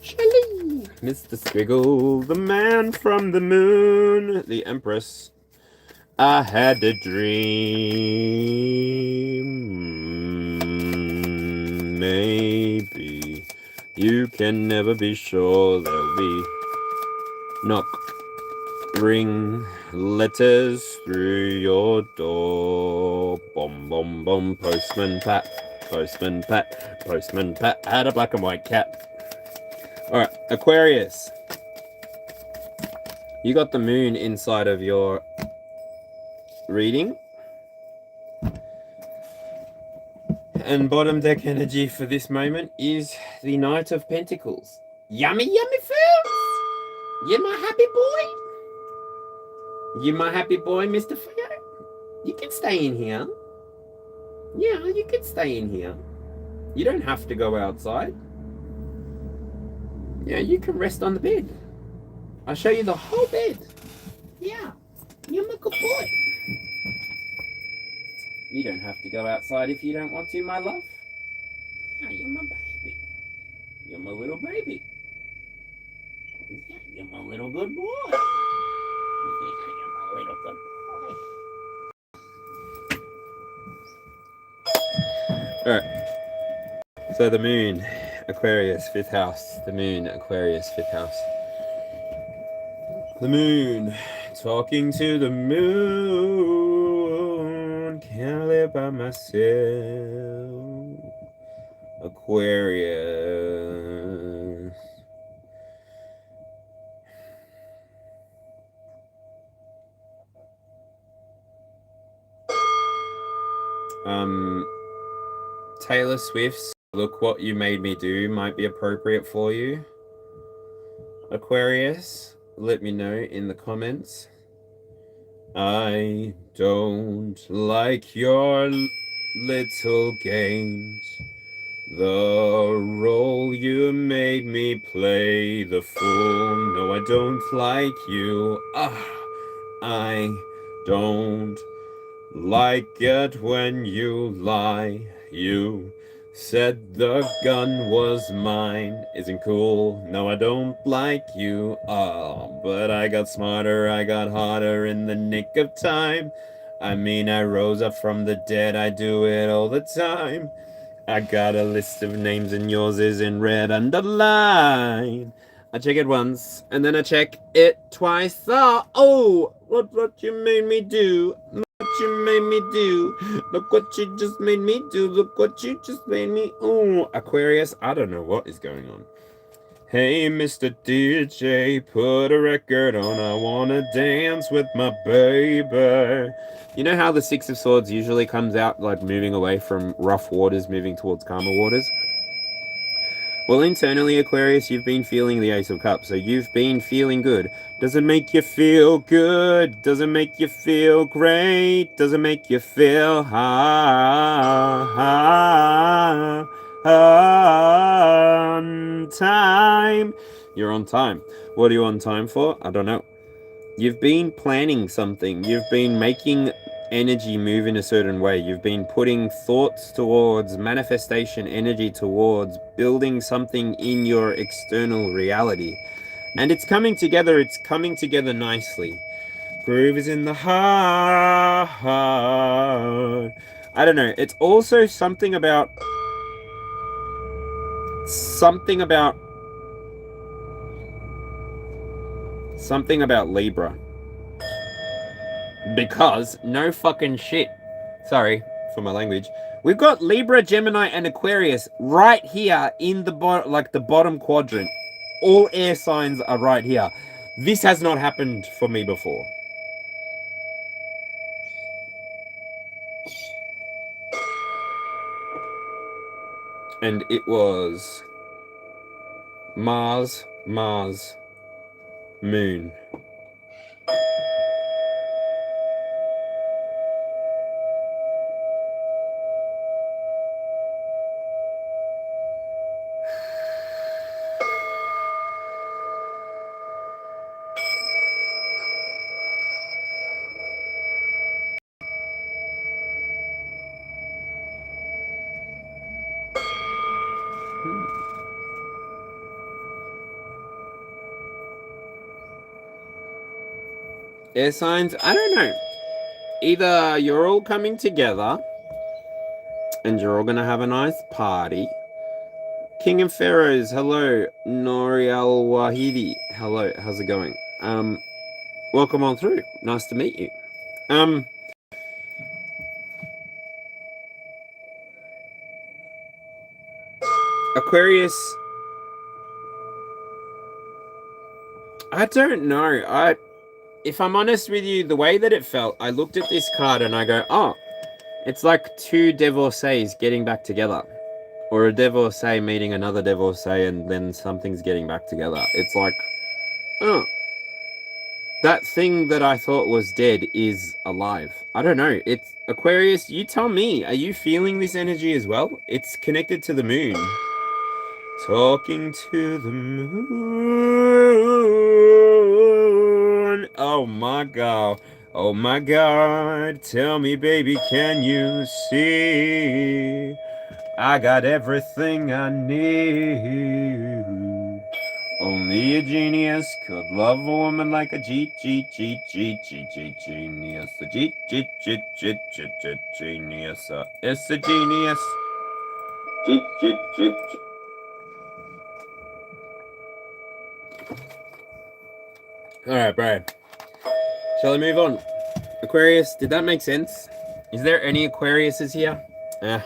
Shelly. Mr. Squiggle, the man from the moon. The Empress. I had a dream. Maybe you can never be sure. There'll be knock, ring, letters through your door. Bom, bom, bom. Postman Pat, Postman Pat, Postman Pat had a black and white cat. All right, Aquarius. You got the moon inside of your reading, and bottom deck energy for this moment is the Knight of Pentacles. Yummy, yummy food. You my happy boy. You my happy boy, Mr. Theo. You can stay in here. Yeah, you can stay in here. You don't have to go outside. Yeah, you can rest on the bed. I'll show you the whole bed. Yeah, you're my good boy. You don't have to go outside if you don't want to, my love. Yeah, you're my baby. You're my little baby. Yeah, you're my little good boy. Yeah, you're my little good boy. Alright. So the moon. Aquarius, 5th house. The moon, Aquarius, 5th house. The moon, talking to the moon. Can't live by myself. Aquarius. Taylor Swift's Look What You Made Me Do might be appropriate for you. Aquarius, let me know in the comments. I don't like your little games. The role you made me play, the fool. No, I don't like you. I don't like it when you lie. You said the gun was mine. Isn't cool. No, I don't like you. But I got smarter, I got harder in the nick of time. I mean, I rose up from the dead, I do it all the time. I got a list of names and yours is in red underline. I check it once and then I check it twice. Oh, look what you made me do. Look what you made me do. Look what you just made me do. Look what you just made me. Oh, Aquarius, I don't know what is going on. Hey, Mr. DJ, put a record on. I wanna dance with my baby. You know how the Six of Swords usually comes out like moving away from rough waters, moving towards calmer waters? Well, internally, Aquarius, you've been feeling the Ace of Cups, so you've been feeling good. Does it make you feel good? Does it make you feel great? Does it make you feel on time? You're on time. What are you on time for? I don't know. You've been planning something. You've been making energy move in a certain way. You've been putting thoughts towards manifestation, energy towards building something in your external reality. And it's coming together. It's coming together nicely. Groove is in the heart. I don't know. It's also something about Libra. Because no fucking shit. Sorry for my language. We've got Libra, Gemini, and Aquarius right here in the bottom quadrant. All air signs are right here. This has not happened for me before. And it was Mars, Moon. Air signs, I don't know. Either you're all coming together and you're all gonna have a nice party. King and Pharaohs, hello. Noriel Wahidi, hello. How's it going? Welcome on through. Nice to meet you. Aquarius, I don't know. If I'm honest with you, the way that it felt, I looked at this card and I go, oh, it's like two divorcees getting back together. Or a divorcee meeting another divorcee and then something's getting back together. It's like, oh, that thing that I thought was dead is alive. I don't know. It's Aquarius, you tell me, are you feeling this energy as well? It's connected to the moon. Talking to the moon. Oh my God. Oh my God. Tell me, baby, can you see? I got everything I need. Only a genius could love a woman like a genius. A genius. It's a genius. Alright, bro. Shall I move on? Aquarius, did that make sense? Is there any Aquariuses here? If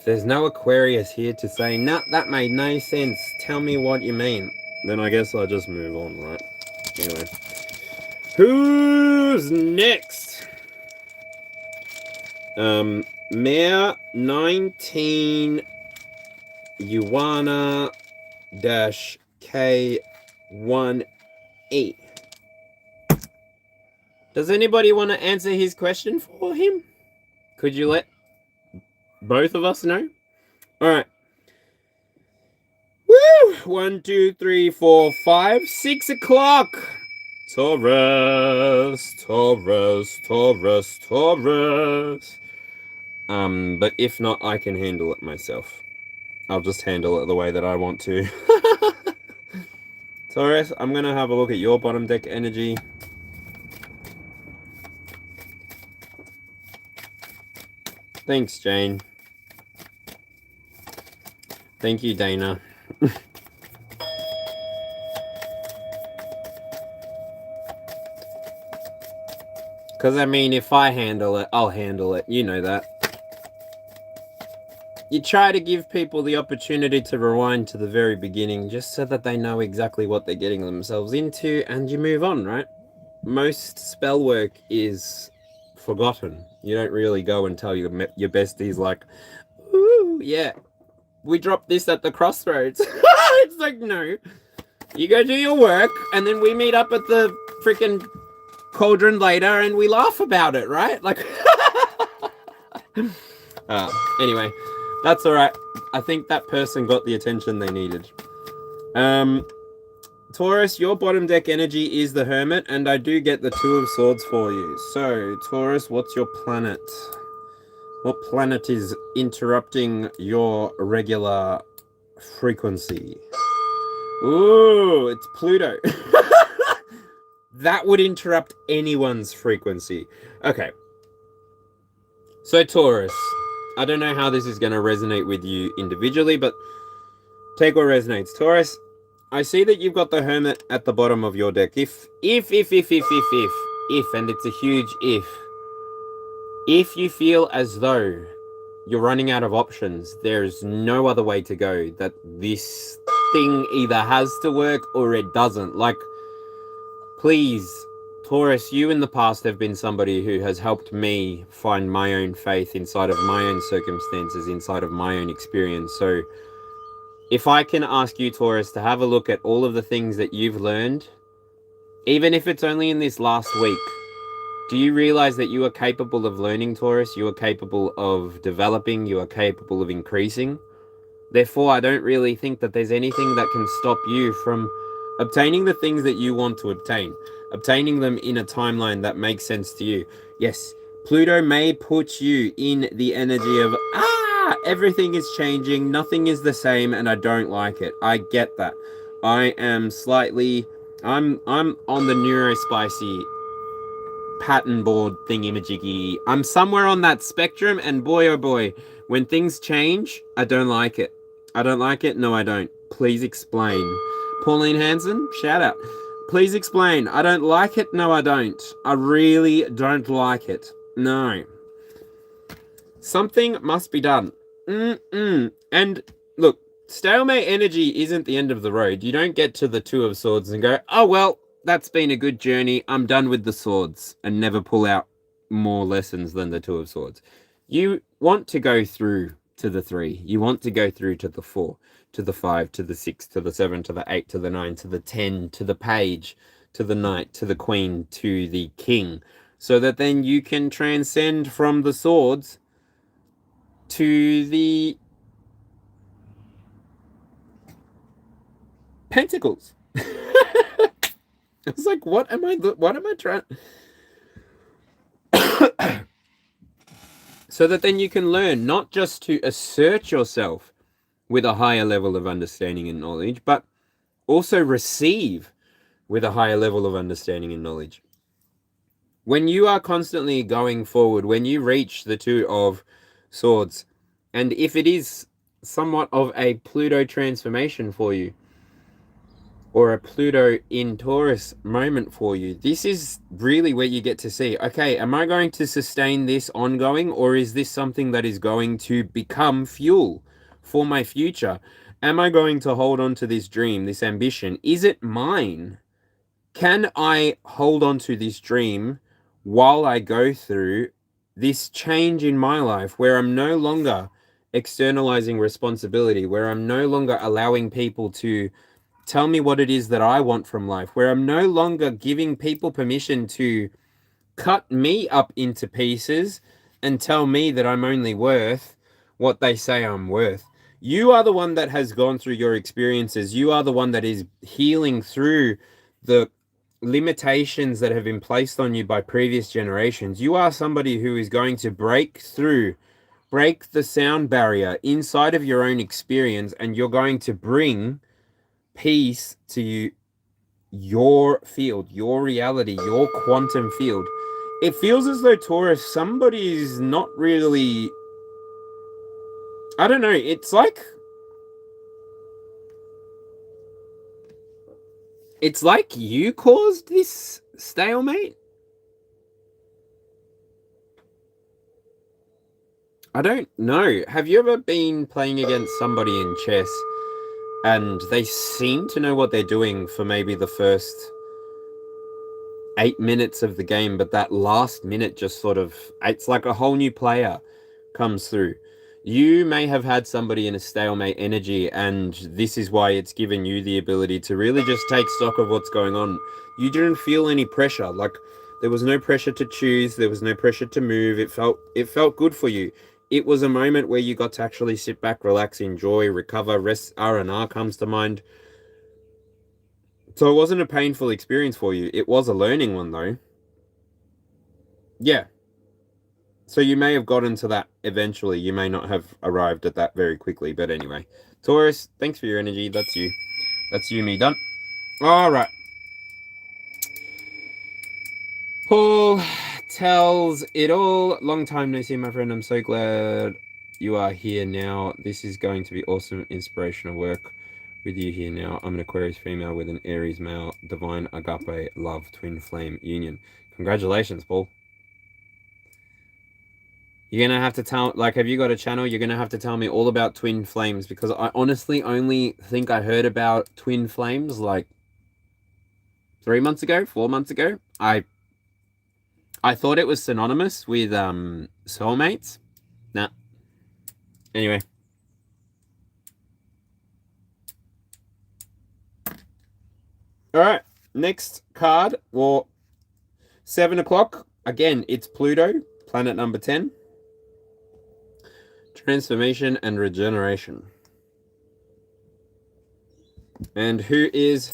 there's no Aquarius here to say, nah, that made no sense, tell me what you mean, then I guess I'll just move on, right? Anyway. Who's next? Mare 19 Yuana K1E. Does anybody want to answer his question for him? Could you let both of us know? All right. Woo! 1, 2, 3, 4, 5, 6 o'clock. Taurus, Taurus, Taurus, Taurus. But if not, I can handle it myself. I'll just handle it the way that I want to. Taurus, I'm going to have a look at your bottom deck energy. Thanks, Jane. Thank you, Dana. Because, I mean, if I handle it, I'll handle it. You know that. You try to give people the opportunity to rewind to the very beginning just so that they know exactly what they're getting themselves into, and you move on, right? Most spell work is forgotten. You don't really go and tell your besties like, ooh, yeah, we dropped this at the crossroads. It's like, no. You go do your work, and then we meet up at the freaking cauldron later, and we laugh about it, right? Like, anyway. That's alright. I think that person got the attention they needed. Taurus, your bottom deck energy is the Hermit, and I do get the Two of Swords for you. So, Taurus, what's your planet? What planet is interrupting your regular frequency? Ooh, it's Pluto. That would interrupt anyone's frequency. Okay. So, Taurus, I don't know how this is going to resonate with you individually, but take what resonates. Taurus, I see that you've got the Hermit at the bottom of your deck. If, and it's a huge if you feel as though you're running out of options, there's no other way to go, that this thing either has to work or it doesn't. Like, please, Taurus, you in the past have been somebody who has helped me find my own faith inside of my own circumstances, inside of my own experience. So if I can ask you, Taurus, to have a look at all of the things that you've learned, even if it's only in this last week, do you realize that you are capable of learning, Taurus? You are capable of developing. You are capable of increasing. Therefore, I don't really think that there's anything that can stop you from obtaining the things that you want to obtain. Obtaining them in a timeline that makes sense to you. Yes, Pluto may put you in the energy of, everything is changing, nothing is the same, and I don't like it. I get that. I am slightly, I'm on the neurospicy pattern board thingy-majiggy. I'm somewhere on that spectrum, and boy oh boy, when things change, I don't like it. I don't like it. No, I don't. Please explain. Pauline Hanson, shout out. Please explain. I don't like it. No, I don't. I really don't like it. No. Something must be done. And look, stalemate energy isn't the end of the road. You don't get to the Two of Swords and go, oh, well, that's been a good journey. I'm done with the swords, and never pull out more lessons than the Two of Swords. You want to go through to the 3. You want to go through to the 4, to the 5, to the 6, to the 7, to the 8, to the 9, to the 10, to the page, to the knight, to the queen, to the king, so that then you can transcend from the swords to the pentacles. I was like, what am I trying? So that then you can learn not just to assert yourself with a higher level of understanding and knowledge, but also receive with a higher level of understanding and knowledge. When you are constantly going forward, when you reach the Two of Swords, and if it is somewhat of a Pluto transformation for you, or a Pluto in Taurus moment for you. This is really where you get to see, okay, am I going to sustain this ongoing, or is this something that is going to become fuel for my future? Am I going to hold on to this dream, this ambition? Is it mine? Can I hold on to this dream while I go through this change in my life where I'm no longer externalizing responsibility, where I'm no longer allowing people to tell me what it is that I want from life, where I'm no longer giving people permission to cut me up into pieces and tell me that I'm only worth what they say I'm worth? You are the one that has gone through your experiences. You are the one that is healing through the limitations that have been placed on you by previous generations. You are somebody who is going to break through, break the sound barrier inside of your own experience, and you're going to bring peace to you, your field, your reality, your quantum field. It feels as though, Taurus, somebody's not really, I don't know, it's like you caused this stalemate. I don't know. Have you ever been playing against somebody in chess and they seem to know what they're doing for maybe the first 8 minutes of the game, but that last minute just sort of, it's like a whole new player comes through? You may have had somebody in a stalemate energy, and this is why it's given you the ability to really just take stock of what's going on. You didn't feel any pressure. Like, there was no pressure to choose, there was no pressure to move. It felt good for you. It was a moment where you got to actually sit back, relax, enjoy, recover. Rest, R&R comes to mind. So it wasn't a painful experience for you. It was a learning one, though. Yeah. So you may have gotten to that eventually. You may not have arrived at that very quickly. But anyway, Taurus, thanks for your energy. That's you. That's you, me done. All right. Paul tells it all. Long time no see, my friend. I'm so glad you are here now. This is going to be awesome, inspirational work with you here now. I'm an Aquarius female with an Aries male. Divine agape love twin flame union. Congratulations, Paul. You're gonna have to tell, like, have you got a channel? You're gonna have to tell me all about twin flames, because I honestly only think I heard about twin flames like 3 months ago, 4 months ago. I thought it was synonymous with soulmates. Nah. Anyway. All right. Next card, well, 7 o'clock. Again, it's Pluto, planet number 10. Transformation and regeneration. And who is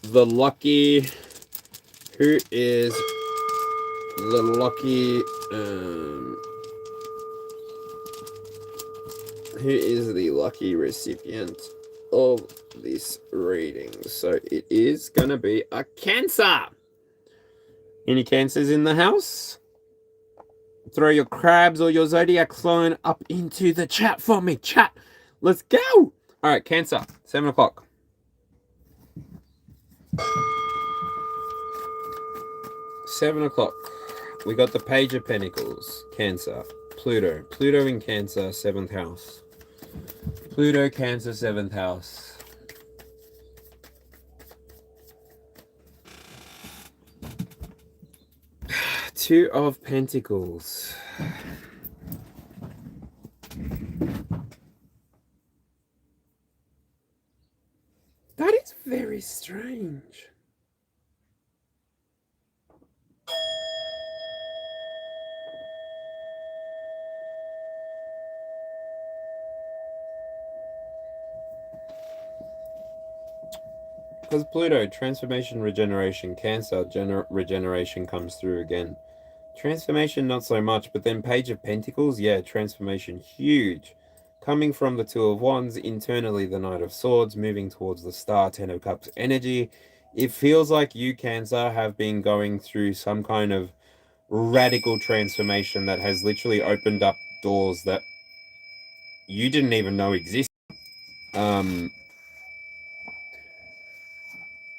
the lucky? Who is the lucky? Who is the lucky recipient of this reading? So it is gonna be a Cancer. Any Cancers in the house? Throw your crabs or your zodiac sign up into the chat for me. Chat. Let's go. All right, Cancer. 7 o'clock. We got the Page of Pentacles. Cancer. Pluto. Pluto in Cancer, 7th house. Pluto, Cancer, 7th house. Two of Pentacles. That is very strange. Because Pluto, transformation, regeneration, Cancer, regeneration comes through again. Transformation, not so much, but then Page of Pentacles, yeah, transformation, huge. Coming from the Two of Wands, internally the Knight of Swords, moving towards the Star, 10 of Cups energy. It feels like you, Cancer, have been going through some kind of radical transformation that has literally opened up doors that you didn't even know existed.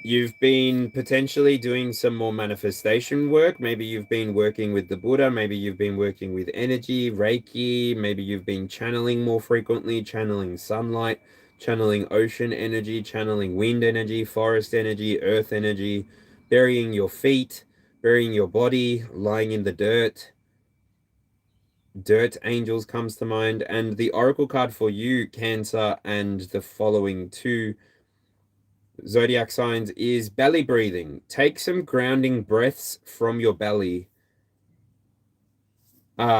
You've been potentially doing some more manifestation work. Maybe you've been working with the Buddha. Maybe you've been working with energy, Reiki. Maybe you've been channeling more frequently, channeling sunlight, channeling ocean energy, channeling wind energy, forest energy, earth energy, burying your feet, burying your body, lying in the dirt. Dirt angels comes to mind. And the oracle card for you, Cancer, and the following two zodiac signs is belly breathing. Take some grounding breaths from your belly.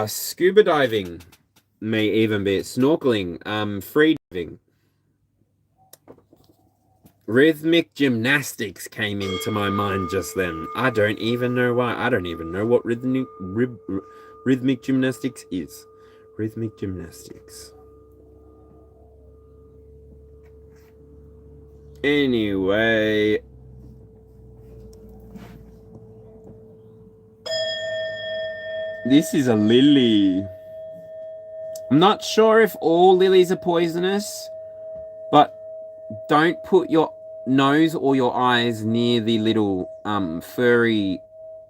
Scuba diving may even be it. Snorkeling, free diving. Rhythmic gymnastics came into my mind just then. I don't even know why. I don't even know what rhythmic gymnastics is. Rhythmic gymnastics. Anyway, this is a lily. I'm not sure if all lilies are poisonous, but don't put your nose or your eyes near the little furry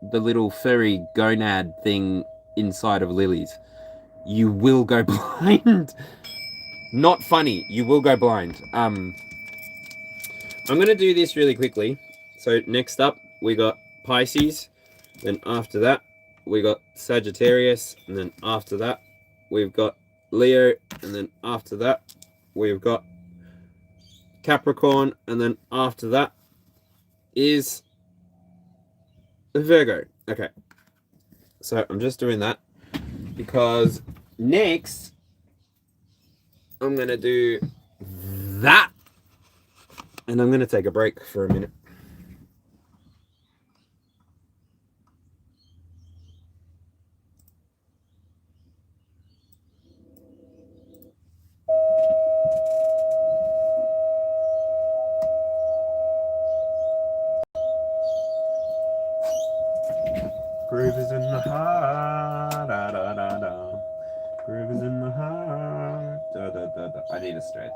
gonad thing inside of lilies. You will go blind. Not funny. You will go blind. I'm gonna do this really quickly. So next up we got Pisces, then after that we got Sagittarius, and then after that we've got Leo, and then after that we've got Capricorn, and then after that is Virgo. Okay, so I'm just doing that because next I'm gonna do that, and I'm gonna take a break for a minute. Groove is in the heart, da da da da. Groove is in the heart, da da da da. I need a stretch.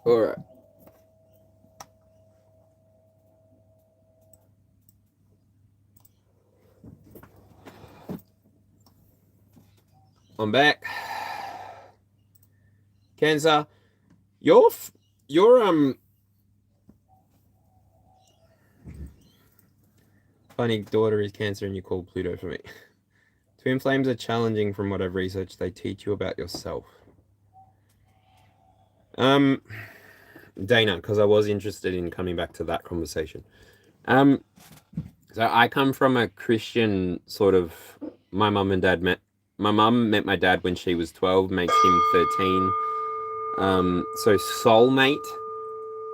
All right. I'm back. Cancer, your funny daughter is Cancer, and you call Pluto for me. Twin flames are challenging from what I've researched. They teach you about yourself. Dana, because I was interested in coming back to that conversation. So I come from a Christian sort of. My mum met my dad when she was 12, makes him 13. So soulmate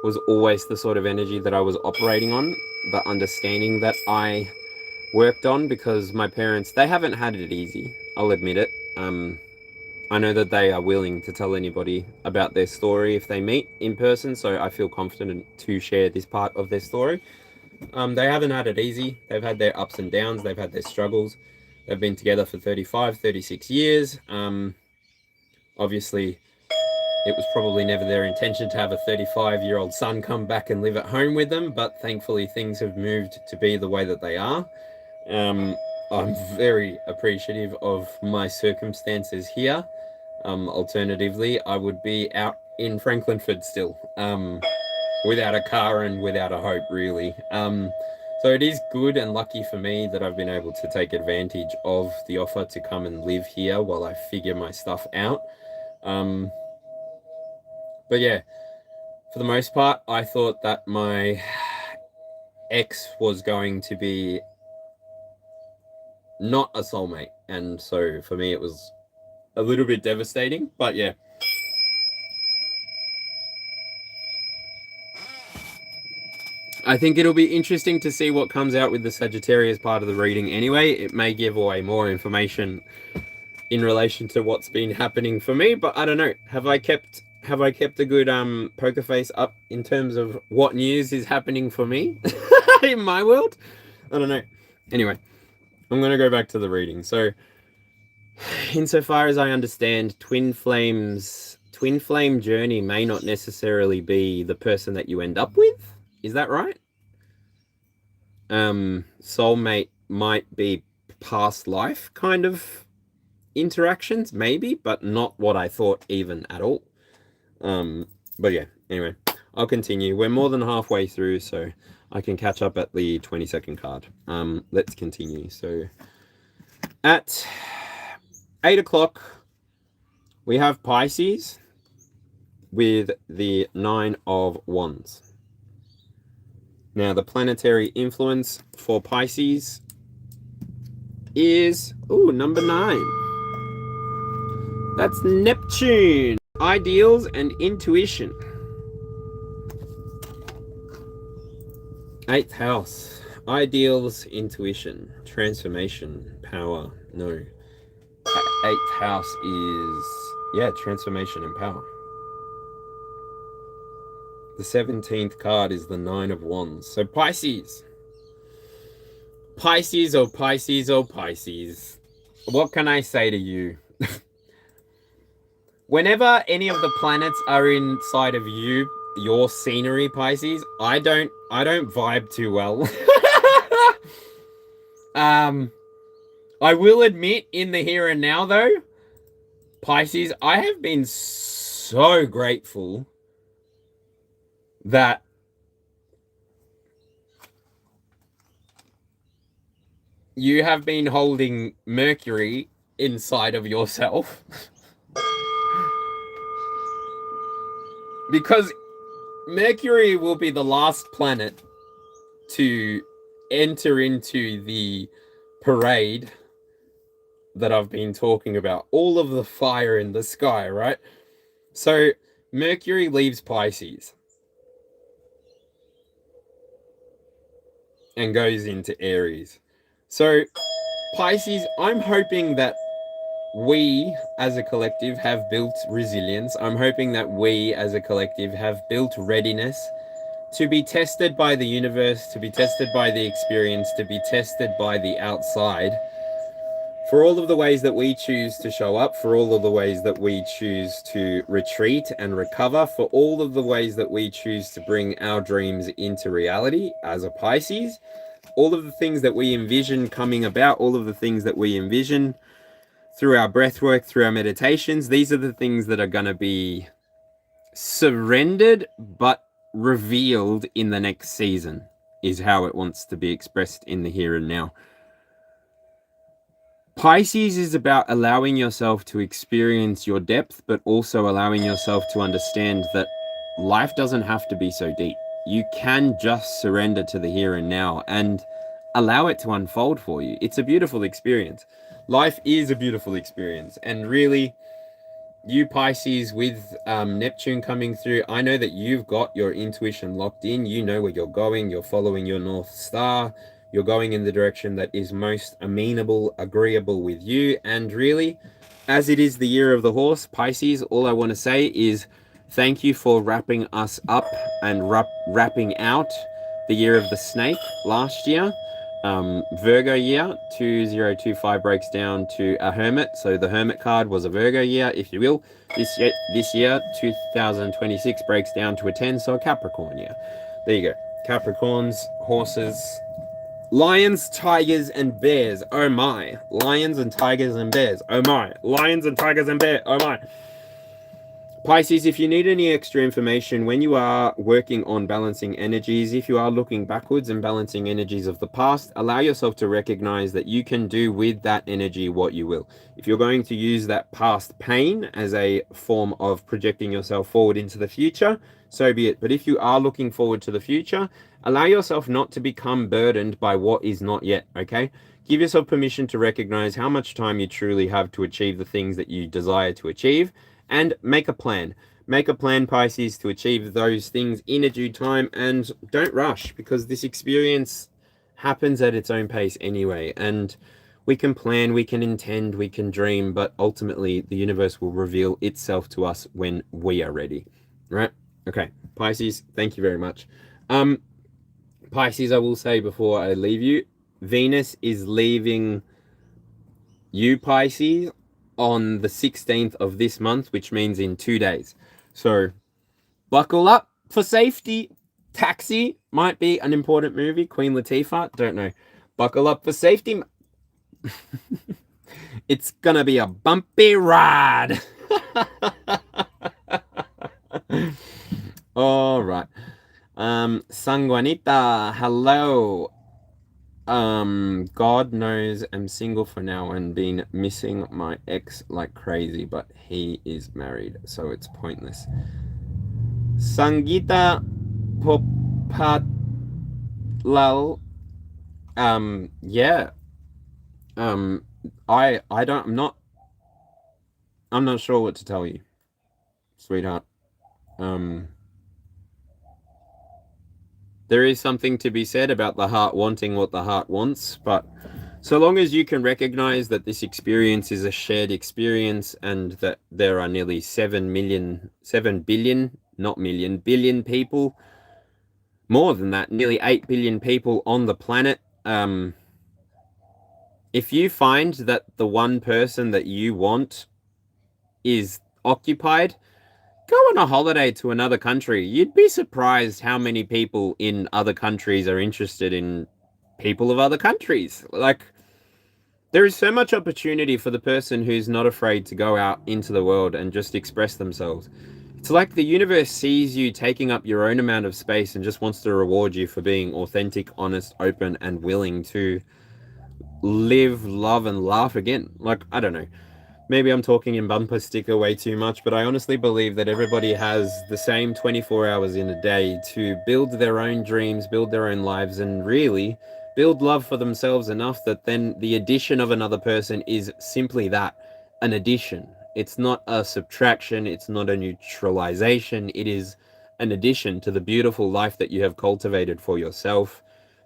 was always the sort of energy that I was operating on, the understanding that I worked on, because my parents, they haven't had it easy. I'll admit it. I know that they are willing to tell anybody about their story if they meet in person, so I feel confident to share this part of their story. They haven't had it easy. They've had their ups and downs. They've had their struggles. They've been together for 35, 36 years. Obviously, it was probably never their intention to have a 35-year-old son come back and live at home with them, but thankfully things have moved to be the way that they are. I'm very appreciative of my circumstances here. Alternatively, I would be out in Franklinford still, without a car and without a hope, really. So it is good and lucky for me that I've been able to take advantage of the offer to come and live here while I figure my stuff out. But yeah, for the most part, I thought that my ex was going to be not a soulmate. And so for me, it was a little bit devastating, but yeah. I think it'll be interesting to see what comes out with the Sagittarius part of the reading anyway. It may give away more information in relation to what's been happening for me, but I don't know. Have I kept a good poker face up in terms of what news is happening for me in my world? I don't know. Anyway, I'm going to go back to the reading. So, insofar as I understand, twin flame journey may not necessarily be the person that you end up with. Is that right? Soulmate might be past life kind of interactions, maybe, but not what I thought even at all. But yeah, anyway, I'll continue. We're more than halfway through, so I can catch up at the 22nd card. Let's continue. So at 8 o'clock, we have Pisces with the 9 of Wands. Now, the planetary influence for Pisces is, number 9. That's Neptune. Ideals and intuition. 8th house. Ideals, intuition, transformation, power. No. 8th house is, transformation and power. The 17th card is the 9 of Wands. So Pisces. Pisces, oh Pisces, oh Pisces. What can I say to you? Whenever any of the planets are inside of you, your scenery, Pisces, I don't vibe too well. I will admit, in the here and now though, Pisces, I have been so grateful that you have been holding Mercury inside of yourself. Because Mercury will be the last planet to enter into the parade that I've been talking about. All of the fire in the sky, right? So Mercury leaves Pisces and goes into Aries. So Pisces, I'm hoping that we as a collective have built resilience. I'm hoping that we as a collective have built readiness to be tested by the universe, to be tested by the experience, to be tested by the outside, for all of the ways that we choose to show up, for all of the ways that we choose to retreat and recover, for all of the ways that we choose to bring our dreams into reality as a Pisces, all of the things that we envision coming about, all of the things that we envision through our breath work, through our meditations, these are the things that are going to be surrendered but revealed in the next season, is how it wants to be expressed in the here and now. Pisces is about allowing yourself to experience your depth, but also allowing yourself to understand that life doesn't have to be so deep. You can just surrender to the here and now and allow it to unfold for you. It's a beautiful experience. Life is a beautiful experience. And really, you Pisces with Neptune coming through, I know that you've got your intuition locked in. You know where you're going. You're following your North Star. You're going in the direction that is most amenable, agreeable with you. And really, as it is the year of the horse, Pisces, all I want to say is thank you for wrapping us up and wrapping out the year of the snake last year. Virgo year 2025 breaks down to a hermit, so the hermit card was a Virgo year, if you will. This year 2026 breaks down to a 10, so a Capricorn year. There you go. Capricorns, horses, lions, tigers, and bears. Oh my. Lions and tigers and bears. Oh my. Lions and tigers and bears. Oh my. Pisces, if you need any extra information, when you are working on balancing energies, if you are looking backwards and balancing energies of the past, allow yourself to recognize that you can do with that energy what you will. If you're going to use that past pain as a form of projecting yourself forward into the future, so be it. But if you are looking forward to the future, allow yourself not to become burdened by what is not yet, okay? Give yourself permission to recognize how much time you truly have to achieve the things that you desire to achieve. And make a plan. Make a plan, Pisces, to achieve those things in a due time, and don't rush, because this experience happens at its own pace anyway. And we can plan, we can intend, we can dream, but ultimately the universe will reveal itself to us when we are ready. Right? Okay, Pisces, thank you very much. Pisces, I will say before I leave you, Venus is leaving you, Pisces, on the 16th of this month, which means in 2 days. So buckle up for safety. Taxi might be an important movie. Queen Latifah, don't know. Buckle up for safety. It's gonna be a bumpy ride. All right. Sanguanita, hello. God knows I'm single for now and been missing my ex like crazy, but he is married, so it's pointless. Sangita Popatlal, yeah. I'm not sure what to tell you, sweetheart. There is something to be said about the heart wanting what the heart wants, but so long as you can recognize that this experience is a shared experience and that there are nearly 7 billion, not million, billion people, more than that, nearly 8 billion people on the planet. If you find that the one person that you want is occupied, go on a holiday to another country. You'd be surprised how many people in other countries are interested in people of other countries. Like, there is so much opportunity for the person who's not afraid to go out into the world and just express themselves. It's like the universe sees you taking up your own amount of space and just wants to reward you for being authentic, honest, open, and willing to live, love, and laugh again. Like, I don't know. Maybe I'm talking in bumper sticker way too much, but I honestly believe that everybody has the same 24 hours in a day to build their own dreams, build their own lives, and really build love for themselves enough that then the addition of another person is simply that, an addition. It's not a subtraction, it's not a neutralization, it is an addition to the beautiful life that you have cultivated for yourself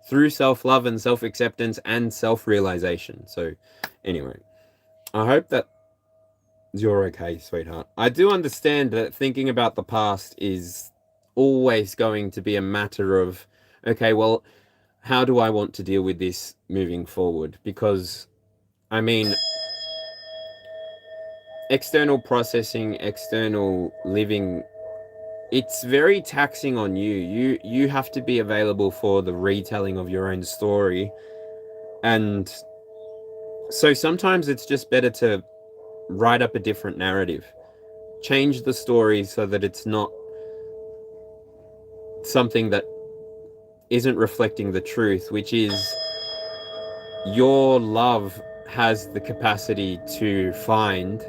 through self-love and self-acceptance and self-realization. So anyway, I hope that you're okay, sweetheart. I do understand that thinking about the past is always going to be a matter of, okay, well, how do I want to deal with this moving forward? Because, I mean, external processing, external living, it's very taxing on you. You have to be available for the retelling of your own story. And so sometimes it's just better to write up a different narrative. Change the story so that it's not something that isn't reflecting the truth, which is your love has the capacity to find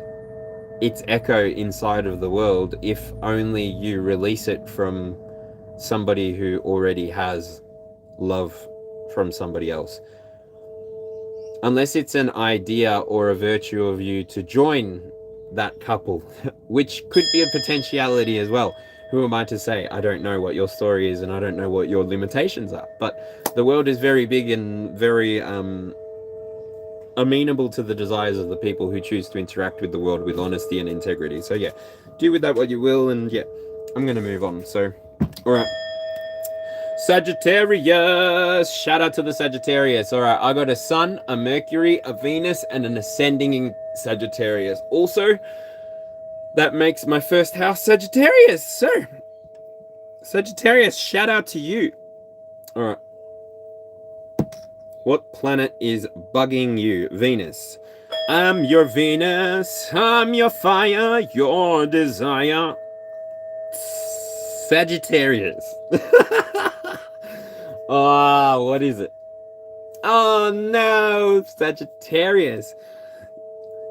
its echo inside of the world if only you release it from somebody who already has love from somebody else. Unless it's an idea or a virtue of you to join that couple, which could be a potentiality as well. Who am I to say? I don't know what your story is and I don't know what your limitations are. But the world is very big and very amenable to the desires of the people who choose to interact with the world with honesty and integrity. So yeah, do with that what you will, and yeah, I'm going to move on. So, all right. Sagittarius, shout out to the Sagittarius. All right, I got a Sun, a Mercury, a Venus, and an ascending in Sagittarius. Also, that makes my first house Sagittarius. So, Sagittarius, shout out to you. All right. What planet is bugging you? Venus. I'm your Venus, I'm your fire, your desire. Sagittarius. Oh, what is it? Oh no, Sagittarius.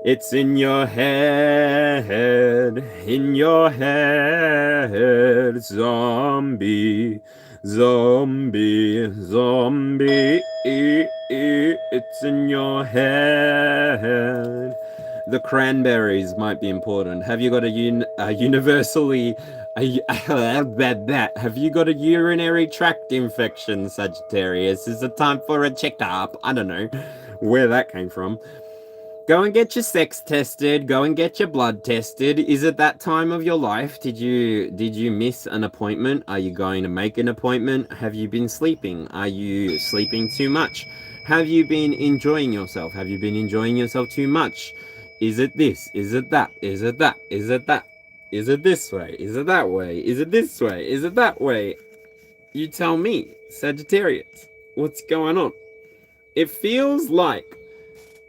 It's in your head, zombie, zombie, zombie. It's in your head. The cranberries might be important. Have you got a universally... have you got a urinary tract infection, Sagittarius? Is it time for a checkup? I don't know where that came from. Go and get your sex tested. Go and get your blood tested. Is it that time of your life? Did you miss an appointment? Are you going to make an appointment? Have you been sleeping? Are you sleeping too much? Have you been enjoying yourself? Have you been enjoying yourself too much? Is it this? Is it that? Is it that? Is it that? Is it this way? Is it that way? Is it this way? Is it that way? You tell me, Sagittarius. What's going on? It feels like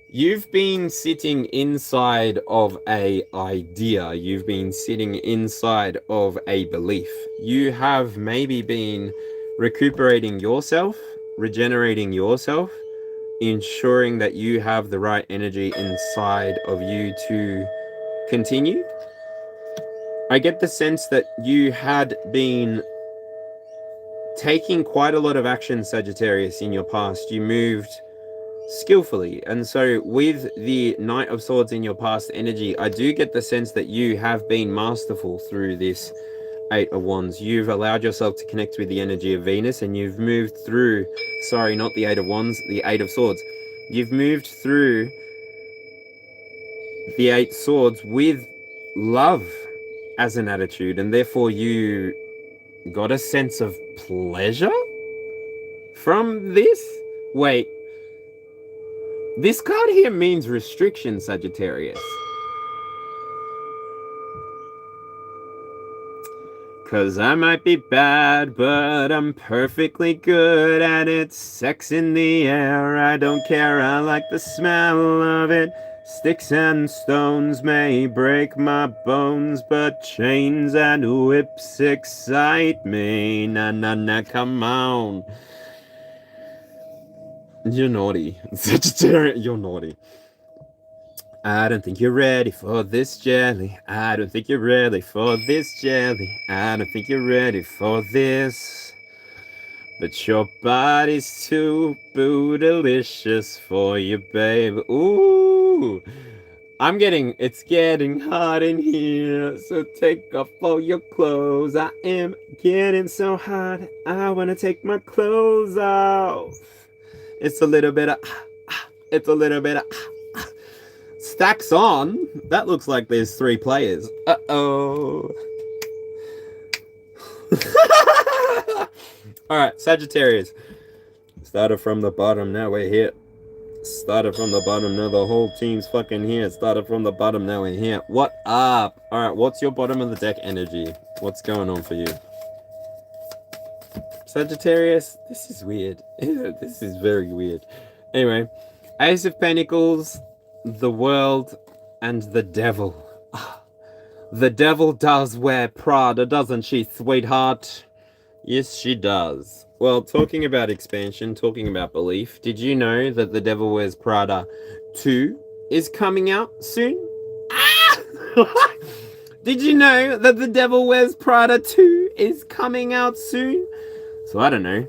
you've been sitting inside of a idea. You've been sitting inside of a belief. You have maybe been recuperating yourself, regenerating yourself, ensuring that you have the right energy inside of you to continue. I get the sense that you had been taking quite a lot of action, Sagittarius, in your past. You moved skillfully, and so with the Knight of Swords in your past energy, I do get the sense that you have been masterful through this Eight of Wands. You've allowed yourself to connect with the energy of Venus, and you've moved through, sorry, not the Eight of Wands, the Eight of Swords. You've moved through the Eight Swords with love as an attitude, and therefore you got a sense of pleasure from this. Wait, this card here means restriction, Sagittarius. Cause I might be bad, but I'm perfectly good at it. Sex in the air, I don't care, I like the smell of it. Sticks and stones may break my bones, but chains and whips excite me. Na na na, come on. You're naughty. Sagittarius, you're naughty. I don't think you're ready for this jelly. I don't think you're ready for this jelly. I don't think you're ready for this. But your body's too bootylicious for you, babe. Ooh. It's getting hot in here, so take off all your clothes. I am getting so hot, I wanna take my clothes off. It's a little bit of, stacks on. That looks like there's 3 players. Uh-oh. Alright, Sagittarius. Started from the bottom, now we're here. Started from the bottom, now the whole team's fucking here. Started from the bottom, now we're here. What up? Alright, what's your bottom of the deck energy? What's going on for you? Sagittarius, this is weird. This is very weird. Anyway, Ace of Pentacles, the World, and the Devil. The devil does wear Prada, doesn't she, sweetheart? Yes, she does. Well, talking about expansion, talking about belief, did you know that The Devil Wears Prada 2 is coming out soon? Ah! Did you know that The Devil Wears Prada 2 is coming out soon? So I don't know.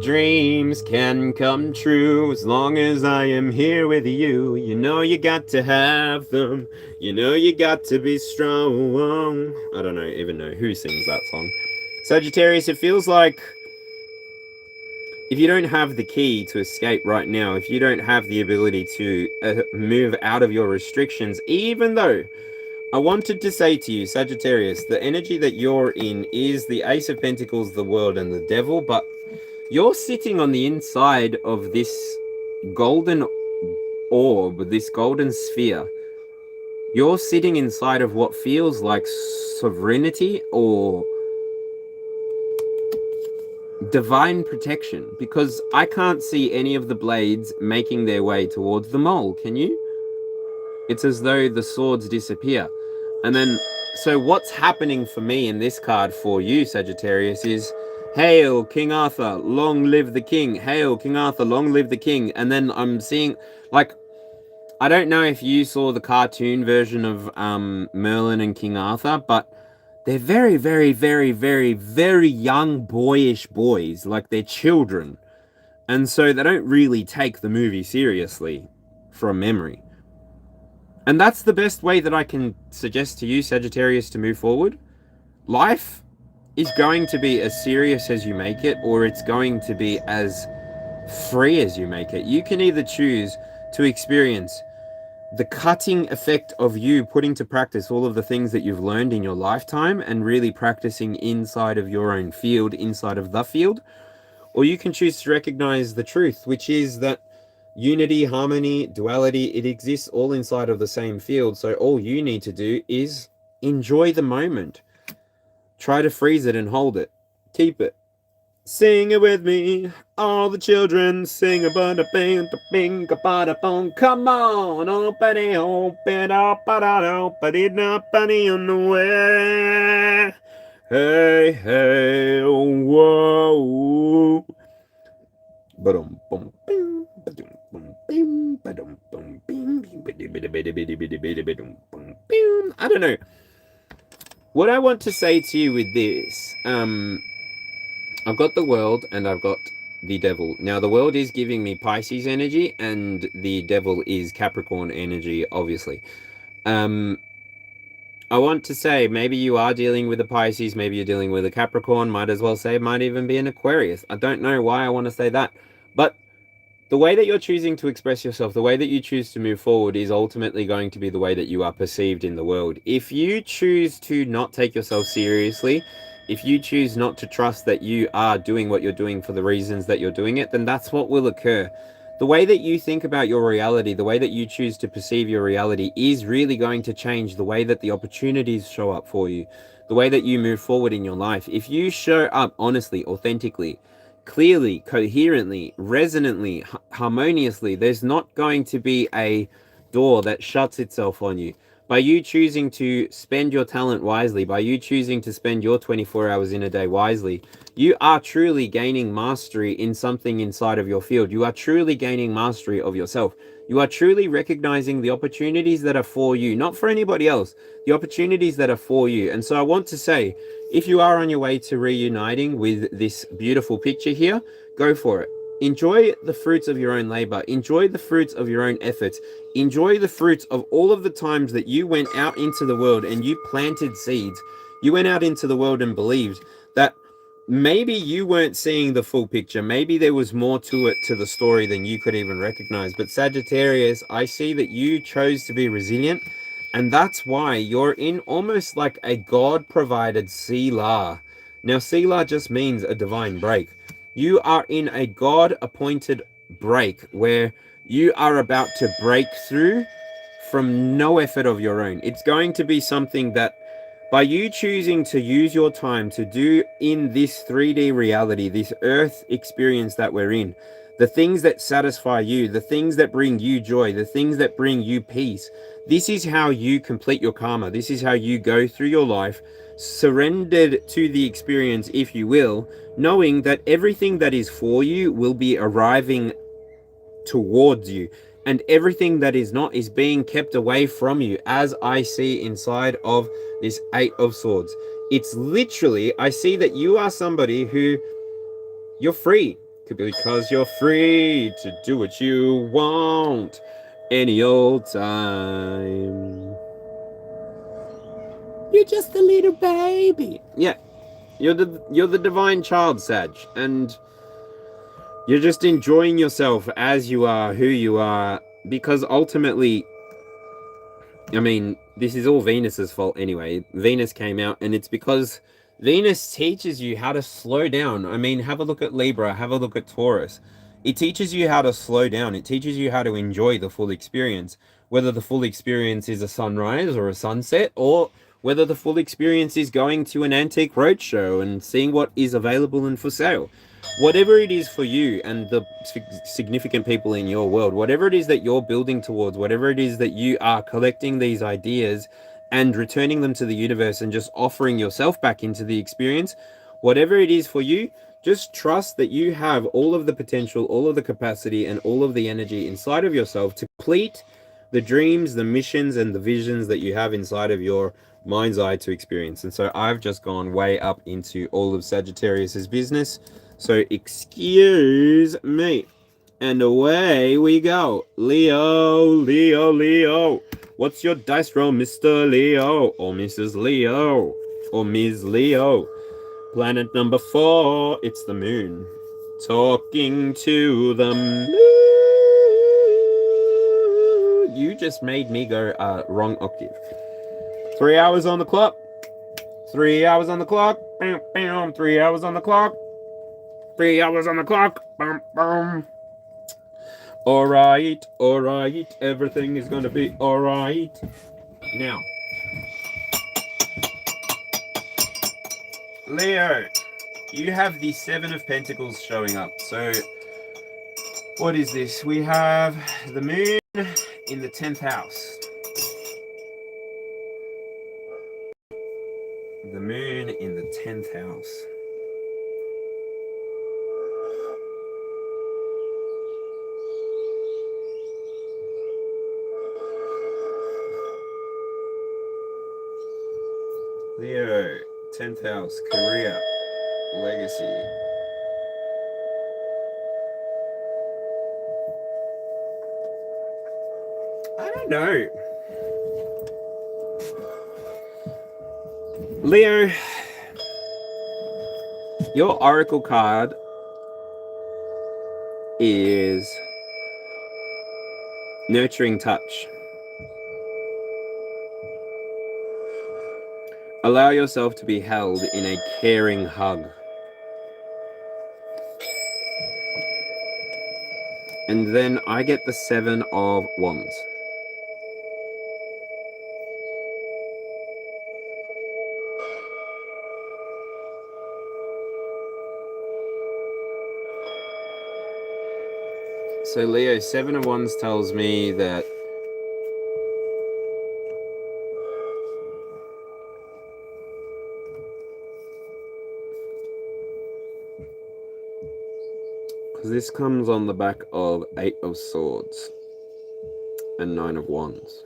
Dreams can come true as long as I am here with you. You know you got to have them. You know you got to be strong. I don't even know who sings that song. Sagittarius, it feels like if you don't have the key to escape right now, if you don't have the ability to move out of your restrictions, even though I wanted to say to you, Sagittarius, the energy that you're in is the Ace of Pentacles, the World, and the Devil, but you're sitting on the inside of this golden orb, this golden sphere. You're sitting inside of what feels like sovereignty or divine protection, because I can't see any of the blades making their way towards the mole. Can you? It's as though the swords disappear. And then, so what's happening for me in this card for you, Sagittarius, is hail King Arthur, long live the king. Hail King Arthur, long live the king. And then I'm seeing, like, I don't know if you saw the cartoon version of Merlin and King Arthur, but they're very, very, very, very, very young, boyish boys, like they're children. And so they don't really take the movie seriously from memory. And that's the best way that I can suggest to you, Sagittarius, to move forward. Life is going to be as serious as you make it, or it's going to be as free as you make it. You can either choose to experience the cutting effect of you putting to practice all of the things that you've learned in your lifetime and really practicing inside of your own field, inside of the field, or you can choose to recognize the truth, which is that unity, harmony, duality, it exists all inside of the same field. So all you need to do is enjoy the moment. Try to freeze it and hold it. Keep it. Sing it with me, all the children, sing a bada bing, bing, bada bong. Come on, open up, on the way. Hey, hey, whoa. Ba-dum, bum, bing, ba-dum, bum, bing, ba-dum, bum, bing, I don't know. What I want to say to you with this, I've got the world and I've got the devil. Now, the world is giving me Pisces energy and the devil is Capricorn energy, obviously. I want to say maybe you are dealing with a Pisces, maybe you're dealing with a Capricorn, might as well say it might even be an Aquarius. I don't know why I want to say that. But the way that you're choosing to express yourself, the way that you choose to move forward is ultimately going to be the way that you are perceived in the world. If you choose to not take yourself seriously, if you choose not to trust that you are doing what you're doing for the reasons that you're doing it, then that's what will occur. The way that you think about your reality, the way that you choose to perceive your reality is really going to change the way that the opportunities show up for you, the way that you move forward in your life. If you show up honestly, authentically, clearly, coherently, resonantly, harmoniously, there's not going to be a door that shuts itself on you. By you choosing to spend your talent wisely, by you choosing to spend your 24 hours in a day wisely, you are truly gaining mastery in something inside of your field. You are truly gaining mastery of yourself. You are truly recognizing the opportunities that are for you, not for anybody else, the opportunities that are for you. And so I want to say, if you are on your way to reuniting with this beautiful picture here, go for it. Enjoy the fruits of your own labor. Enjoy the fruits of your own efforts. Enjoy the fruits of all of the times that you went out into the world and you planted seeds. You went out into the world and believed that maybe you weren't seeing the full picture. Maybe there was more to it, to the story, than you could even recognize. But Sagittarius, I see that you chose to be resilient. And that's why you're in almost like a God-provided Selah. Now, Selah just means a divine break. You are in a God-appointed break where you are about to break through from no effort of your own. It's going to be something that by you choosing to use your time to do in this 3D reality, this earth experience that we're in, the things that satisfy you, the things that bring you joy, the things that bring you peace, this is how you complete your karma. This is how you go through your life, surrendered to the experience, if you will, knowing that everything that is for you will be arriving towards you, and everything that is not is being kept away from you, as I see inside of this Eight of Swords. It's literally, I see that you are somebody who, you're free, because you're free to do what you want any old time. You're just a little baby. Yeah, you're the divine child, Sag, and you're just enjoying yourself as you are, who you are, because ultimately, I mean, this is all Venus's fault anyway. Venus came out, and it's because Venus teaches you how to slow down. I mean, have a look at Libra, have a look at Taurus. It teaches you how to slow down. It teaches you how to enjoy the full experience, whether the full experience is a sunrise or a sunset, or whether the full experience is going to an antique roadshow and seeing what is available and for sale. Whatever it is for you and the significant people in your world, whatever it is that you're building towards, whatever it is that you are collecting these ideas and returning them to the universe and just offering yourself back into the experience, whatever it is for you, just trust that you have all of the potential, all of the capacity, and all of the energy inside of yourself to complete the dreams, the missions, and the visions that you have inside of your mind's eye to experience. And so I've just gone way up into all of Sagittarius's business. So excuse me. And away we go. Leo, Leo, Leo. What's your dice roll, Mr. Leo? Or Mrs. Leo? Or Ms. Leo? Planet number 4. It's the moon. Talking to the moon. You just made me go wrong octave. 3 hours on the clock. 3 hours on the clock. Bam, bam. 3 hours on the clock. 3 hours on the clock. Bam, bam. Alright, alright. Everything is going to be alright. Now, Leo, you have the 7 of Pentacles showing up. So, what is this? We have the moon in the 10th house. The moon in the 10th house. Leo, 10th house, career, legacy. I don't know. Leo, your oracle card is nurturing touch. Allow yourself to be held in a caring hug. And then I get the 7 of Wands. So Leo, 7 of Wands tells me that because this comes on the back of 8 of Swords and 9 of Wands.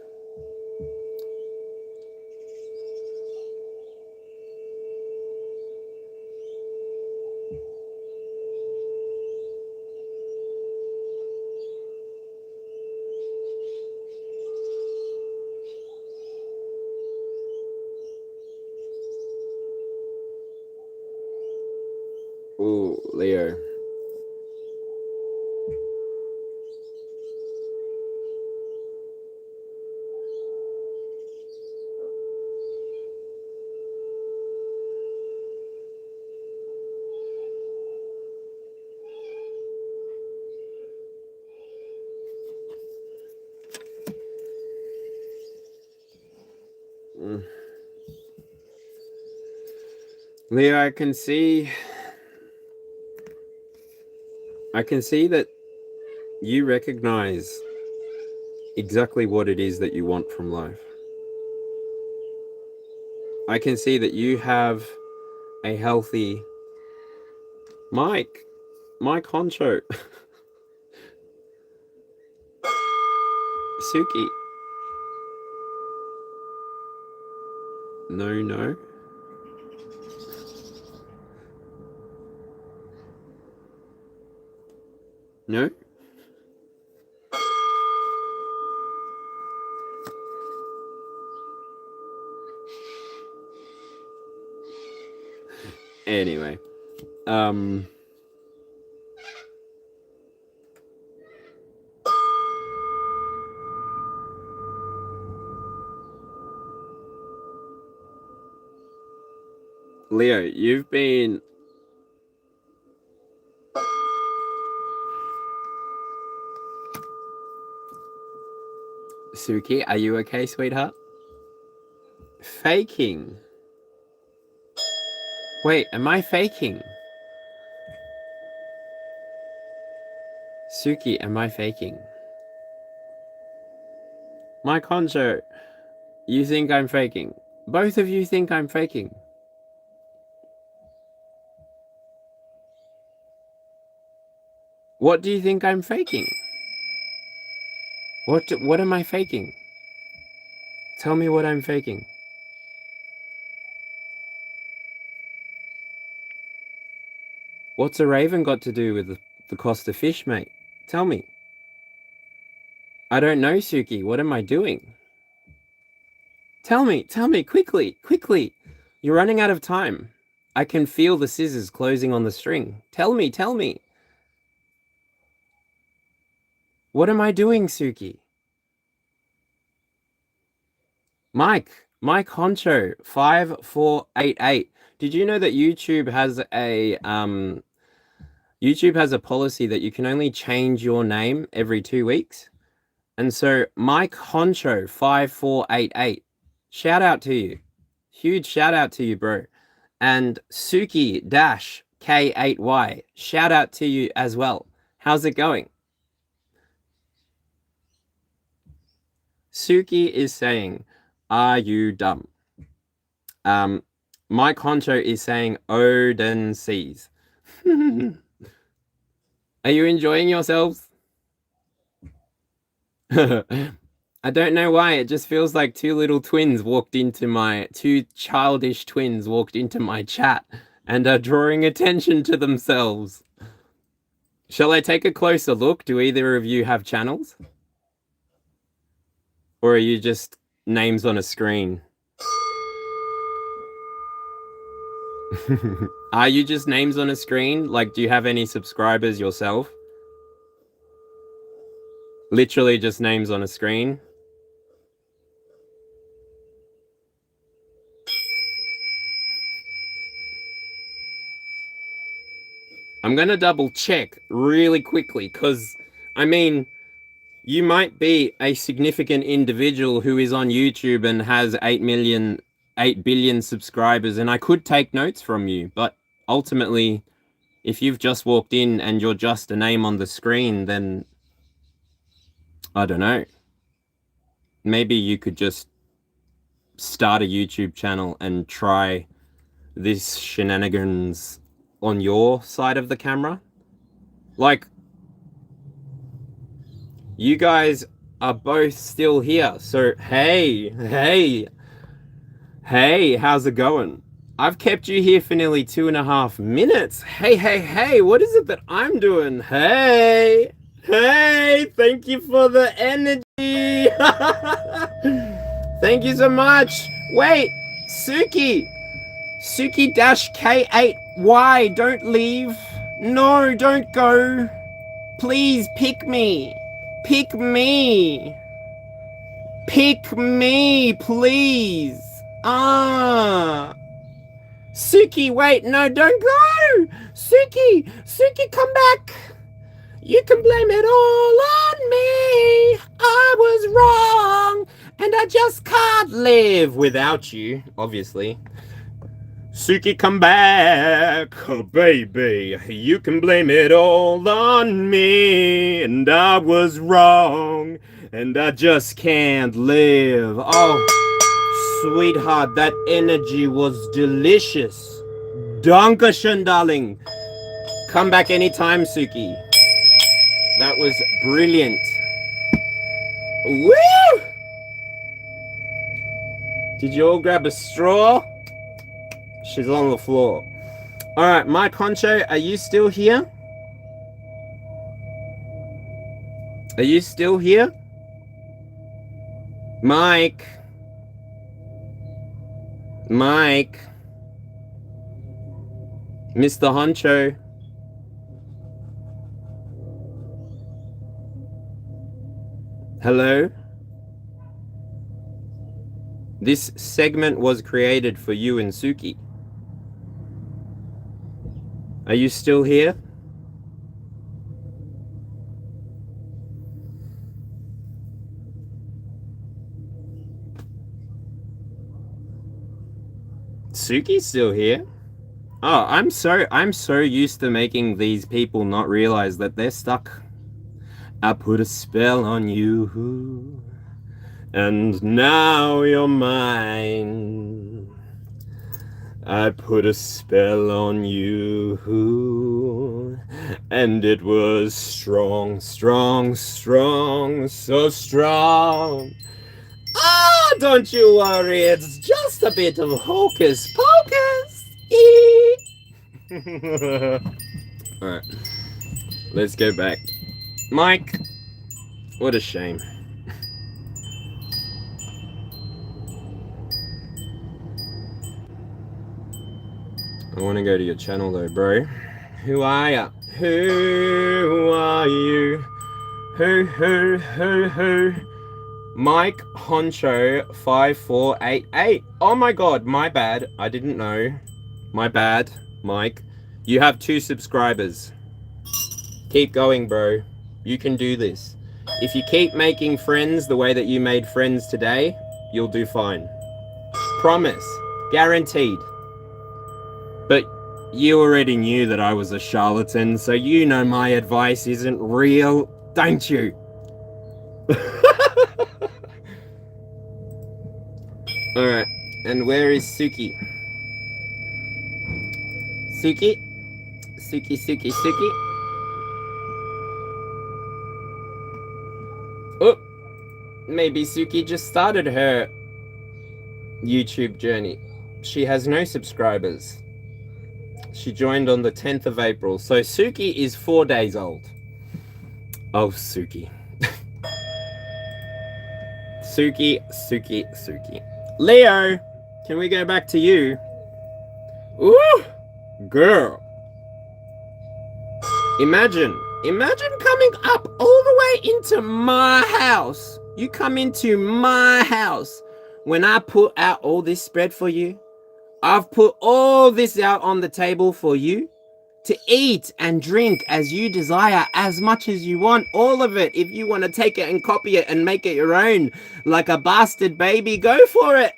Ooh, Leo. Leo, I can see that you recognize exactly what it is that you want from life. I can see that you have a healthy Mike Honcho. Suki. No. No? Anyway. Leo, you've been Suki, are you okay, sweetheart? Faking. Wait, am I faking? Suki, am I faking? My Concho, you think I'm faking? Both of you think I'm faking. What do you think I'm faking? What am I faking? Tell me what I'm faking. What's a raven got to do with the cost of fish, mate? Tell me. I don't know, Suki. What am I doing? Tell me, quickly, quickly. You're running out of time. I can feel the scissors closing on the string. Tell me, tell me. What am I doing, Suki? Mike Honcho, 5488. Did you know that YouTube has a policy that you can only change your name every 2 weeks? And so Mike Honcho, 5488. Shout out to you. Huge shout out to you, bro. And Suki Dash K8Y. Shout out to you as well. How's it going? Suki is saying, are you dumb? Mike Honcho is saying Odin sees. Are you enjoying yourselves? I don't know why. It just feels like two childish twins walked into my chat and are drawing attention to themselves. Shall I take a closer look? Do either of you have channels? Or are you just names on a screen? Are you just names on a screen? Like, do you have any subscribers yourself? Literally just names on a screen? I'm gonna double check really quickly, because, I mean, you might be a significant individual who is on YouTube and has 8 billion subscribers, and I could take notes from you, but ultimately, if you've just walked in and you're just a name on the screen, then I don't know. Maybe you could just start a YouTube channel and try this shenanigans on your side of the camera. Like, you guys are both still here, so hey, how's it going? I've kept you here for nearly 2.5 minutes. Hey, what is it that I'm doing? Hey, thank you for the energy. Thank you so much. Wait, Suki dash K8Y, don't leave. No, don't go. Please pick me. Pick me, please. Suki, wait, no, don't go. Suki, come back. You can blame it all on me. I was wrong, and I just can't live without you, obviously. Suki, come back, oh, baby. You can blame it all on me, and I was wrong, and I just can't live. Oh, sweetheart, that energy was delicious. Dankeschön, darling. Come back anytime, Suki. That was brilliant. Woo! Did you all grab a straw? She's on the floor. All right, Mike Honcho, are you still here? Are you still here? Mike. Mr. Honcho. Hello? This segment was created for you and Suki. Are you still here? Suki's still here. Oh, I'm so used to making these people not realize that they're stuck. I put a spell on you, and now you're mine. I put a spell on you, and it was strong, strong, strong, so strong. Ah, don't you worry, it's just a bit of hocus pocus. Alright, let's go back. Mike, what a shame. I want to go to your channel though, bro. Who are ya? Who are you? Who? Mike Honcho 5488. Oh my god, my bad. I didn't know. My bad, Mike. You have 2 subscribers. Keep going, bro. You can do this. If you keep making friends the way that you made friends today, you'll do fine. Promise. Guaranteed. But you already knew that I was a charlatan, so you know my advice isn't real, don't you? Alright, and where is Suki? Suki? Suki. Oh, maybe Suki just started her YouTube journey. She has no subscribers. She joined on the 10th of April, so Suki is 4 days old. Oh, Suki. Suki. Leo, can we go back to you? Ooh, girl. Imagine coming up all the way into my house. You come into my house when I put out all this spread for you. I've put all this out on the table for you to eat and drink as you desire, as much as you want, all of it. If you want to take it and copy it and make it your own like a bastard baby, go for it.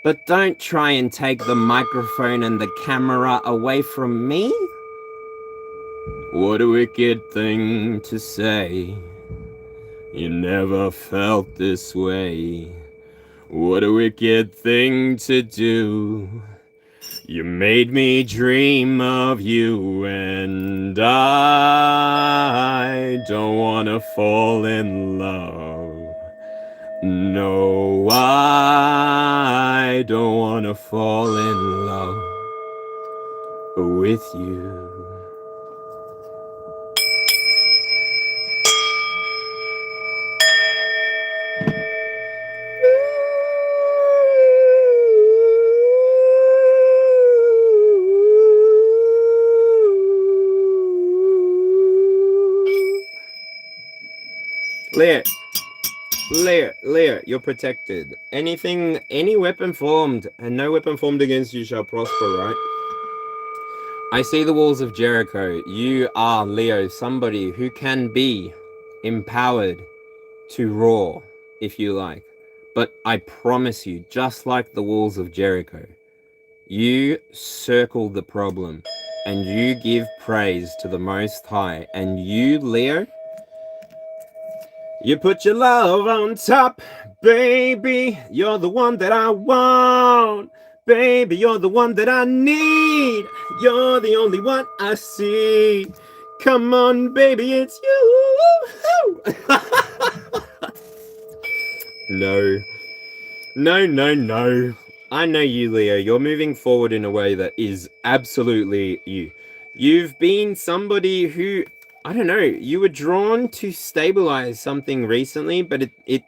But don't try and take the microphone and the camera away from me. What a wicked thing to say. You never felt this way. What a wicked thing to do. You made me dream of you, and I don't want to fall in love. No, I don't want to fall in love with you. Leah, you're protected. Any weapon formed, and no weapon formed against you shall prosper, right? I see the walls of Jericho. You are, Leo, somebody who can be empowered to roar, if you like. But I promise you, just like the walls of Jericho, you circle the problem, and you give praise to the Most High. And you, Leo, you put your love on top, baby. You're the one that I want. Baby, you're the one that I need. You're the only one I see. Come on, baby, it's you. No. I know you, Leo. You're moving forward in a way that is absolutely you. You've been somebody who, I don't know, you were drawn to stabilize something recently, but it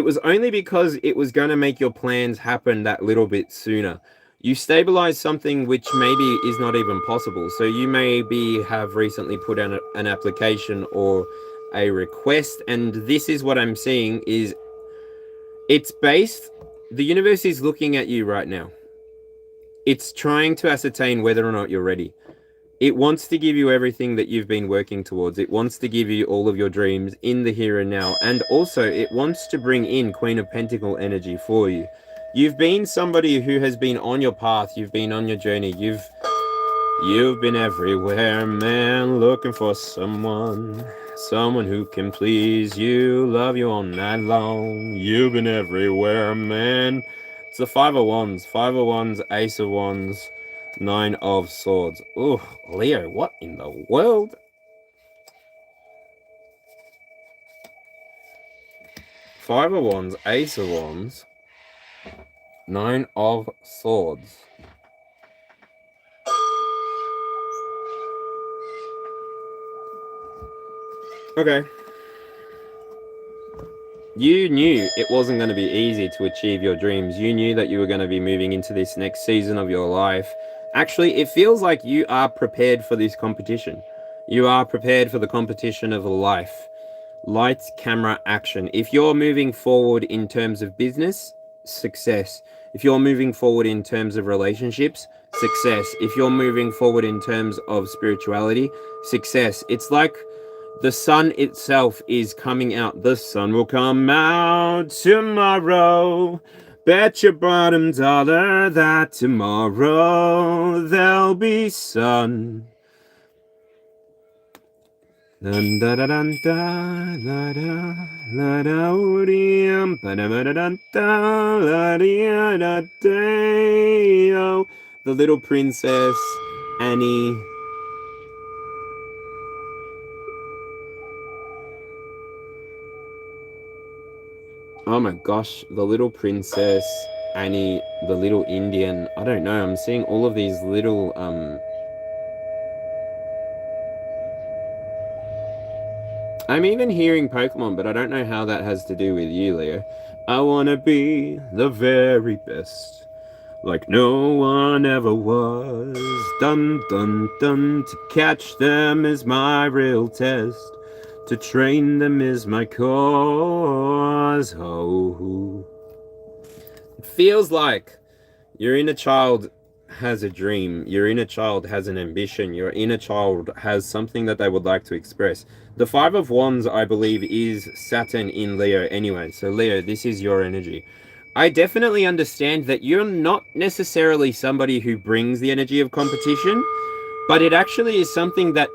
was only because it was going to make your plans happen that little bit sooner. You stabilized something which maybe is not even possible. So you maybe have recently put out an application or a request, and this is what I'm seeing is it's based, the universe is looking at you right now. It's trying to ascertain whether or not you're ready. It wants to give you everything that you've been working towards. It wants to give you all of your dreams in the here and now. And also, it wants to bring in Queen of Pentacle energy for you You've been somebody who has been on your path. You've been on your journey. You've been everywhere, man, looking for someone who can please you, love you all night long. You've been everywhere, man. It's the Five of Wands, Ace of Wands, Nine of Swords. Ooh, Leo, what in the world? Five of Wands, Ace of Wands, Nine of Swords. Okay. You knew it wasn't going to be easy to achieve your dreams. You knew that you were going to be moving into this next season of your life. Actually, it feels like you are prepared for this competition. You are prepared for the competition of life. Lights, camera, action. If you're moving forward in terms of business, success. If you're moving forward in terms of relationships, success. If you're moving forward in terms of spirituality, success. It's like the sun itself is coming out. The sun will come out tomorrow. Bet your bottom dollar that tomorrow there'll be sun. Dun da da dun da la da la da odium ba da ba da dun da la da da day. The Little Princess, Annie. Oh my gosh, the Little Princess, Annie, the Little Indian. I don't know, I'm seeing all of these little, I'm even hearing Pokemon, but I don't know how that has to do with you, Leo. I wanna be the very best, like no one ever was. Dun dun dun, to catch them is my real test. To train them is my cause. Oh. It feels like your inner child has a dream. Your inner child has an ambition. Your inner child has something that they would like to express. The Five of Wands, I believe, is Saturn in Leo anyway. So Leo, this is your energy. I definitely understand that you're not necessarily somebody who brings the energy of competition, but it actually is something that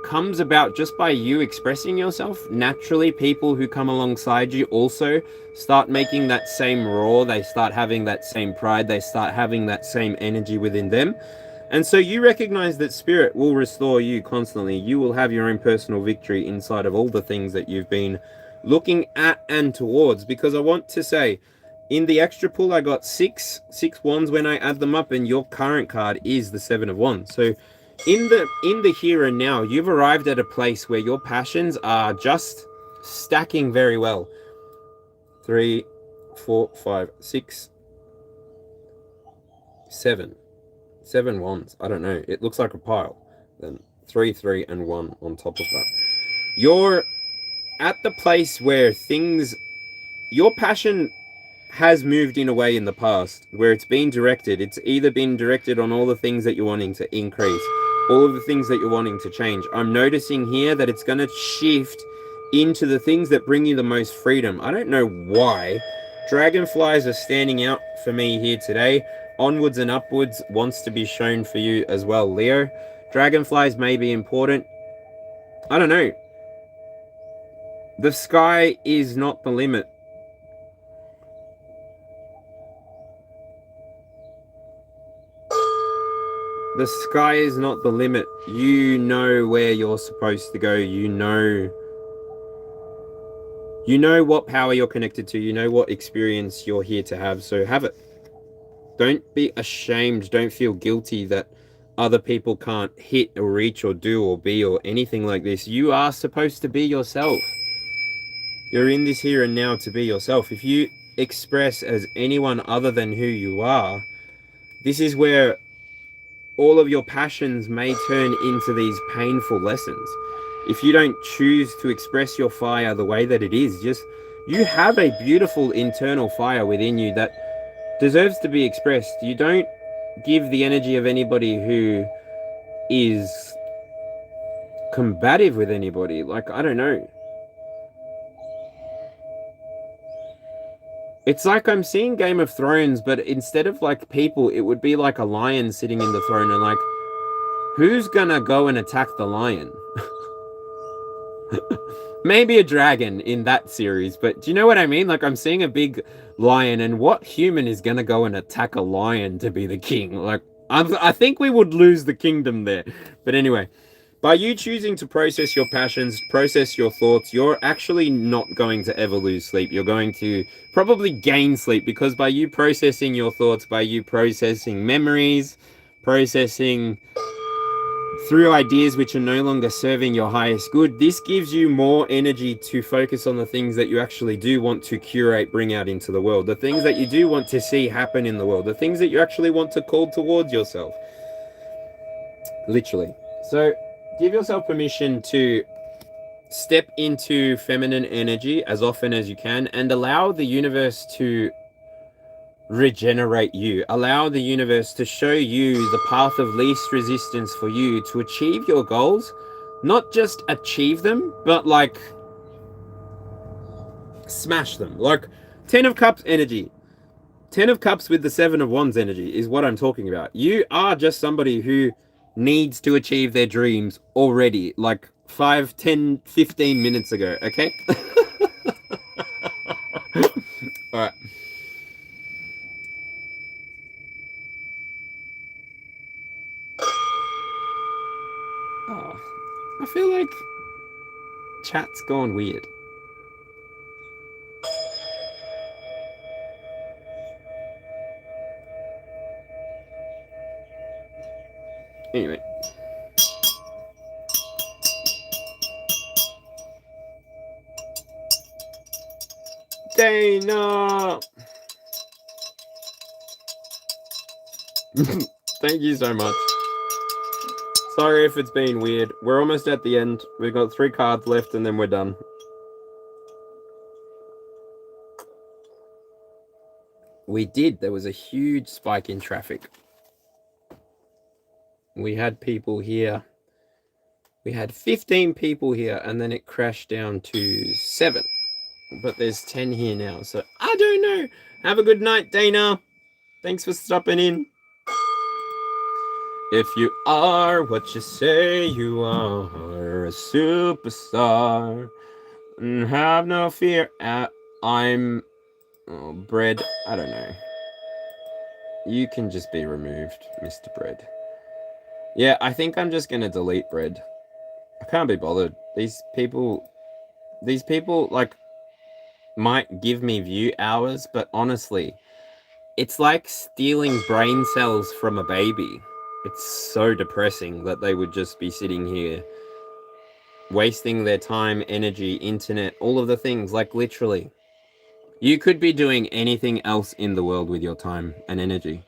comes about just by you expressing yourself. Naturally, people who come alongside you also start making that same roar. They start having that same pride. They start having that same energy within them. And so you recognize that spirit will restore you constantly. You will have your own personal victory inside of all the things that you've been looking at and towards. Because I want to say, in the extra pull, I got six wands when I add them up, and your current card is the Seven of Wands. So in the here and now, you've arrived at a place where your passions are just stacking very well. 3, 4, 5, 6, 7. 7 wands. I don't know. It looks like a pile. Then 3, 3, and 1 on top of that. You're at the place where your passion has moved in a way in the past where it's been directed. It's either been directed on all the things that you're wanting to increase, all of the things that you're wanting to change. I'm noticing here that it's going to shift into the things that bring you the most freedom. I don't know why. Dragonflies are standing out for me here today. Onwards and upwards wants to be shown for you as well, Leo. Dragonflies may be important. I don't know. The sky is not the limit. The sky is not the limit. You know where you're supposed to go. You know what power you're connected to. You know what experience you're here to have. So have it. Don't be ashamed. Don't feel guilty that other people can't hit or reach or do or be or anything like this. You are supposed to be yourself. You're in this here and now to be yourself. If you express as anyone other than who you are, this is where all of your passions may turn into these painful lessons. If you don't choose to express your fire the way that it is, you have a beautiful internal fire within you that deserves to be expressed. You don't give the energy of anybody who is combative with anybody. Like, I don't know. It's like I'm seeing Game of Thrones, but instead of like people, it would be like a lion sitting in the throne and like, who's gonna go and attack the lion? Maybe a dragon in that series, but do you know what I mean? Like I'm seeing a big lion, and what human is gonna go and attack a lion to be the king? Like I think we would lose the kingdom there. But anyway, by you choosing to process your passions, process your thoughts, you're actually not going to ever lose sleep. You're going to probably gain sleep, because by you processing your thoughts, by you processing memories, processing through ideas which are no longer serving your highest good, this gives you more energy to focus on the things that you actually do want to curate, bring out into the world, the things that you do want to see happen in the world, the things that you actually want to call towards yourself. Literally. So give yourself permission to step into feminine energy as often as you can, and allow the universe to regenerate you. Allow the universe to show you the path of least resistance for you to achieve your goals. Not just achieve them, but like smash them. Like 10 of Cups energy. 10 of Cups with the 7 of Wands energy is what I'm talking about. You are just somebody who needs to achieve their dreams already, like 5, 10, 15 minutes ago, okay? All right. Oh, I feel like chat's gone weird. Anyway. Dana! Thank you so much. Sorry if it's been weird. We're almost at the end. We've got 3 cards left and then we're done. We did. There was a huge spike in traffic. We had people here. We had 15 people here, and then it crashed down to 7. But there's 10 here now, so I don't know. Have a good night, Dana. Thanks for stopping in. If you are what you say you are, a superstar, and have no fear. I'm Bread. I don't know. You can just be removed, Mr. Bread. Yeah, I think I'm just gonna delete Bread. I can't be bothered. These people, like, might give me view hours, but honestly, it's like stealing brain cells from a baby. It's so depressing that they would just be sitting here wasting their time, energy, internet, all of the things. Like, literally, you could be doing anything else in the world with your time and energy,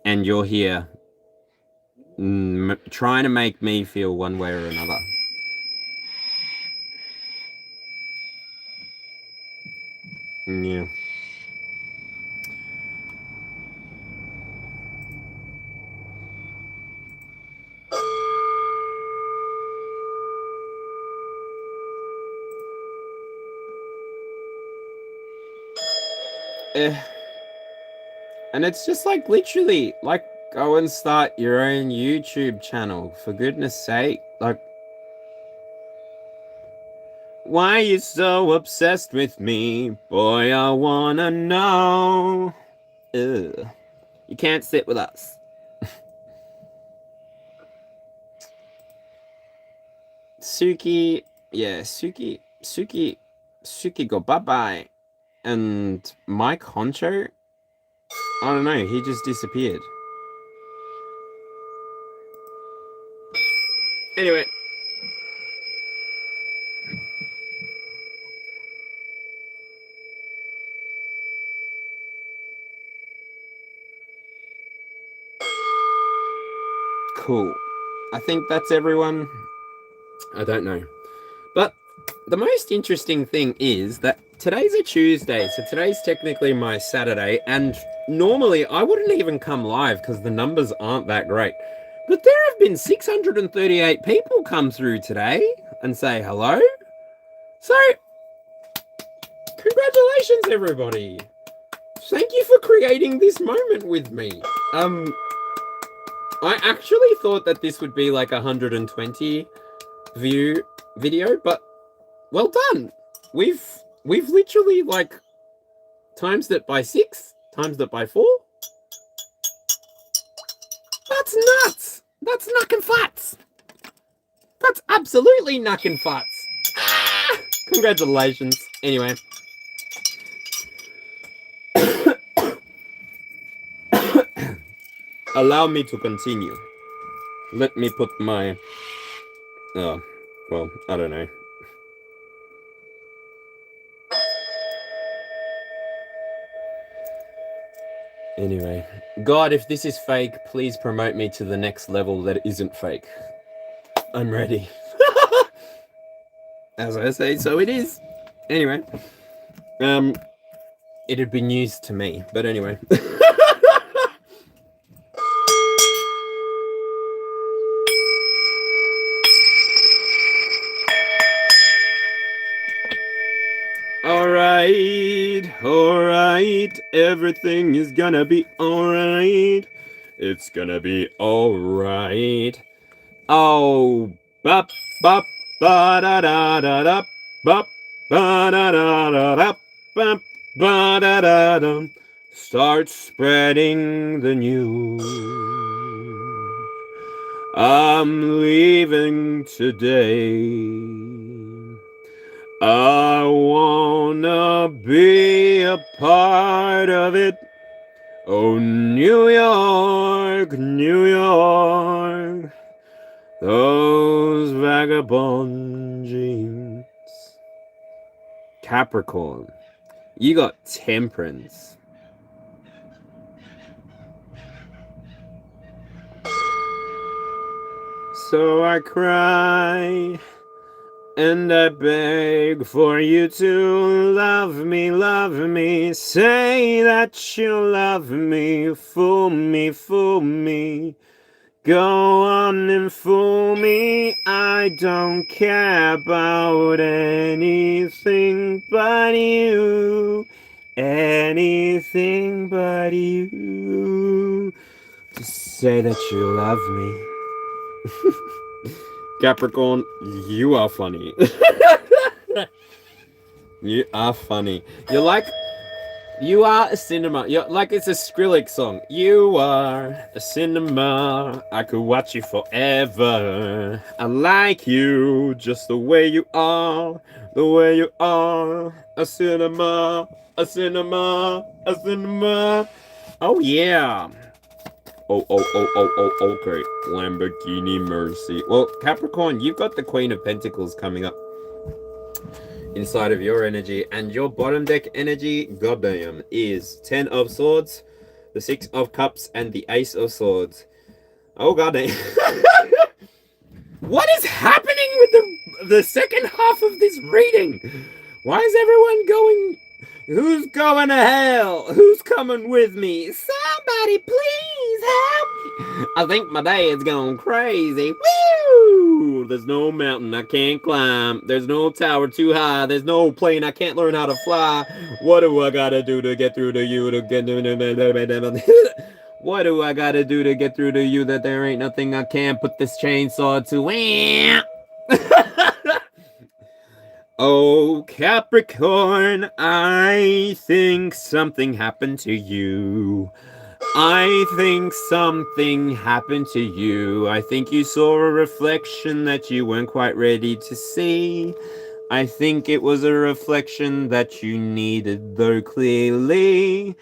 and you're here trying to make me feel one way or another. Yeah. And it's just like, literally, like, go and start your own YouTube channel, for goodness sake. Like, why are you so obsessed with me? Boy, I wanna know. Ugh. You can't sit with us. Suki, yeah, Suki go bye-bye. And Mike Honcho, I don't know, he just disappeared. Anyway. Cool. I think that's everyone. I don't know. But the most interesting thing is that today's a Tuesday, so today's technically my Saturday, and normally I wouldn't even come live because the numbers aren't that great. But there have been 638 people come through today and say hello. So, Congratulations, everybody. Thank you for creating this moment with me. I actually thought that this would be like 120 view video, but well done. We've literally like times that by 6, times that by 4. That's nuts. That's knacking fats. That's absolutely knacking fats. Ah, congratulations. Anyway. Allow me to continue. Let me put my... Oh, well, I don't know. Anyway. God, if this is fake, please promote me to the next level that isn't fake. I'm ready. As I say, so it is. Anyway. It'd be news to me, but anyway. Alright, everything is gonna be alright. It's gonna be alright. Oh, bop, bop, ba da da da da, bop, ba da da da da, bop, ba da da da. Start spreading the news. I'm leaving today. I wanna be a part of it. Oh, New York, New York, those vagabond jeans. Capricorn, you got temperance. So I cry and I beg for you to love me, say that you love me, fool me, go on and fool me, I don't care about anything but you, anything but you, just say that you love me. Capricorn, you are funny. You are funny. You are a cinema. You're like, it's a Skrillex song. You are a cinema. I could watch you forever. I like you just the way you are. The way you are. A cinema. A cinema. A cinema. Oh, yeah. Oh, okay. Lamborghini Mercy. Well, Capricorn, you've got the Queen of Pentacles coming up inside of your energy, and your bottom deck energy, goddamn, is 10 of Swords, the 6 of Cups, and the Ace of Swords. Oh, goddamn. What is happening with the second half of this reading? Why is everyone going... Who's going to hell? Who's coming with me? Somebody please help me. I think my dad's gone crazy. Woo! There's no mountain I can't climb. There's no tower too high. There's no plane I can't learn how to fly. What do I gotta do to get through to you? What do I gotta do to get through to you that there ain't nothing I can't put this chainsaw to? Oh, Capricorn, I think something happened to you. I think something happened to you. I think you saw a reflection that you weren't quite ready to see. I think it was a reflection that you needed, though clearly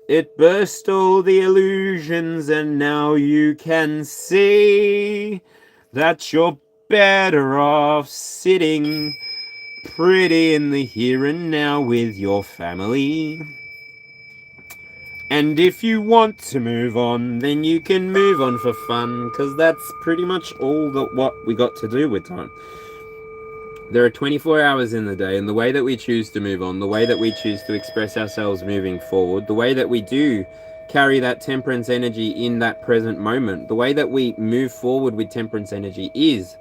it burst all the illusions, and now you can see that you're better off sitting pretty in the here and now with your family. And if you want to move on, then you can move on for fun, because that's pretty much all that what we got to do with time. There are 24 hours in the day, and the way that we choose to move on, the way that we choose to express ourselves moving forward, the way that we do carry that temperance energy in that present moment, the way that we move forward with temperance energy is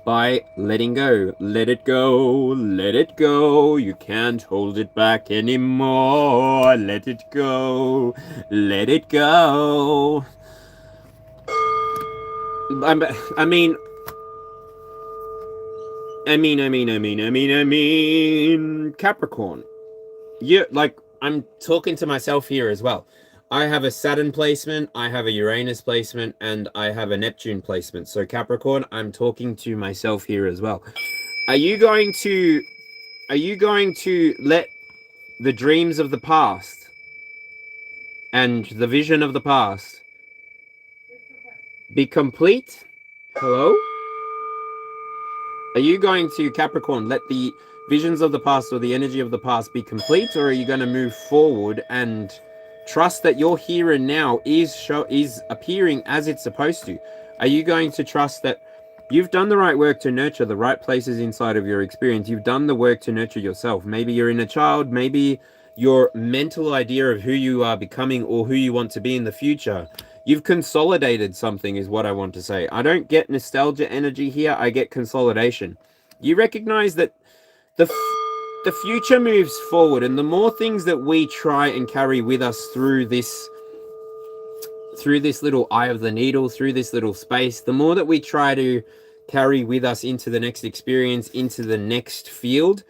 by letting go. Let it go, let it go. You can't hold it back anymore. Let it go, let it go. I mean, Capricorn. You like, I'm talking to myself here as well. I have a Saturn placement, I have a Uranus placement, and I have a Neptune placement. So Capricorn, I'm talking to myself here as well. Are you going to let the dreams of the past and the vision of the past be complete? Hello? Are you going to, Capricorn, let the visions of the past or the energy of the past be complete, or are you going to move forward and trust that your here and now is appearing as it's supposed to? Are you going to trust that you've done the right work to nurture the right places inside of your experience? You've done the work to nurture yourself. Maybe you're in a child, maybe your mental idea of who you are becoming or who you want to be in the future. You've consolidated something is what I want to say. I don't get nostalgia energy here. I get consolidation. You recognize that the future moves forward, and the more things that we try and carry with us through this little eye of the needle, through this little space, the more that we try to carry with us into the next experience, into the next field,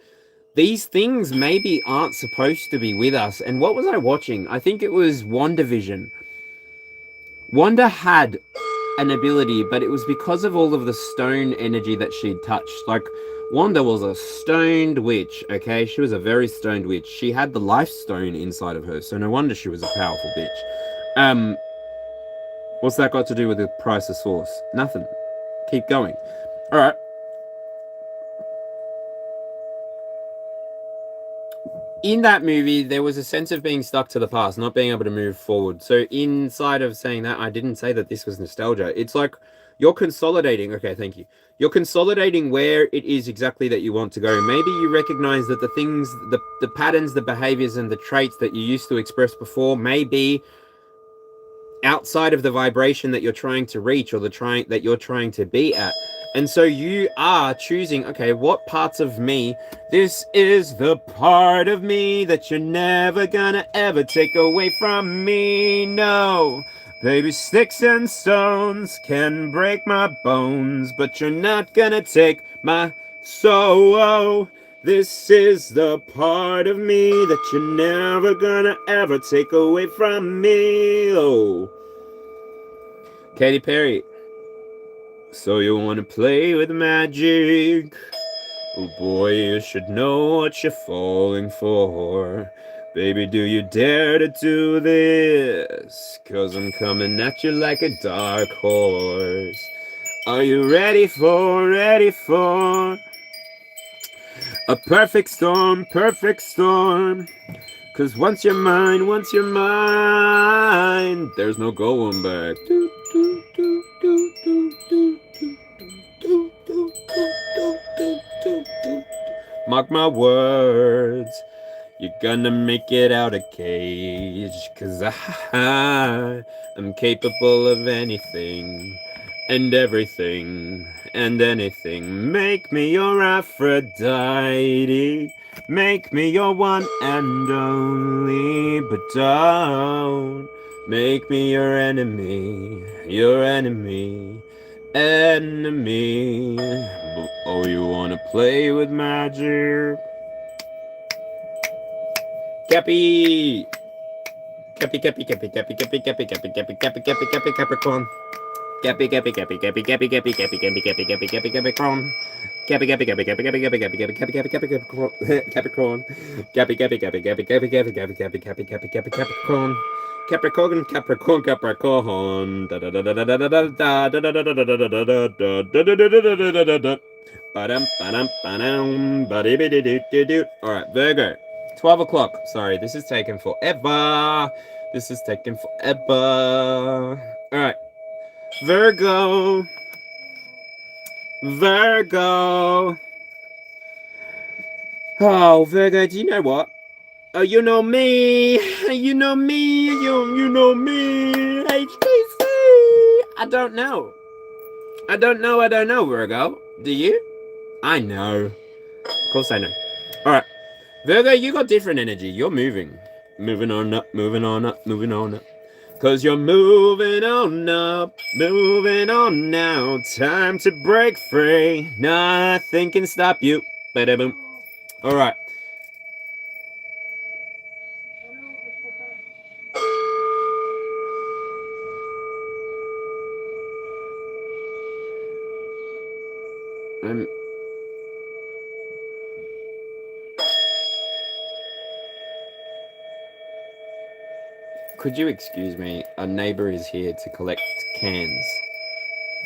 these things maybe aren't supposed to be with us. And what was I watching? I think it was WandaVision. Wanda had an ability, but it was because of all of the stone energy that she'd touched. Like, Wanda was a stoned witch, okay? She was a very stoned witch. She had the life stone inside of her, so no wonder she was a powerful bitch. What's that got to do with the price of source? Nothing. Keep going. All right. In that movie, there was a sense of being stuck to the past, not being able to move forward. So inside of saying that, I didn't say that this was nostalgia. It's like you're consolidating. Okay, thank you. You're consolidating where it is exactly that you want to go. Maybe you recognize that the things, the patterns, the behaviors, and the traits that you used to express before may be outside of the vibration that you're trying to reach or that you're trying to be at. And so you are choosing, okay, what parts of me, this is the part of me that you're never gonna ever take away from me, no. Baby, sticks and stones can break my bones, but you're not gonna take my soul. This is the part of me that you're never gonna ever take away from me, oh. Katy Perry. So you want to play with magic? Oh boy, you should know what you're falling for. Baby, do you dare to do this? 'Cause I'm coming at you like a dark horse. Are you ready for a perfect storm, perfect storm? 'Cause once you're mine, there's no going back. Mark my words, you're gonna make it out of cage. 'Cause I am capable of anything and everything and anything. Make me your Aphrodite. Make me your one and only, but don't make me your enemy, enemy. Oh, you wanna play with magic? Cappy! Cappy, Cappy, Cappy, Cappy, Cappy, Cappy, Cappy, Cappy, Cappy, Cappy, Cappy, Capricorn. Cappy, Cappy, Cappy, Cappy, Cappy, Cappy, Cappy, Cappy, Cappy, Cappy, Cappy, Capricorn. Cappy, Cappy, Cappy, Cappy, Cappy, Cappy, Cappy, Cappy, Cappy, Cappy, Capricorn. Cappy, Cappy, Cappy, Cappy, Cappy, Cappy, Cappy, Cappy, Cappy, Cappy, Cappy, Capricorn. Capricorn, Capricorn, Capricorn. Da da da da da da da da da da da da da da da da. All right, Virgo. 12 o'clock. Sorry, this is taking forever. All right. Virgo. Oh, Virgo, do you know what? Oh, you know me. HTC. I don't know, Virgo. Do you? I know. Of course I know. Alright. Virgo, you got different energy. You're moving. Moving on up, moving on up, moving on up. Cause you're moving on up, moving on now. Time to break free. Nothing can stop you. Ba-da-boom. Alright. Could you excuse me? A neighbor is here to collect cans.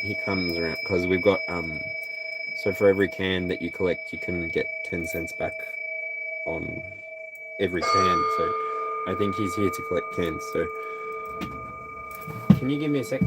He comes around because we've got so for every can that you collect you can get 10 cents back on every can. So I think he's here to collect cans. So can you give me a sec?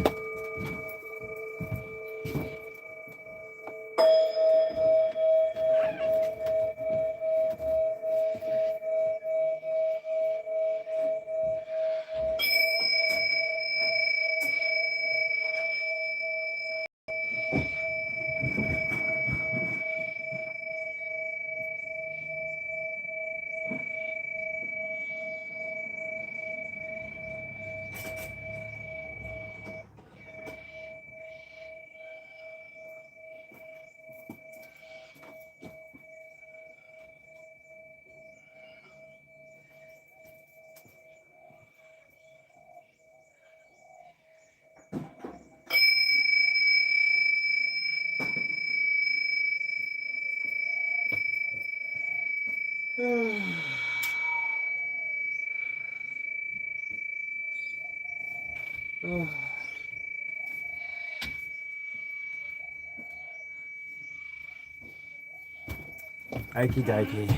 Okie dokie.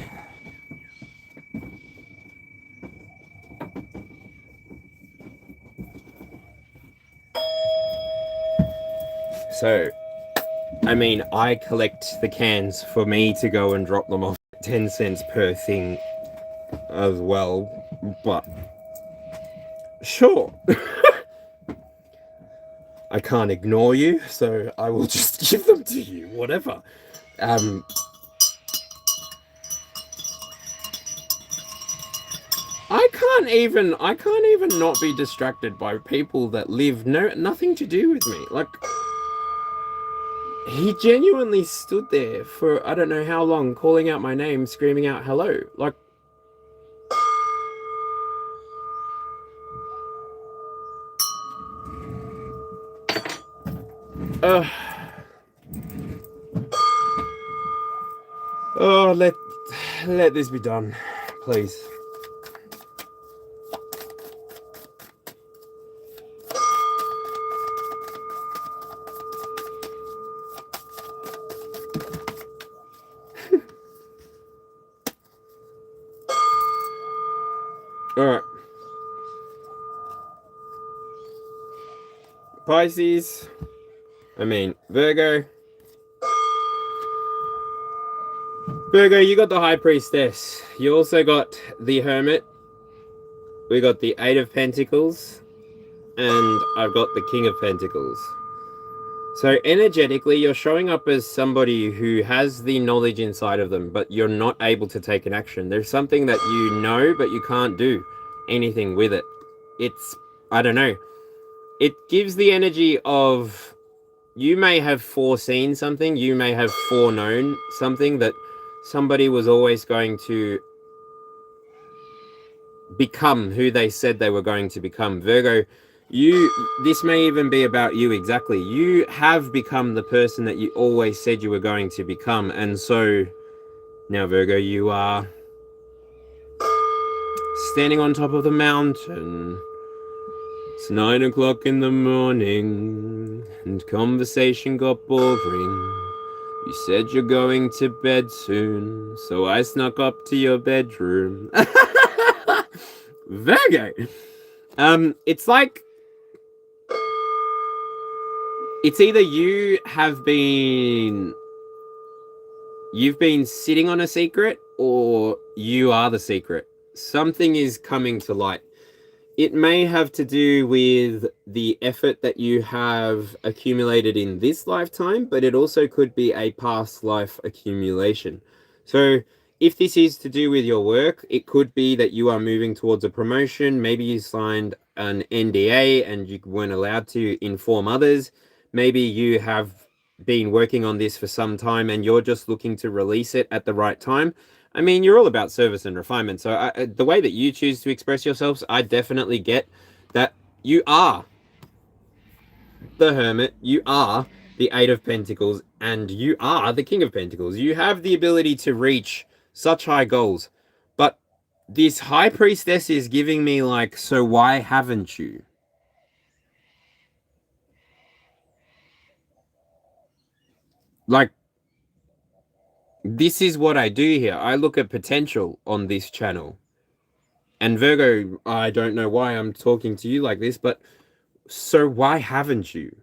So, I mean, I collect the cans for me to go and drop them off 10 cents per thing as well, but sure. I can't ignore you, so I will just give them to you, whatever. I can't even not be distracted by people that live nothing to do with me. Like, he genuinely stood there for I don't know how long, calling out my name, screaming out hello. Like, oh, let this be done, please. All right, Pisces. I mean Virgo. Virgo, you got the High Priestess. You also got the Hermit. We got the Eight of Pentacles. And I've got the King of Pentacles. So energetically, you're showing up as somebody who has the knowledge inside of them, but you're not able to take an action. There's something that you know, but you can't do anything with it. It's, I don't know. It gives the energy of you may have foreseen something, you may have foreknown something that somebody was always going to become who they said they were going to become. Virgo, this may even be about you exactly. You have become the person that you always said you were going to become. And so now, Virgo, you are standing on top of the mountain. It's 9 o'clock in the morning and conversation got boring. You said you're going to bed soon, so I snuck up to your bedroom. Virgo. It's like it's either you've been sitting on a secret or you are the secret. Something is coming to light. It may have to do with the effort that you have accumulated in this lifetime, but it also could be a past life accumulation. So if this is to do with your work, it could be that you are moving towards a promotion. Maybe you signed an NDA and you weren't allowed to inform others. Maybe you have been working on this for some time and you're just looking to release it at the right time. I mean, you're all about service and refinement. So the way that you choose to express yourselves, I definitely get that you are the Hermit, you are the Eight of Pentacles, and you are the King of Pentacles. You have the ability to reach such high goals. But this High Priestess is giving me like, so why haven't you? Like, this is what I do here. I look at potential on this channel. And Virgo, I don't know why I'm talking to you like this, but so why haven't you?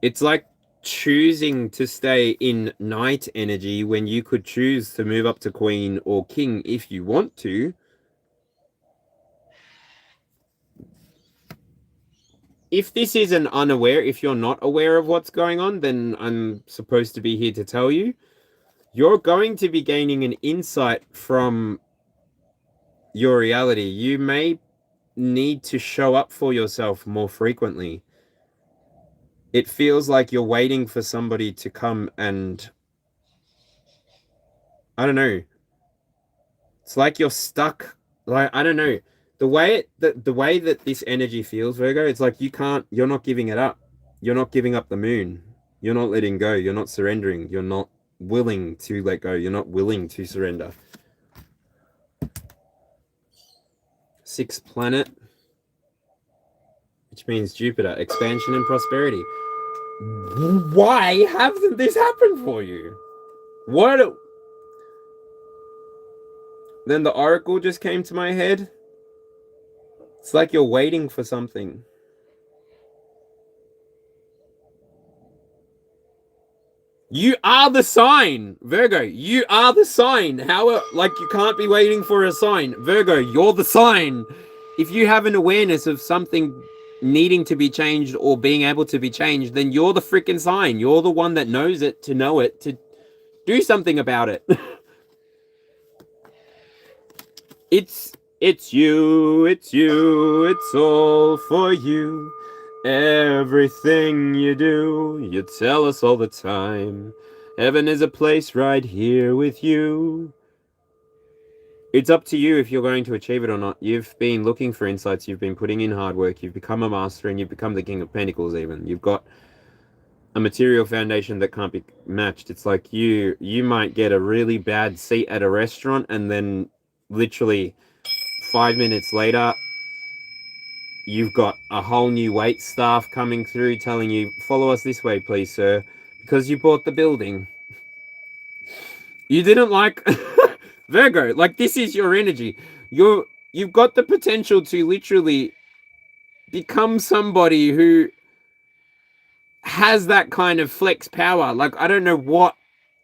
It's like choosing to stay in Knight energy when you could choose to move up to Queen or King if you want to. If this is an unaware, if you're not aware of what's going on, then I'm supposed to be here to tell you. You're going to be gaining an insight from your reality. You may need to show up for yourself more frequently. It feels like you're waiting for somebody to come and, I don't know. It's like you're stuck. Like, I don't know. The way that this energy feels, Virgo, it's like you're not giving it up. You're not giving up the moon. You're not letting go. You're not surrendering. You're not willing to let go. You're not willing to surrender. Sixth planet, which means Jupiter, expansion and prosperity. Why hasn't this happened for you? What? Then the oracle just came to my head. It's like you're waiting for something. You are the sign, Virgo. You are the sign. How, like, you can't be waiting for a sign. Virgo, you're the sign. If you have an awareness of something needing to be changed or being able to be changed, then you're the freaking sign. You're the one that knows it, to know it, to do something about it. It's you, it's all for you. Everything you do, you tell us all the time. Heaven is a place right here with you. It's up to you if you're going to achieve it or not. You've been looking for insights, you've been putting in hard work, you've become a master, and you've become the King of Pentacles even. You've got a material foundation that can't be matched. It's like you might get a really bad seat at a restaurant and then literally 5 minutes later, you've got a whole new wait staff coming through telling you, follow us this way, please, sir, because you bought the building. You didn't like Virgo. Like, this is your energy. You've got the potential to literally become somebody who has that kind of flex power. Like, I don't know what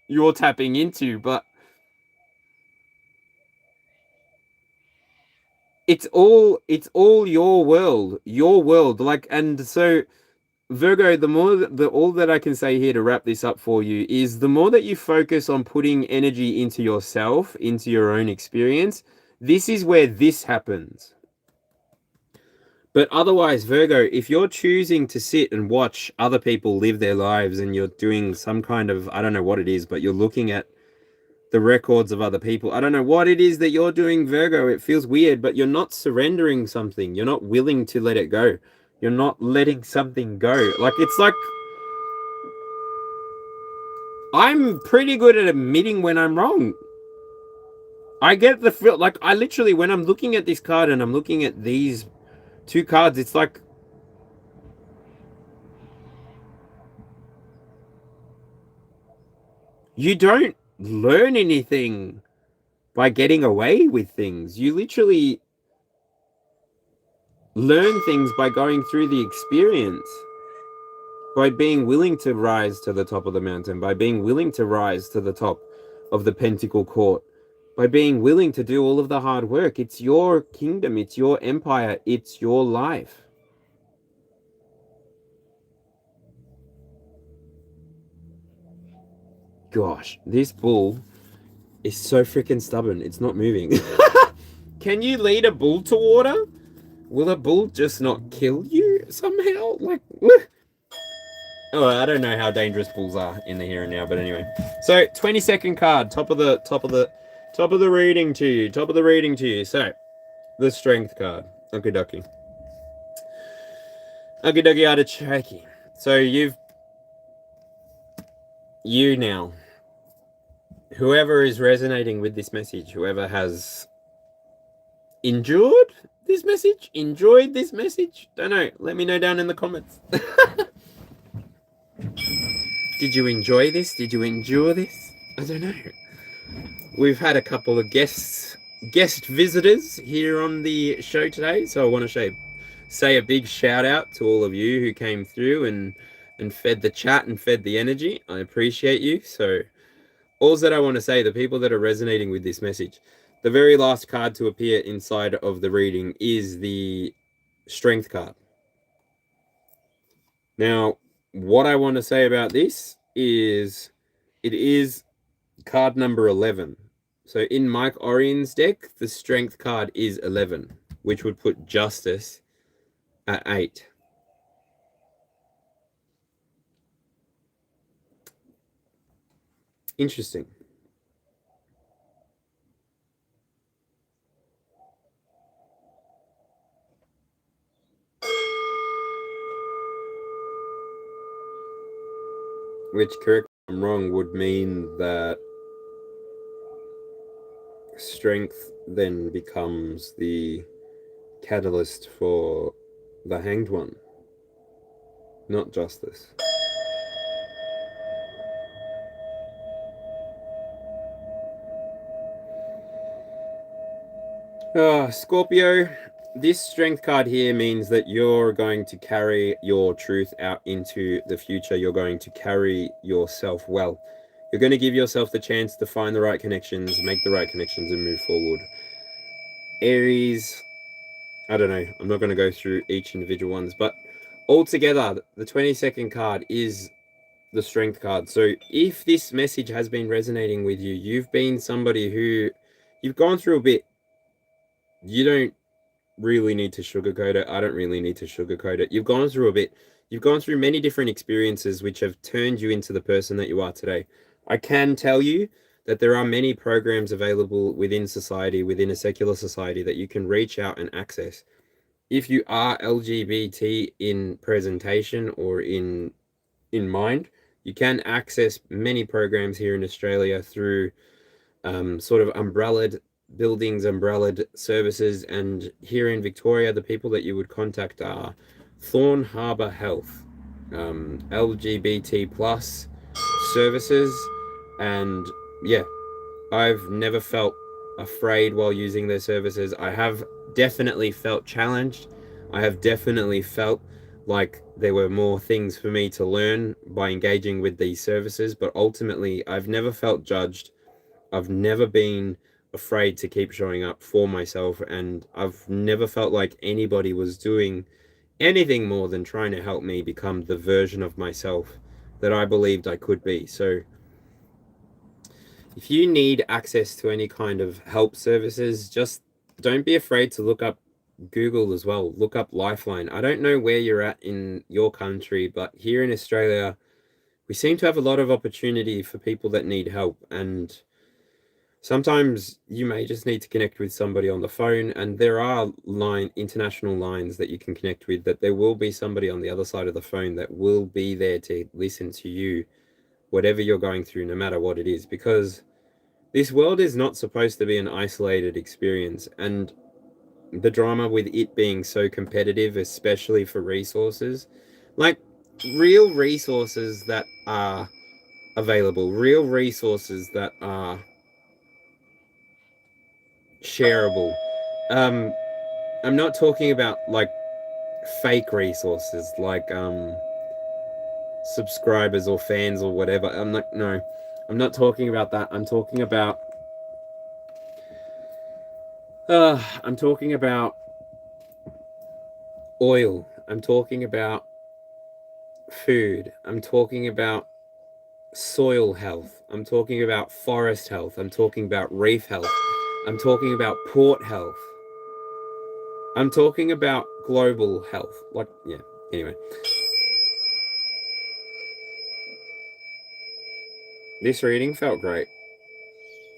you're tapping into, but it's all your world. Like, and so Virgo, all that I can say here to wrap this up for you is the more that you focus on putting energy into yourself, into your own experience, this is where this happens. But otherwise, Virgo, if you're choosing to sit and watch other people live their lives and you're doing some kind of, I don't know what it is, but you're looking at the records of other people. I don't know what it is that you're doing, Virgo. It feels weird, but you're not surrendering something. You're not willing to let it go. You're not letting something go. Like, it's like, I'm pretty good at admitting when I'm wrong. I get the feel, like, I literally, when I'm looking at this card and I'm looking at these two cards, it's like, you don't learn anything by getting away with things. You literally learn things by going through the experience, by being willing to rise to the top of the mountain, by being willing to rise to the top of the Pentacle Court, by being willing to do all of the hard work. It's your kingdom, it's your empire, it's your life. Gosh, this bull is so freaking stubborn. It's not moving. Can you lead a bull to water? Will a bull just not kill you somehow? Like, oh, I don't know how dangerous bulls are in the here and now, but anyway. So, 22nd card, top of the reading to you. Top of the reading to you. So, the Strength card. Okie dokie. Okie dokie artichoke. So, you now, whoever is resonating with this message, whoever has endured this message, enjoyed this message, don't know, let me know down in the comments. Did you enjoy this? Did you endure this? I don't know. We've had a couple of guest visitors here on the show today, so I want to say a big shout out to all of you who came through and fed the chat and fed the energy. I appreciate you. So all that I want to say, the people that are resonating with this message, the very last card to appear inside of the reading is the Strength card. Now, what I want to say about this is it is card number 11. So in Mike Orion's deck, the Strength card is 11, which would put Justice at 8. Interesting. Which, correct me if I'm wrong, would mean that Strength then becomes the catalyst for the Hanged One, not Justice. Scorpio, this Strength card here means that you're going to carry your truth out into the future. You're going to carry yourself well. You're going to give yourself the chance to find the right connections, make the right connections, and move forward. Aries, I don't know. I'm not going to go through each individual ones, but altogether, the 22nd card is the Strength card. So if this message has been resonating with you, you've been somebody who you've gone through a bit. You don't really need to sugarcoat it. I don't really need to sugarcoat it. You've gone through a bit. You've gone through many different experiences which have turned you into the person that you are today. I can tell you that there are many programs available within society, within a secular society, that you can reach out and access. If you are LGBT in presentation or in mind, you can access many programs here in Australia through sort of umbrellaed buildings, umbrellaed services, and here in Victoria, the people that you would contact are Thorn Harbour Health, LGBT plus services, and yeah, I've never felt afraid while using their services. I have definitely felt challenged. I have definitely felt like there were more things for me to learn by engaging with these services, but ultimately I've never felt judged. I've never been afraid to keep showing up for myself, and I've never felt like anybody was doing anything more than trying to help me become the version of myself that I believed I could be. So if you need access to any kind of help services, just don't be afraid to look up Google as well. Look up Lifeline. I don't know where you're at in your country, but here in Australia, we seem to have a lot of opportunity for people that need help, and sometimes you may just need to connect with somebody on the phone, and there are international lines that you can connect with, that there will be somebody on the other side of the phone that will be there to listen to you, whatever you're going through, no matter what it is, because this world is not supposed to be an isolated experience, and the drama with it being so competitive, especially for resources, like real resources that are available, real resources that are shareable. I'm not talking about like fake resources like subscribers or fans or whatever. I'm not talking about that. I'm talking about I'm talking about oil. I'm talking about food. I'm talking about soil health. I'm talking about forest health. I'm talking about reef health. I'm talking about port health. I'm talking about global health. Like, yeah, anyway. This reading felt great.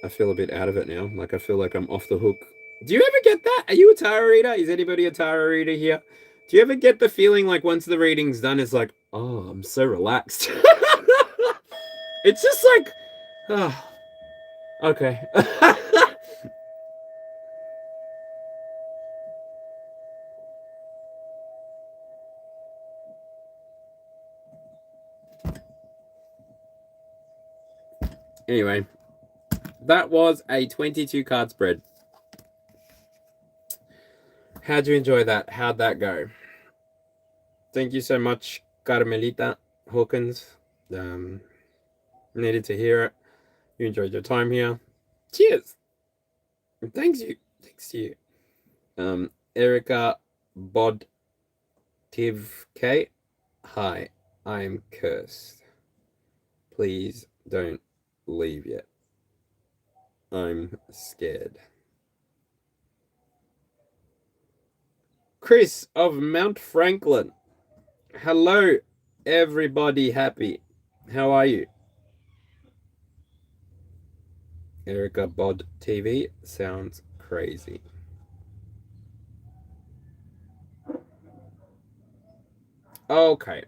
I feel a bit out of it now. Like, I feel like I'm off the hook. Do you ever get that? Are you a tarot reader? Is anybody a tarot reader here? Do you ever get the feeling like once the reading's done, it's like, oh, I'm so relaxed. It's just like, oh, okay. Anyway, that was a 22 card spread. How'd you enjoy that? How'd that go? Thank you so much, Carmelita Hawkins. Needed to hear it. You enjoyed your time here. Cheers. Thanks to you. Erica Bodtivk. Hi, I am cursed. Please don't leave yet. I'm scared. Chris of Mount Franklin. Hello, everybody happy. How are you? Erica Bod TV sounds crazy. Okay.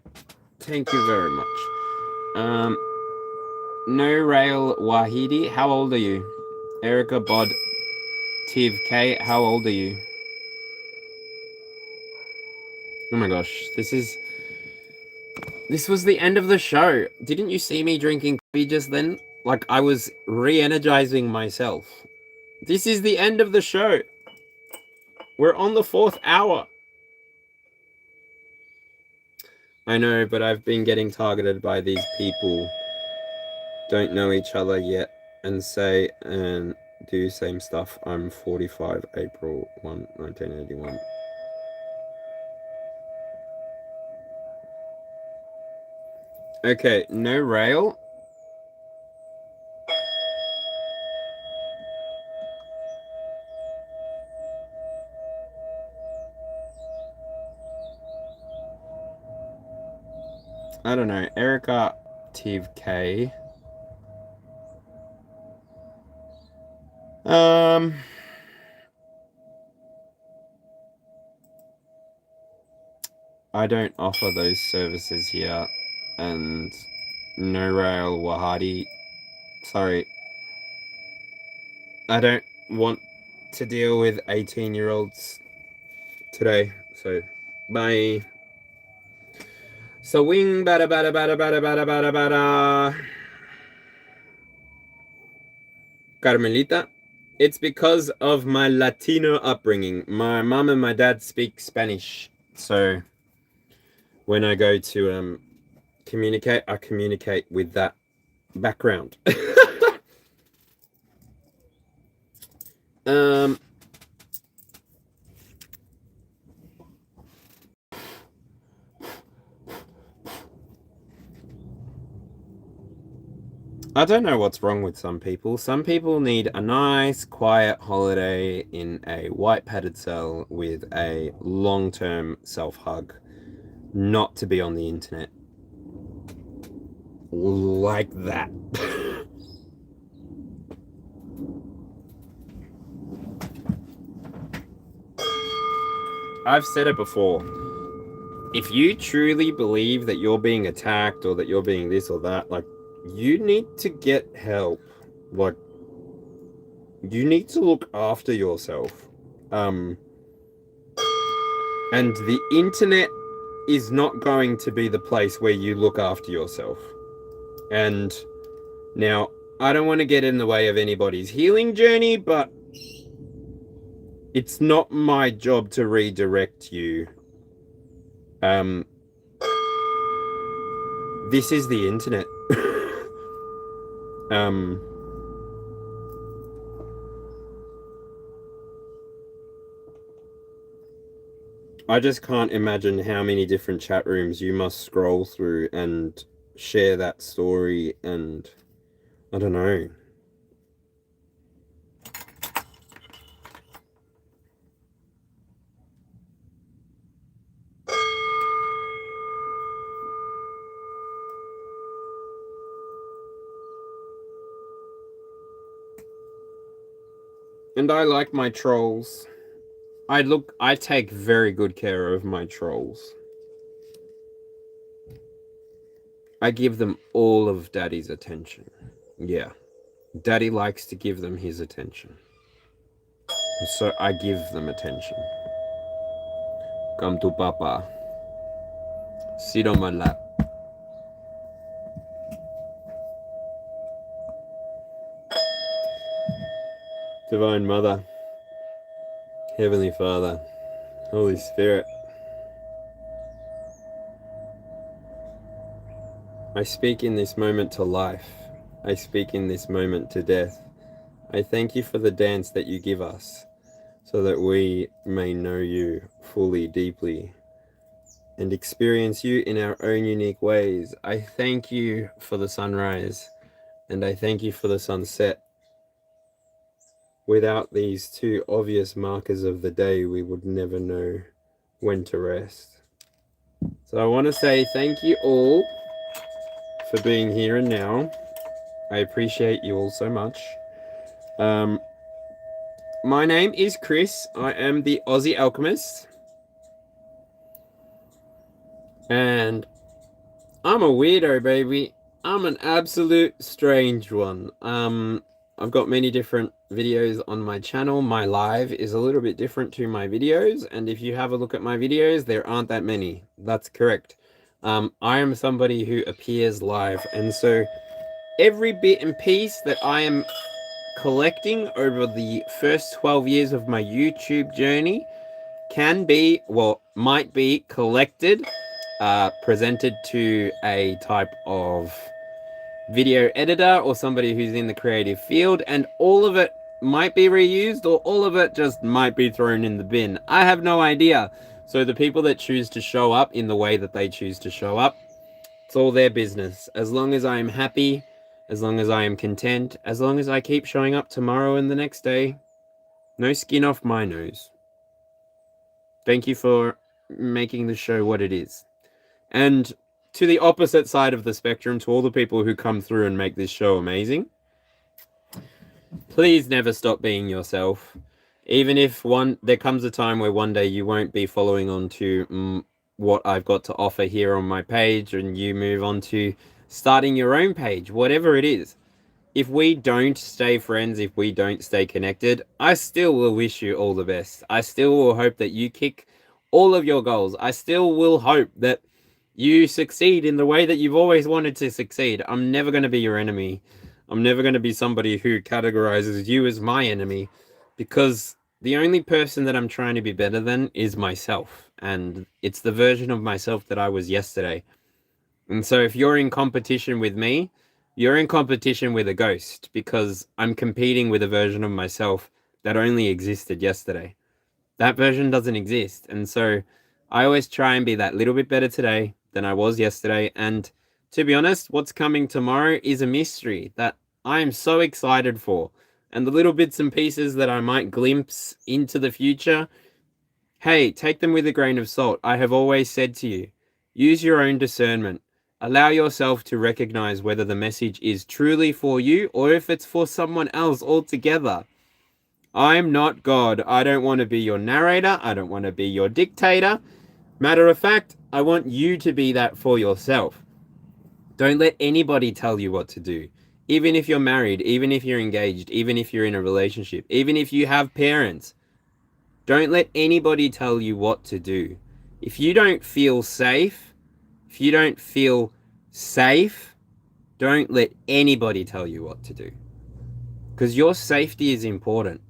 Thank you very much. No Rail Wahidi, how old are you? Erica Bod Tiv K, how old are you? Oh my gosh, this was the end of the show. Didn't you see me drinking coffee just then? Like, I was re-energizing myself. This is the end of the show. We're on the 4th hour. I know, but I've been getting targeted by these people. Don't know each other yet and say and do same stuff. I'm 45, April 1, 1981. Okay, no rail. I don't know. Erica Tiv K. I don't offer those services here, and no rail Wahadi. Sorry. I don't want to deal with 18-year-olds today, so bye. So wing bada bada bada bada bada bada bada. Carmelita, it's because of my Latino upbringing. My mom and my dad speak Spanish, so when I go to communicate, I communicate with that background. I don't know what's wrong with some people. Some people need a nice, quiet holiday in a white padded cell with a long-term self-hug, not to be on the internet. Like that. I've said it before. If you truly believe that you're being attacked or that you're being this or that, like, you need to get help. Like, you need to look after yourself. And the internet is not going to be the place where you look after yourself. And now, I don't want to get in the way of anybody's healing journey, but it's not my job to redirect you. This is the internet. I just can't imagine how many different chat rooms you must scroll through and share that story, and I don't know. And I like my trolls. I take very good care of my trolls. I give them all of Daddy's attention. Yeah. Daddy likes to give them his attention. So I give them attention. Come to Papa. Sit on my lap. Divine Mother, Heavenly Father, Holy Spirit, I speak in this moment to life. I speak in this moment to death. I thank you for the dance that you give us, so that we may know you fully, deeply, and experience you in our own unique ways. I thank you for the sunrise, and I thank you for the sunset. Without these two obvious markers of the day, we would never know when to rest. So I want to say thank you all for being here and now. I appreciate you all so much. My name is Chris. I am the Aussie Alchemist. And I'm a weirdo, baby. I'm an absolute strange one. I've got many different videos on my channel. My live is a little bit different to my videos, and if you have a look at my videos, there aren't that many. That's correct. I am somebody who appears live, and so every bit and piece that I am collecting over the first 12 years of my YouTube journey can be, well, might be collected, presented to a type of video editor or somebody who's in the creative field, and all of it might be reused, or all of it just might be thrown in the bin. I have no idea. So the people that choose to show up in the way that they choose to show up, it's all their business. As long as I am happy, as long as I am content, as long as I keep showing up tomorrow and the next day, no skin off my nose. Thank you for making the show what it is. And to the opposite side of the spectrum, to all the people who come through and make this show amazing, please never stop being yourself. Even if there comes a time where one day you won't be following on to what I've got to offer here on my page, and you move on to starting your own page, whatever it is. If we don't stay friends, if we don't stay connected, I still will wish you all the best. I still will hope that you kick all of your goals. I still will hope that you succeed in the way that you've always wanted to succeed. I'm never going to be your enemy. I'm never going to be somebody who categorizes you as my enemy, because the only person that I'm trying to be better than is myself. And it's the version of myself that I was yesterday. And so if you're in competition with me, you're in competition with a ghost, because I'm competing with a version of myself that only existed yesterday. That version doesn't exist. And so I always try and be that little bit better today than I was yesterday. And to be honest, what's coming tomorrow is a mystery that I am so excited for. And the little bits and pieces that I might glimpse into the future, hey, take them with a grain of salt. I have always said to you, use your own discernment. Allow yourself to recognize whether the message is truly for you or if it's for someone else altogether. I'm not God. I don't want to be your narrator. I don't want to be your dictator. Matter of fact, I want you to be that for yourself. Don't let anybody tell you what to do. Even if you're married, even if you're engaged, even if you're in a relationship, even if you have parents, don't let anybody tell you what to do. If you don't feel safe, don't let anybody tell you what to do. Because your safety is important.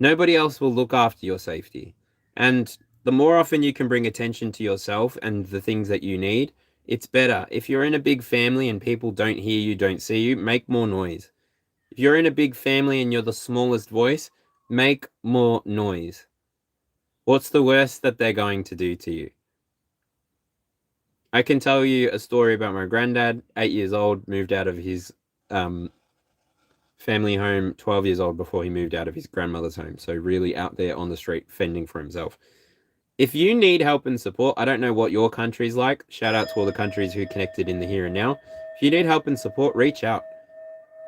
Nobody else will look after your safety. And the more often you can bring attention to yourself and the things that you need, it's better. If you're in a big family and people don't hear you, don't see you, make more noise. If you're in a big family and you're the smallest voice, make more noise. What's the worst that they're going to do to you? I can tell you a story about my granddad, 8 years old, moved out of his family home, 12 years old before he moved out of his grandmother's home. So really out there on the street, fending for himself. If you need help and support, I don't know what your country's like. Shout out to all the countries who connected in the here and now. If you need help and support, reach out.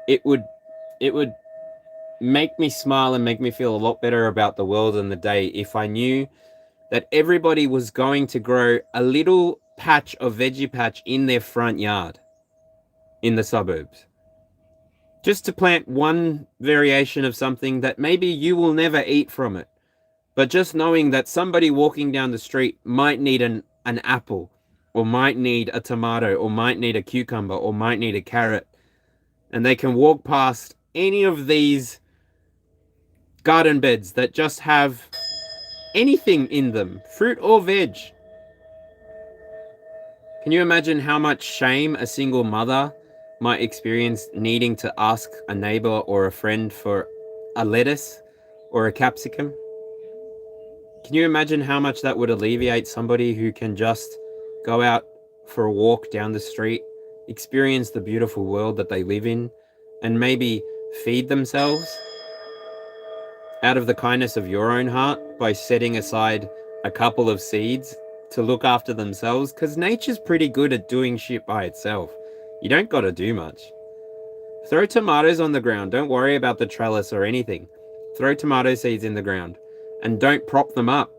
It would make me smile and make me feel a lot better about the world and the day if I knew that everybody was going to grow a little patch of veggie patch in their front yard in the suburbs. Just to plant one variation of something that maybe you will never eat from it. But just knowing that somebody walking down the street might need an apple, or might need a tomato, or might need a cucumber, or might need a carrot, and they can walk past any of these garden beds that just have anything in them, fruit or veg. Can you imagine how much shame a single mother might experience needing to ask a neighbor or a friend for a lettuce or a capsicum? Can you imagine how much that would alleviate somebody who can just go out for a walk down the street, experience the beautiful world that they live in, and maybe feed themselves out of the kindness of your own heart by setting aside a couple of seeds to look after themselves? Because nature's pretty good at doing shit by itself. You don't got to do much. Throw tomatoes on the ground. Don't worry about the trellis or anything. Throw tomato seeds in the ground and don't prop them up.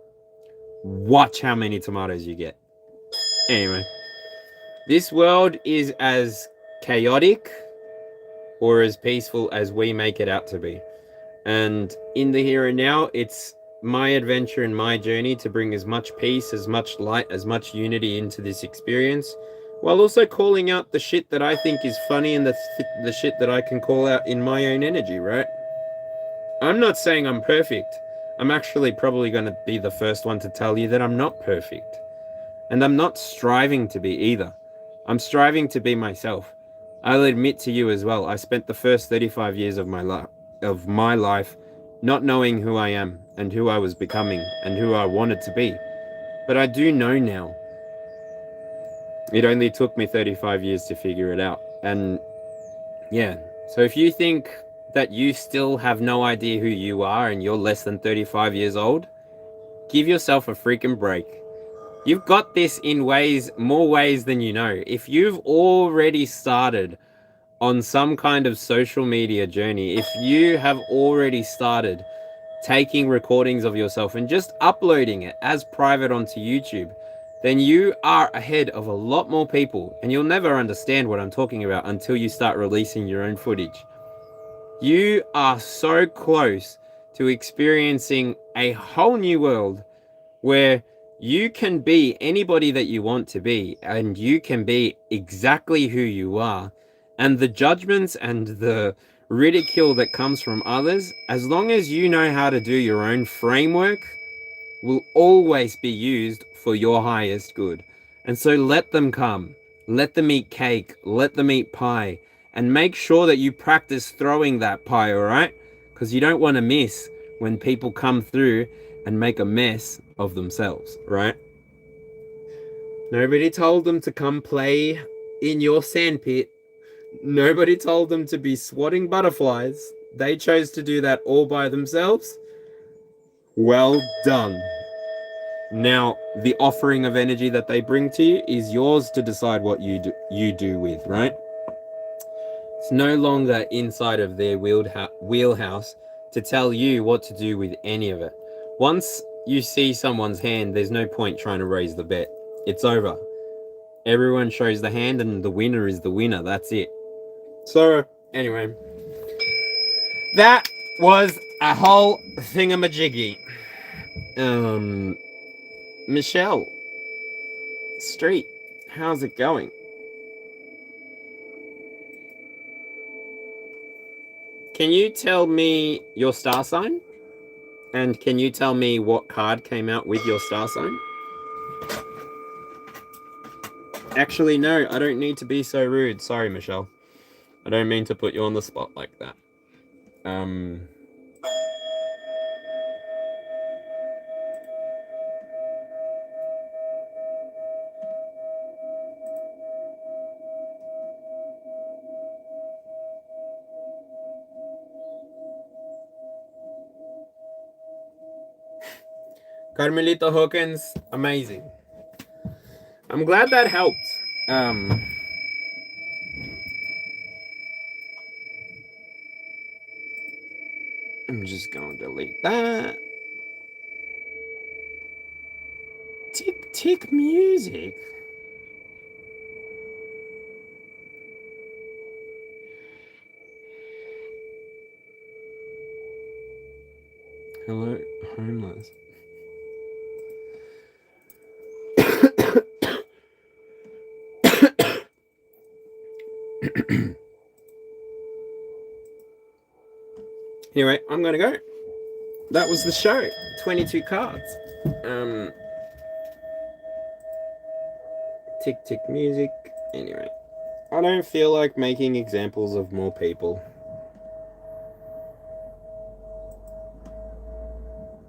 Watch how many tomatoes you get. Anyway, this world is as chaotic or as peaceful as we make it out to be. And in the here and now, it's my adventure and my journey to bring as much peace, as much light, as much unity into this experience, while also calling out the shit that I think is funny and the shit that I can call out in my own energy, right? I'm not saying I'm perfect. I'm actually probably going to be the first one to tell you that I'm not perfect. And I'm not striving to be either. I'm striving to be myself. I'll admit to you as well, I spent the first 35 years of my life not knowing who I am and who I was becoming and who I wanted to be. But I do know now. It only took me 35 years to figure it out. And yeah, so if you think that you still have no idea who you are and you're less than 35 years old, give yourself a freaking break. You've got this in more ways than you know. If you've already started on some kind of social media journey, if you have already started taking recordings of yourself and just uploading it as private onto YouTube, then you are ahead of a lot more people, and you'll never understand what I'm talking about until you start releasing your own footage. You are so close to experiencing a whole new world where you can be anybody that you want to be, and you can be exactly who you are. And the judgments and the ridicule that comes from others, as long as you know how to do your own framework, will always be used for your highest good. And so let them come. Let them eat cake. Let them eat pie. And make sure that you practice throwing that pie, all right? Because you don't want to miss when people come through and make a mess of themselves, right? Nobody told them to come play in your sandpit. Nobody told them to be swatting butterflies. They chose to do that all by themselves. Well done. Now, the offering of energy that they bring to you is yours to decide what you do with, right? It's no longer inside of their wheelhouse to tell you what to do with any of it. Once you see someone's hand, there's no point trying to raise the bet. It's over. Everyone shows the hand and the winner is the winner. That's it. So, anyway, that was a whole thingamajiggy. Michelle Street, how's it going? Can you tell me your star sign? And can you tell me what card came out with your star sign? Actually, no, I don't need to be so rude. Sorry, Michelle. I don't mean to put you on the spot like that. Carmelito Hawkins, amazing. I'm glad that helped. I'm just gonna delete that. Tick tick music. Hello, homeless. Anyway, I'm gonna go. That was the show. 22 cards. Tick tick music. Anyway, I don't feel like making examples of more people.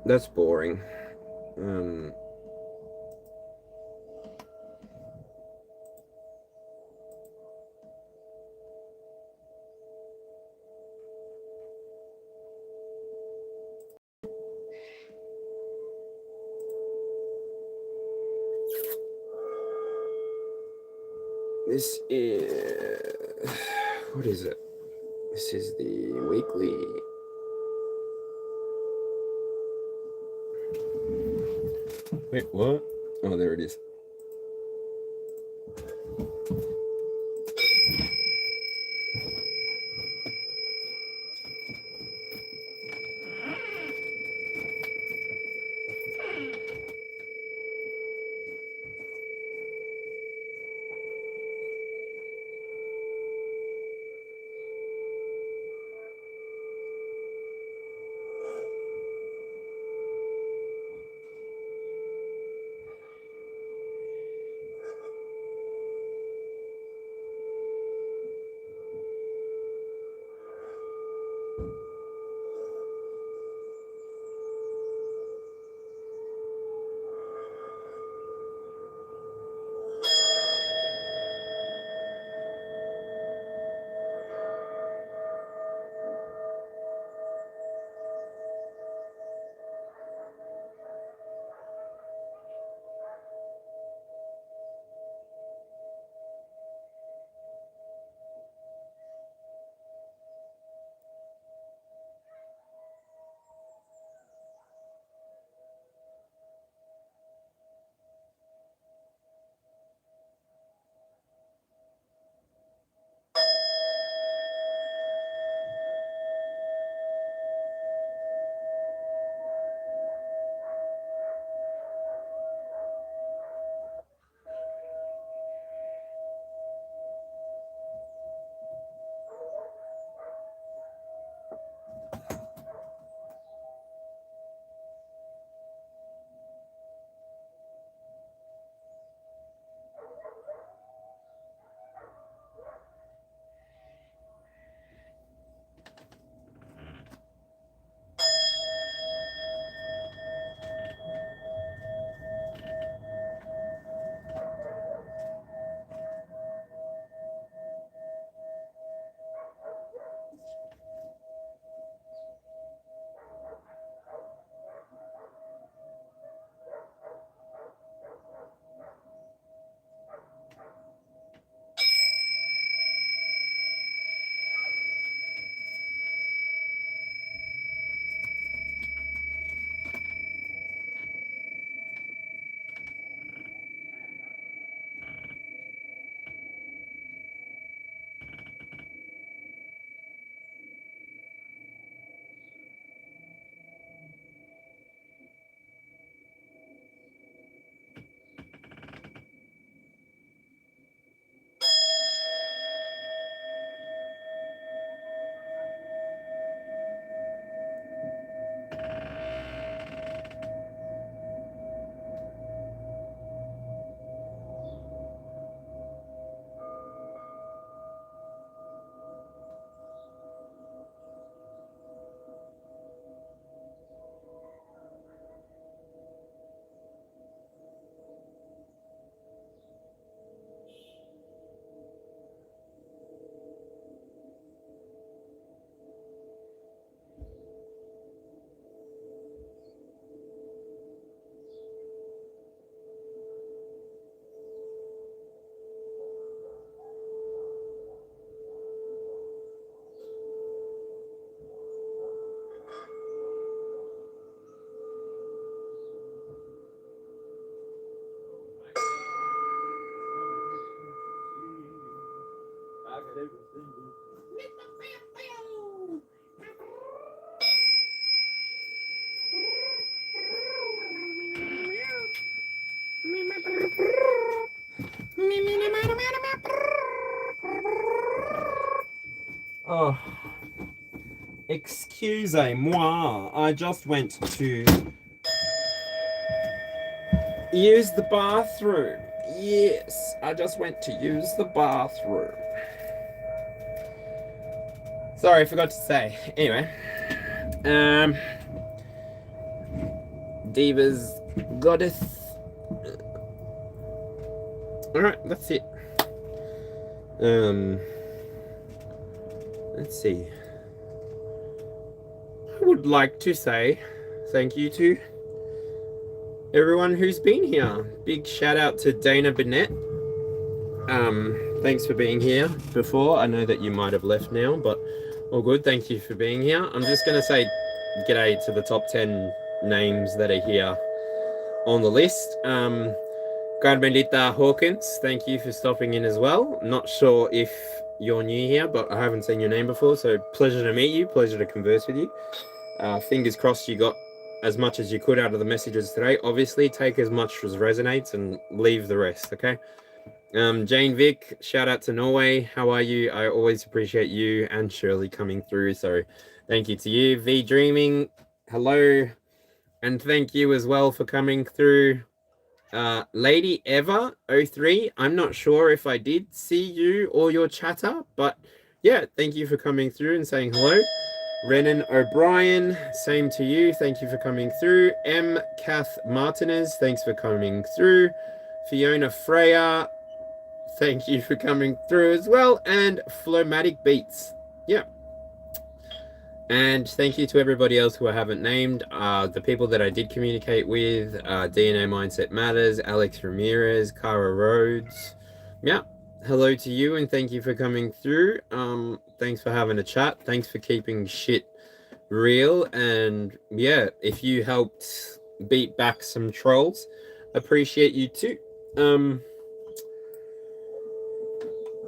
That's boring. This is... what is it? This is the weekly. Wait, what? Oh, there it is. Oh, excusez-moi. I just went to use the bathroom. Yes, I just went to use the bathroom. Sorry, I forgot to say. Anyway, Divas Goddess. Alright, that's it. Let's see. I would like to say thank you to everyone who's been here. Big shout out to Dana Burnett. Thanks for being here before. I know that you might have left now, but all good. Thank you for being here. I'm just going to say g'day to the top 10 names that are here on the list. Carmelita Hawkins, thank you for stopping in as well. Not sure if you're new here, but I haven't seen your name before, so pleasure to meet you, pleasure to converse with you. Fingers crossed you got as much as you could out of the messages today. Obviously, take as much as resonates and leave the rest, okay? Jane Vick, shout out to Norway. How are you? I always appreciate you and Shirley coming through, so thank you to you. V Dreaming, hello, and thank you as well for coming through. Lady Eva 03, I'm not sure if I did see you or your chatter, but yeah, thank you for coming through and saying hello. Renan O'Brien, same to you. Thank you for coming through. M. Kath Martinez, thanks for coming through. Fiona Freya, thank you for coming through as well. And Flowmatic Beats. Yeah. And thank you to everybody else who I haven't named. The people that I did communicate with, DNA Mindset Matters, Alex Ramirez, Cara Rhodes. Yeah. Hello to you and thank you for coming through. Thanks for having a chat. Thanks for keeping shit real. And yeah, if you helped beat back some trolls, appreciate you too.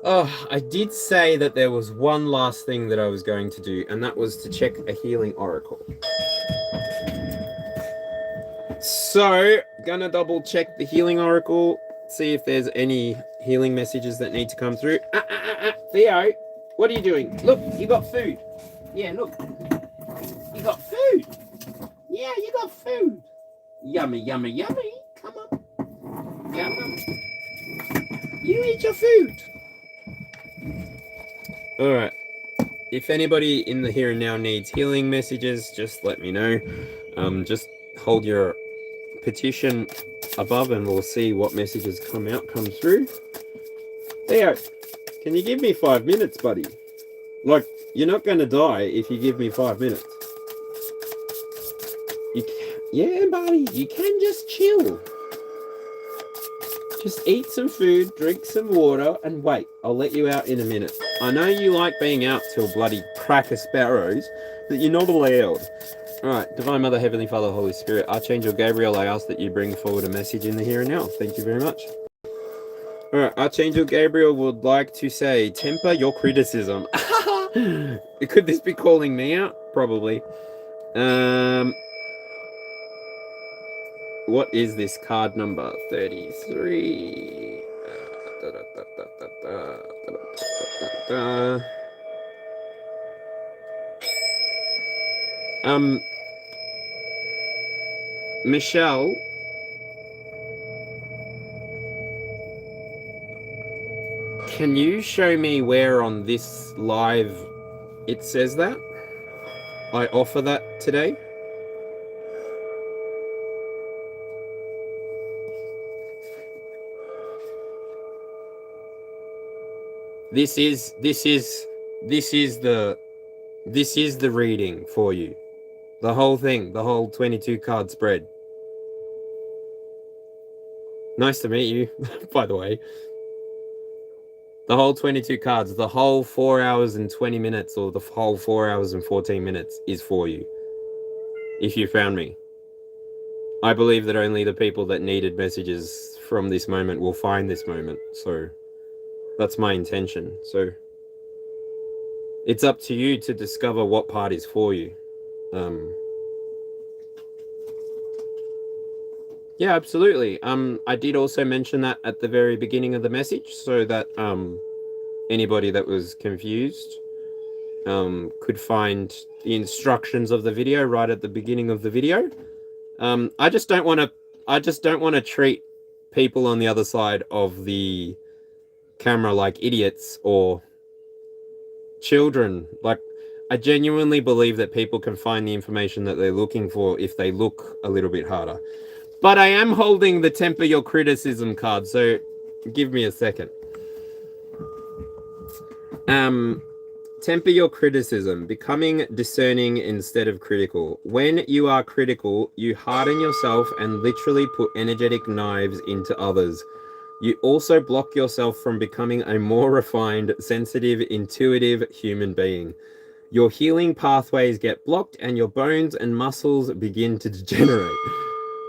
Oh, I did say that there was one last thing that I was going to do, and that was to check a healing oracle. So, gonna double check the healing oracle, see if there's any healing messages that need to come through. Theo, what are you doing? Look, you got food. Yeah, look. You got food. Yeah, you got food. Yummy, yummy, yummy. Come on. Come on. You eat your food. All right. If anybody in the here and now needs healing messages, just let me know. Just hold your petition above and we'll see what messages come through. Theo, can you give me 5 minutes, buddy? Like, you're not going to die if you give me 5 minutes. You can, yeah, buddy, you can just chill. Just eat some food, drink some water, and wait. I'll let you out in a minute. I know you like being out till bloody cracker sparrows, but you're not allowed. Alright, Divine Mother, Heavenly Father, Holy Spirit, Archangel Gabriel, I ask that you bring forward a message in the here and now. Thank you very much. Alright, Archangel Gabriel would like to say, temper your criticism. Could this be calling me out? Probably. What is this card number? 33. Michelle, can you show me where on this live it says that? I offer that today. This is the reading for you. The whole thing, the whole 22 card spread. Nice to meet you, by the way. The whole 22 cards, the whole 4 hours and 20 minutes, or the whole 4 hours and 14 minutes is for you. If you found me. I believe that only the people that needed messages from this moment will find this moment. So that's my intention. So it's up to you to discover what part is for you. Yeah, absolutely. I did also mention that at the very beginning of the message, so that anybody that was confused could find the instructions of the video right at the beginning of the video. I just don't want to treat people on the other side of the camera like idiots or children. Like, I genuinely believe that people can find the information that they're looking for if they look a little bit harder. But I am holding the temper your criticism card, so give me a second. Temper your criticism, becoming discerning instead of critical. When you are critical, you harden yourself and literally put energetic knives into others. You also block yourself from becoming a more refined, sensitive, intuitive human being. Your healing pathways get blocked and your bones and muscles begin to degenerate.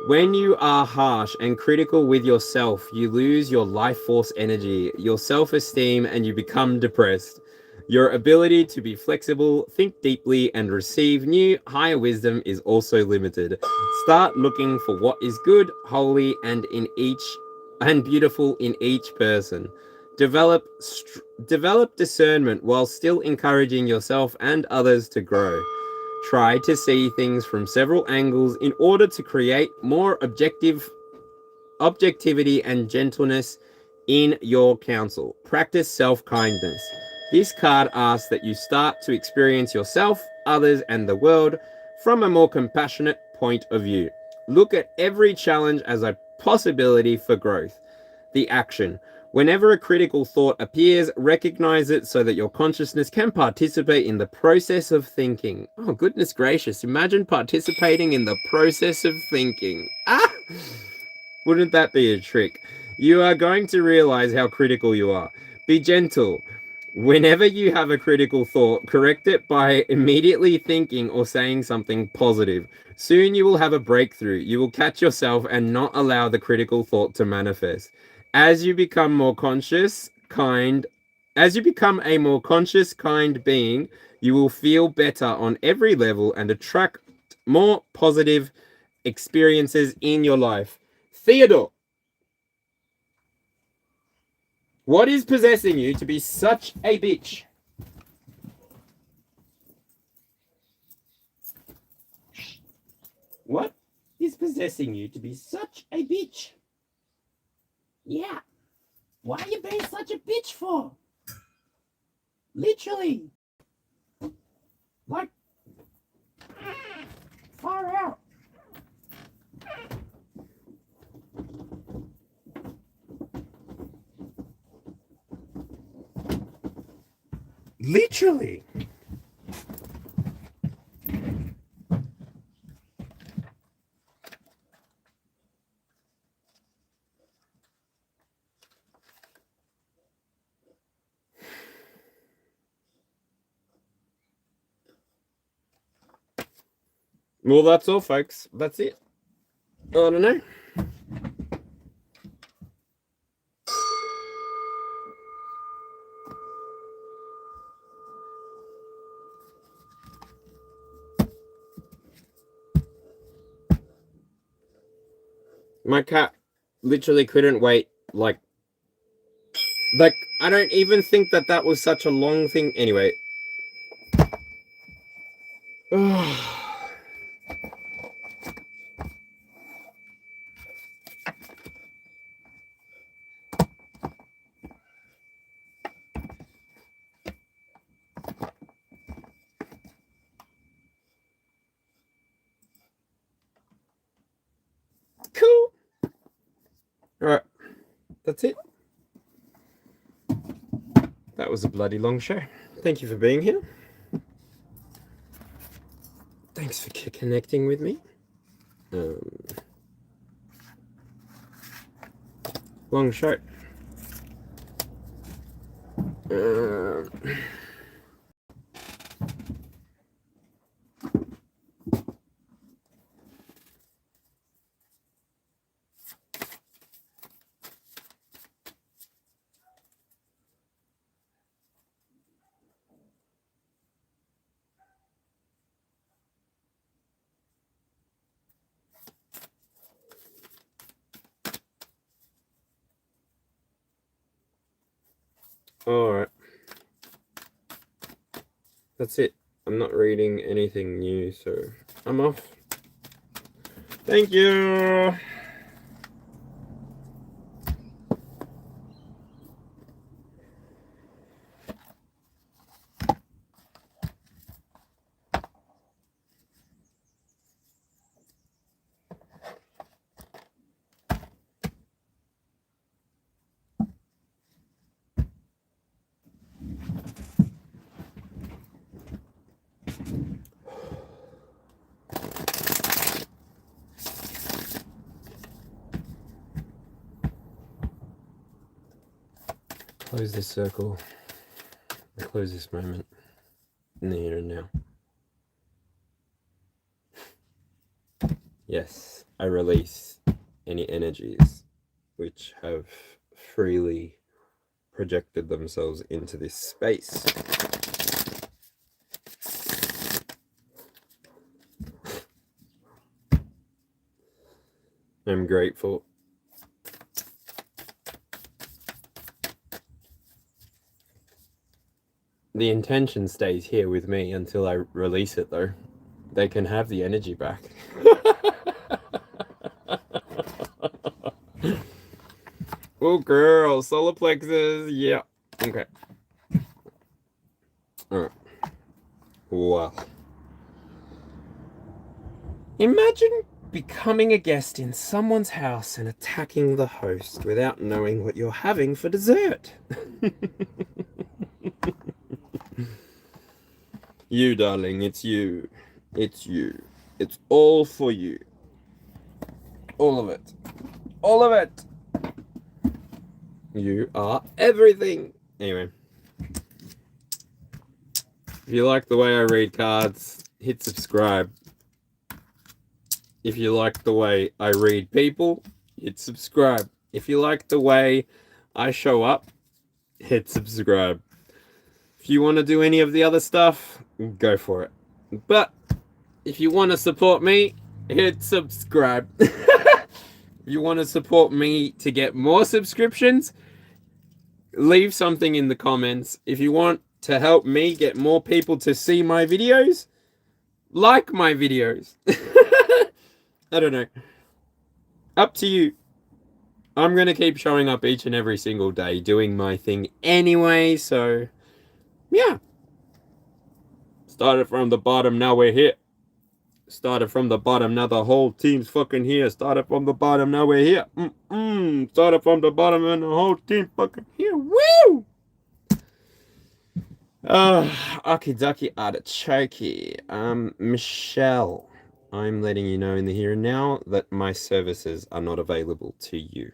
When you are harsh and critical with yourself, you lose your life force energy, your self-esteem, and you become depressed. Your ability to be flexible, think deeply, and receive new, higher wisdom is also limited. Start looking for what is good, holy, and beautiful in each person. Develop discernment while still encouraging yourself and others to grow. Try to see things from several angles in order to create more objectivity and gentleness in your counsel. Practice self-kindness. This card asks that you start to experience yourself, others, and the world from a more compassionate point of view. Look at every challenge as a possibility for growth. The action. Whenever a critical thought appears, recognize it so that your consciousness can participate in the process of thinking. Oh, goodness gracious. Imagine participating in the process of thinking. Ah! Wouldn't that be a trick? You are going to realize how critical you are. Be gentle. Whenever you have a critical thought, correct it by immediately thinking or saying something positive. Soon you will have a breakthrough. You will catch yourself and not allow the critical thought to manifest. As you become a more conscious, kind being, you will feel better on every level and attract more positive experiences in your life. Theodore, what is possessing you to be such a bitch? What is possessing you to be such a bitch? Yeah. Why are you being such a bitch for? Literally. Like, far out. Literally. Well, that's all, folks. That's it. I don't know. My cat literally couldn't wait. Like, I don't even think that was such a long thing. Anyway. Cool. All right. That's it. That was a bloody long show. Thank you for being here. Thanks for connecting with me. Long show. All right. That's it. I'm not reading anything new, so I'm off. Thank you. Close this circle. Close this moment in the here and now. Yes, I release any energies which have freely projected themselves into this space. I'm grateful. The intention stays here with me until I release it, though. They can have the energy back. Oh, girl, solar plexus, yeah. Okay. All right. Wow. Imagine becoming a guest in someone's house and attacking the host without knowing what you're having for dessert. You, darling, it's you. It's you. It's all for you. All of it. All of it. You are everything. Anyway. If you like the way I read cards, hit subscribe. If you like the way I read people, hit subscribe. If you like the way I show up, hit subscribe. If you want to do any of the other stuff, go for it. But if you want to support me, hit subscribe. If you want to support me to get more subscriptions, leave something in the comments. If you want to help me get more people to see my videos, like my videos. I don't know. Up to you. I'm going to keep showing up each and every single day doing my thing anyway, so yeah. Started from the bottom, now we're here. Started from the bottom, now the whole team's fucking here. Started from the bottom, now we're here. Started from the bottom and the whole team fucking here. Woo! Akidaki Artichoke. Michelle, I'm letting you know in the here and now that my services are not available to you.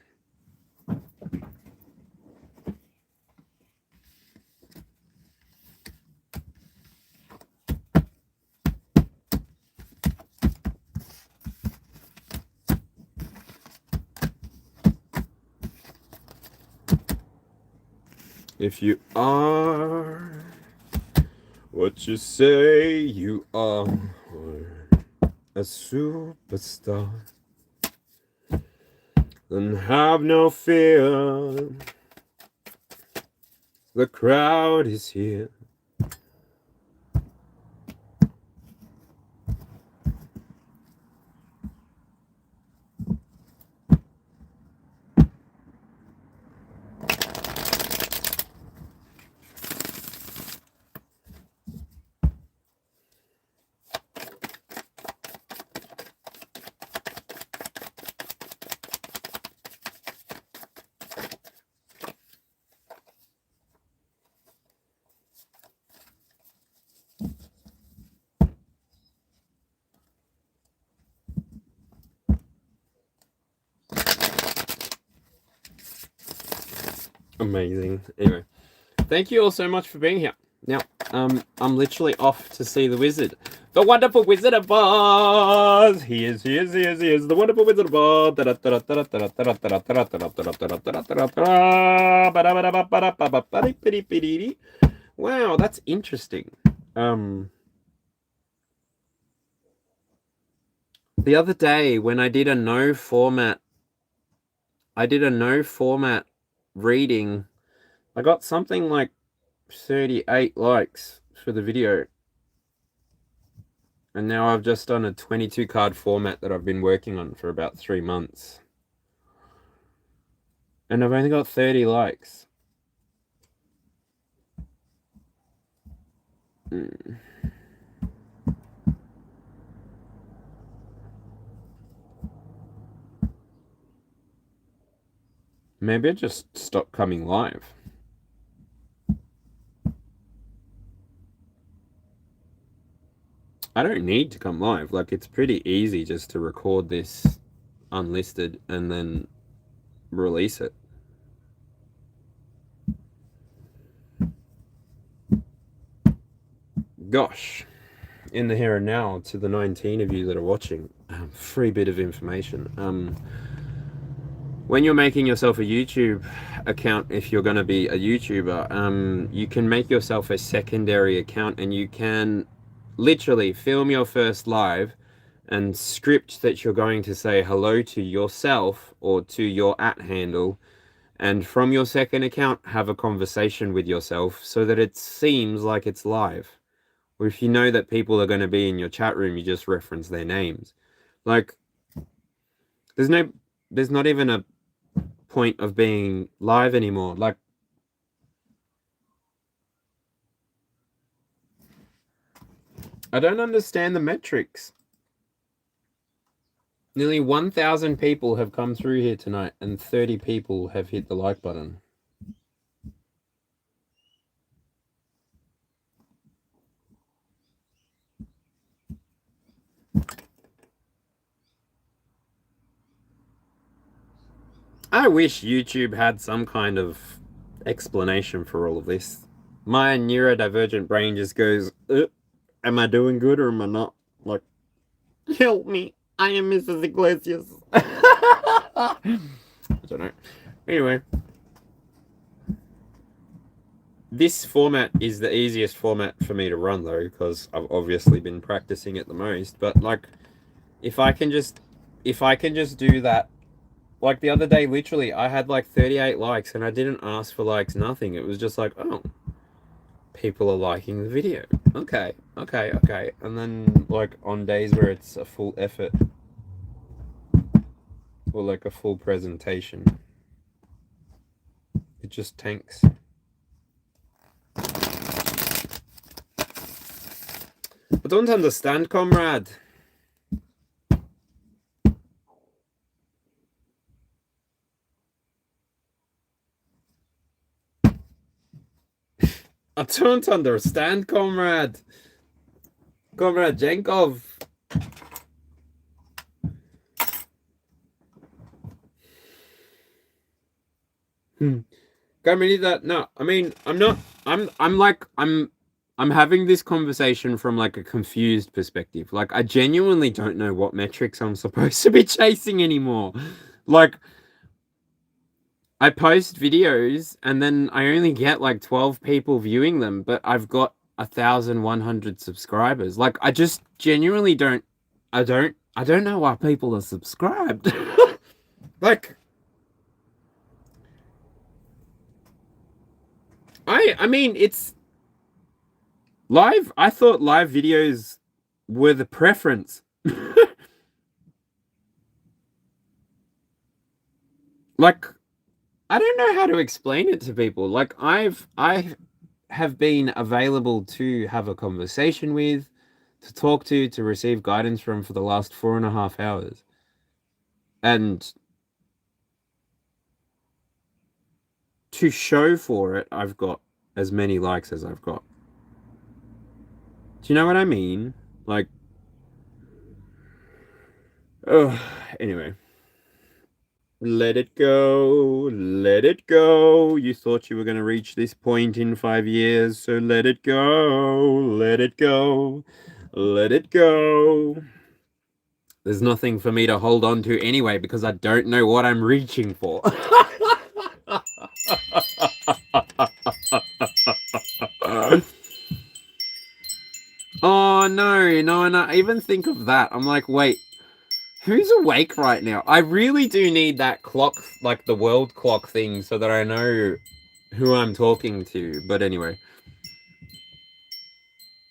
If you are what you say you are, a superstar, then have no fear. The crowd is here. Amazing. Anyway, thank you all so much for being here. Now, I'm literally off to see the wizard. The wonderful Wizard of Oz! He is the wonderful Wizard of Oz! Wow, that's interesting. The other day when I did a no format reading, I got something like 38 likes, for the video. And now I've just done a 22 card format that I've been working on for about 3 months. And I've only got 30 likes. Maybe I just stopped coming live. I don't need to come live. Like, it's pretty easy just to record this unlisted and then release it. Gosh, in the here and now, to the 19 of you that are watching, free bit of information. When you're making yourself a YouTube account, if you're going to be a YouTuber, you can make yourself a secondary account, and you can literally film your first live and script that you're going to say hello to yourself or to your @handle, and from your second account have a conversation with yourself so that it seems like it's live. Or if you know that people are going to be in your chat room, you just reference their names. Like, there's not even a point of being live anymore. Like, I don't understand the metrics. Nearly 1,000 people have come through here tonight, and 30 people have hit the like button. I wish YouTube had some kind of explanation for all of this. My neurodivergent brain just goes, am I doing good or am I not? Like, help me. I am Mrs. Iglesias. I don't know. Anyway. This format is the easiest format for me to run, though, because I've obviously been practicing it the most. But, like, if I can just do that. Like, the other day, literally, I had like 38 likes and I didn't ask for likes, nothing. It was just like, oh, people are liking the video. Okay. And then, like, on days where it's a full effort or like a full presentation, it just tanks. I don't understand, comrade. I don't understand, comrade. Comrade Jenkov. Carmelita, no, I mean, I'm having this conversation from like a confused perspective. Like, I genuinely don't know what metrics I'm supposed to be chasing anymore. Like, I post videos and then I only get like 12 people viewing them, but I've got 1,100 subscribers. Like, I just genuinely don't know why people are subscribed. Like, I mean, it's live. I thought live videos were the preference. Like, I don't know how to explain it to people. Like, I have been available to have a conversation with, to talk to receive guidance from for the last 4.5 hours. And to show for it, I've got as many likes as I've got. Do you know what I mean? Like, oh, anyway. Let it go. Let it go. You thought you were going to reach this point in 5 years, so let it go. Let it go. Let it go. There's nothing for me to hold on to anyway because I don't know what I'm reaching for. Oh, no. I even think of that. I'm like, wait. Who's awake right now? I really do need that clock, like the world clock thing, so that I know who I'm talking to. But anyway.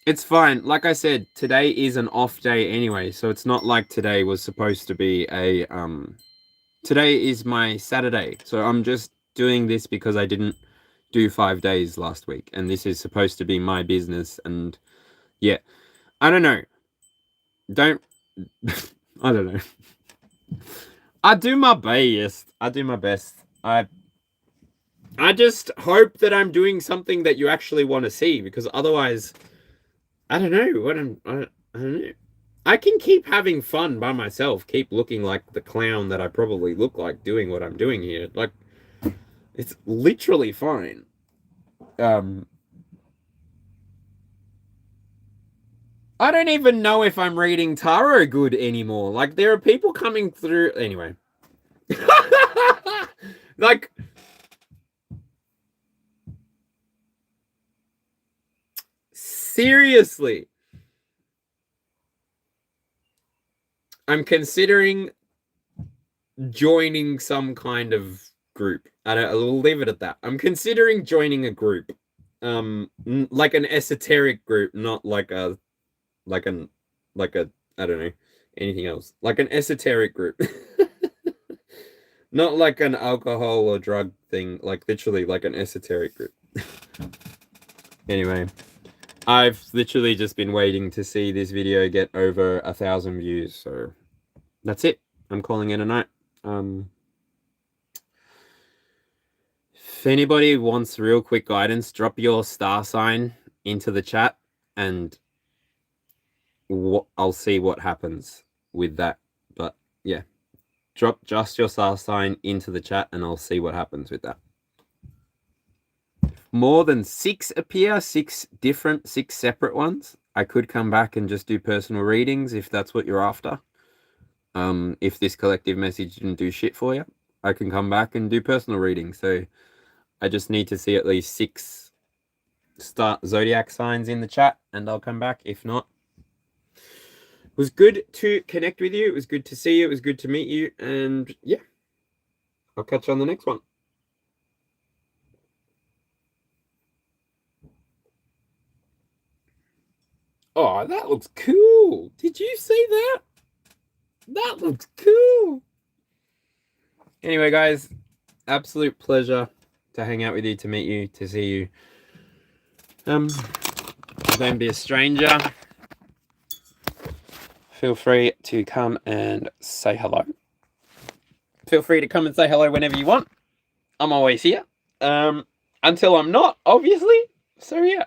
It's fine. Like I said, today is an off day anyway, so it's not like today was supposed to be a today is my Saturday. So I'm just doing this because I didn't do 5 days last week, and this is supposed to be my business. And yeah, I don't know. Don't I don't know. I do my best. I do my best. I just hope that I'm doing something that you actually want to see, because otherwise, I don't know what I don't know. I can keep having fun by myself, keep looking like the clown that I probably look like doing what I'm doing here. Like, it's literally fine. I don't even know if I'm reading tarot good anymore. Like, there are people coming through. Anyway. Like, seriously. I'm considering joining some kind of group. I'll leave it at that. I'm considering joining a group. Like an esoteric group, not like a I don't know, anything else. Like an esoteric group. Not like an alcohol or drug thing, like literally like an esoteric group. Anyway, I've literally just been waiting to see this video get over 1,000 views, so that's it. I'm calling it a night. If anybody wants real quick guidance, drop your star sign into the chat and I'll see what happens with that. But yeah, drop just your star sign into the chat and I'll see what happens with that. More than 6 appear, 6 separate ones. I could come back and just do personal readings if that's what you're after. If this collective message didn't do shit for you, I can come back and do personal readings. So I just need to see at least 6 zodiac signs in the chat and I'll come back. If not, it was good to connect with you. It was good to see you. It was good to meet you. And yeah, I'll catch you on the next one. Oh, that looks cool. Did you see that? That looks cool. Anyway, guys, absolute pleasure to hang out with you, to meet you, to see you. Don't be a stranger. Feel free to come and say hello. Feel free to come and say hello whenever you want. I'm always here. Until I'm not, obviously. So yeah.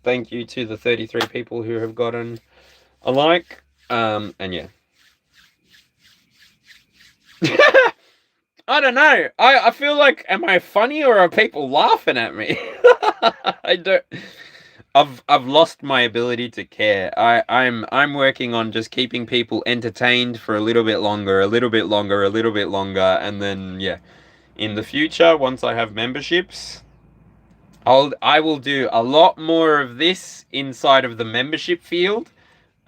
Thank you to the 33 people who have gotten a like. And yeah. I don't know. I feel like, am I funny or are people laughing at me? I don't. I've lost my ability to care. I'm working on just keeping people entertained for a little bit longer, and then yeah, in the future, once I have memberships, I will do a lot more of this inside of the membership field,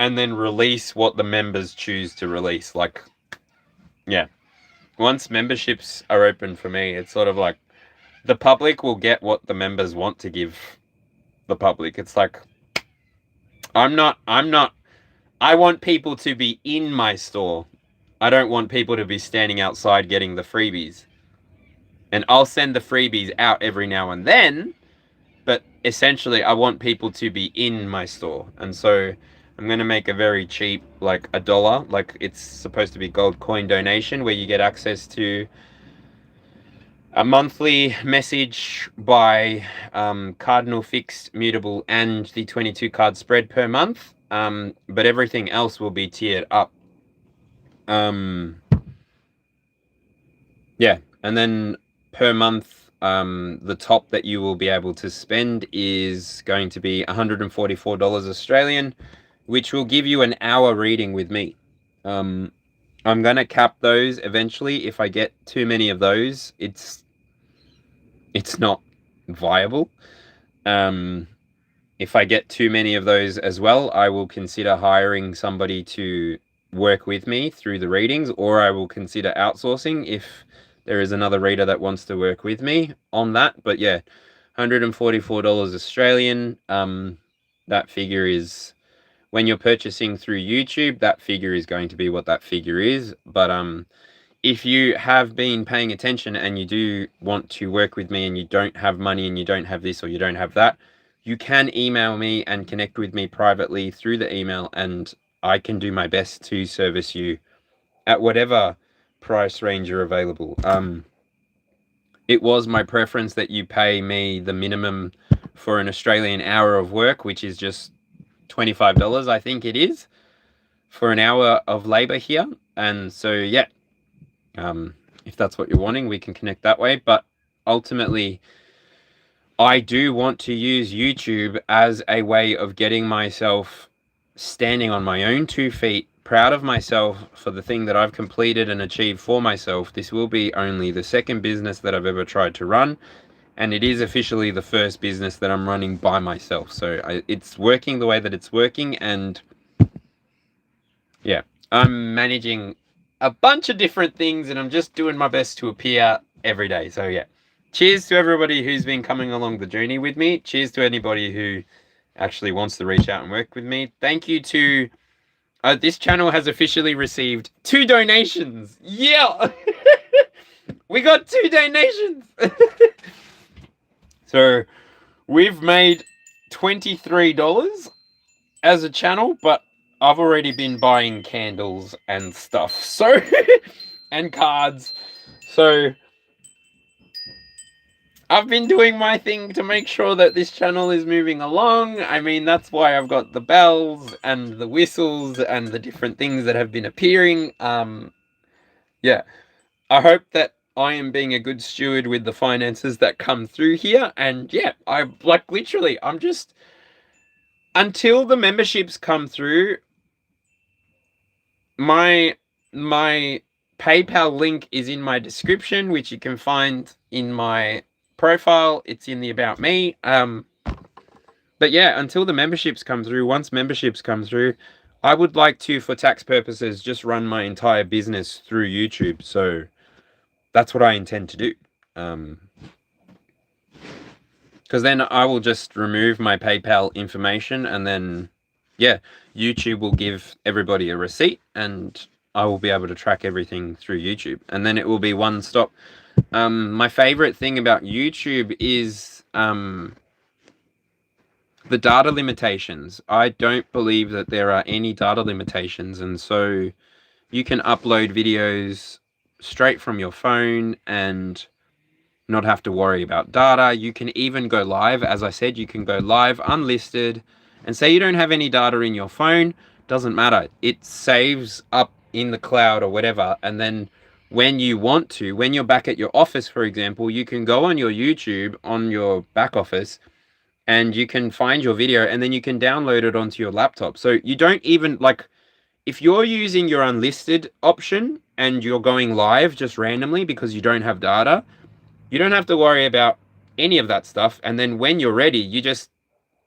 and then release what the members choose to release. Like, yeah, once memberships are open for me, it's sort of like the public will get what the members want to give the public. It's like, I want people to be in my store. I don't want people to be standing outside getting the freebies. And I'll send the freebies out every now and then, but essentially I want people to be in my store. And so I'm going to make a very cheap, like $1, like it's supposed to be gold coin donation, where you get access to a monthly message by cardinal, fixed, mutable, and the 22 card spread per month. But everything else will be tiered up. Yeah, and then per month, the top that you will be able to spend is going to be $144 Australian, which will give you an hour reading with me. I'm going to cap those eventually. If I get too many of those, it's not viable. If I get too many of those as well, I will consider hiring somebody to work with me through the readings, or I will consider outsourcing if there is another reader that wants to work with me on that. But yeah, $144 Australian. that figure is, when you're purchasing through YouTube, that figure is going to be what that figure is. But if you have been paying attention and you do want to work with me and you don't have money and you don't have this or you don't have that, you can email me and connect with me privately through the email, and I can do my best to service you at whatever price range you're available. It was my preference that you pay me the minimum for an Australian hour of work, which is just $25, I think it is, for an hour of labor here. And so, yeah, if that's what you're wanting, we can connect that way. But ultimately, I do want to use YouTube as a way of getting myself standing on my own 2 feet, proud of myself for the thing that I've completed and achieved for myself. This will be only the second business that I've ever tried to run, and it is officially the first business that I'm running by myself. So it's working the way that it's working, and yeah, I'm managing a bunch of different things, and I'm just doing my best to appear every day. So yeah, cheers to everybody who's been coming along the journey with me. Cheers to anybody who actually wants to reach out and work with me. Thank you to... this channel has officially received 2 donations. Yeah! We got 2 donations! So, we've made $23 as a channel, but I've already been buying candles and stuff. So, and cards. So, I've been doing my thing to make sure that this channel is moving along. I mean, that's why I've got the bells and the whistles and the different things that have been appearing. Yeah, I hope that I am being a good steward with the finances that come through here. And yeah, I'm just, until the memberships come through, my PayPal link is in my description, which you can find in my profile. It's in the About Me. But yeah, until the memberships come through, once memberships come through, I would like to, for tax purposes, just run my entire business through YouTube. So that's what I intend to do. Because then I will just remove my PayPal information, and then, yeah, YouTube will give everybody a receipt, and I will be able to track everything through YouTube. And then it will be one stop. My favorite thing about YouTube is the data limitations. I don't believe that there are any data limitations, and so you can upload videos straight from your phone and not have to worry about data. You can even go live. As I said, you can go live unlisted, and say you don't have any data in your phone, doesn't matter. It saves up in the cloud or whatever, and then when you want to, when you're back at your office, for example, you can go on your YouTube on your back office, and you can find your video, and then you can download it onto your laptop. So you don't even, like, if you're using your unlisted option and you're going live just randomly because you don't have data, you don't have to worry about any of that stuff. And then when you're ready, you just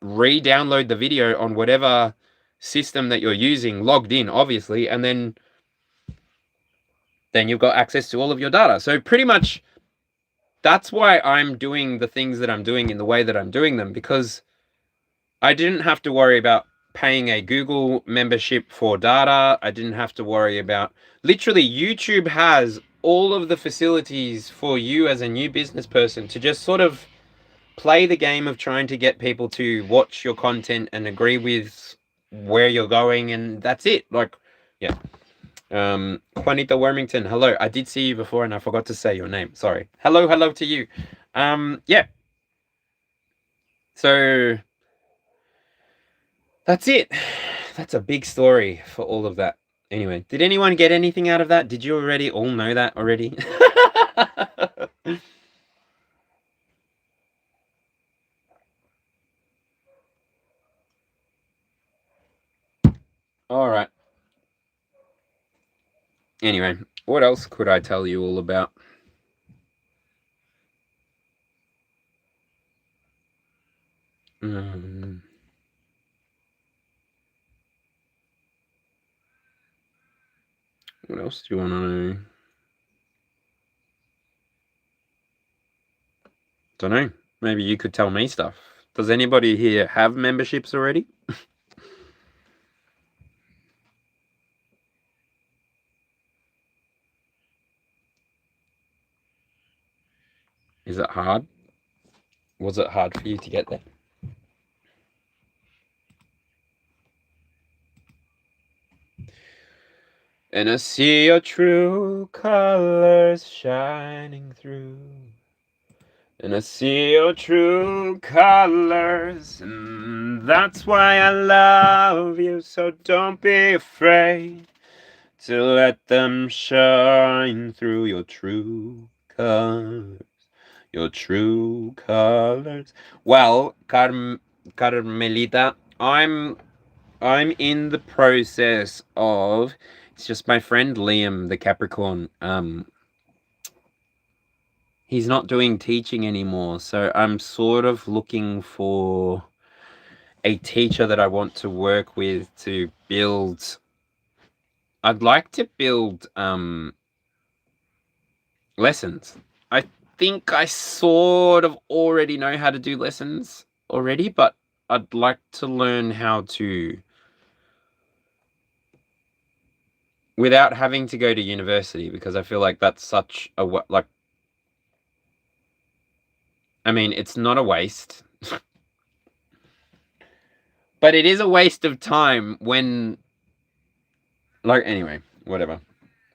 re-download the video on whatever system that you're using, logged in, obviously, and then you've got access to all of your data. So pretty much that's why I'm doing the things that I'm doing in the way that I'm doing them, because I didn't have to worry about paying a Google membership for data. I didn't have to worry about... Literally, YouTube has all of the facilities for you as a new business person to just sort of play the game of trying to get people to watch your content and agree with where you're going, and that's it. Like, yeah. Juanita Wormington, hello. I did see you before and I forgot to say your name. Sorry. Hello to you. Yeah. So that's it. That's a big story for all of that. Anyway, did anyone get anything out of that? Did you already all know that already? All right. Anyway, what else could I tell you all about? What else do you want to know? Don't know. Maybe you could tell me stuff. Does anybody here have memberships already? Is it hard? Was it hard for you to get there? And I see your true colors shining through. And I see your true colors, and that's why I love you. So don't be afraid to let them shine through your true colors. Your true colors. Well, Carmelita, I'm in the process of. It's just my friend Liam, the Capricorn. He's not doing teaching anymore, so I'm sort of looking for a teacher that I want to work with to build. I'd like to build lessons. I think I sort of already know how to do lessons already, but I'd like to learn how to, without having to go to university, because I feel like that's such a, like, I mean, it's not a waste, but it is a waste of time when, like, anyway, whatever.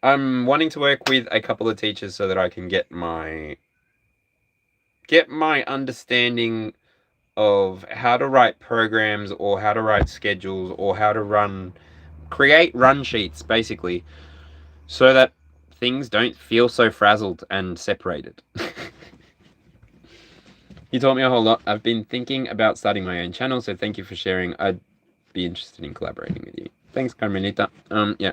I'm wanting to work with a couple of teachers so that I can get my understanding of how to write programs or how to write schedules or how to create run sheets, basically, so that things don't feel so frazzled and separated. You taught me a whole lot. I've been thinking about starting my own channel, so thank you for sharing. I'd be interested in collaborating with you. Thanks, Carmenita. Yeah.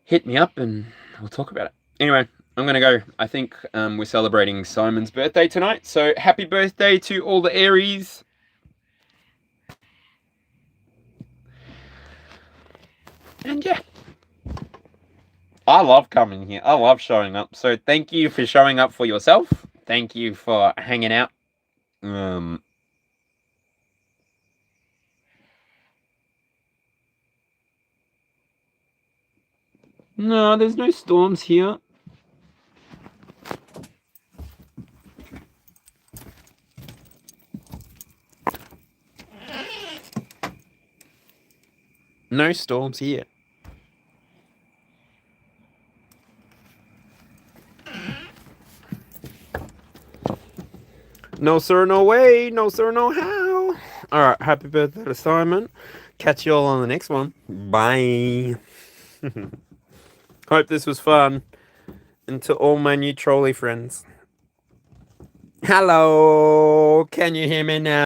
Hit me up and we'll talk about it. Anyway, I'm going to go. I think we're celebrating Simon's birthday tonight, so happy birthday to all the Aries. And yeah. I love coming here. I love showing up. So thank you for showing up for yourself. Thank you for hanging out. No, there's no storms here. No storms here. No sir, no way. No sir, no how. Alright, happy birthday to Simon. Catch you all on the next one. Bye. Hope this was fun. And to all my new trolley friends. Hello. Can you hear me now?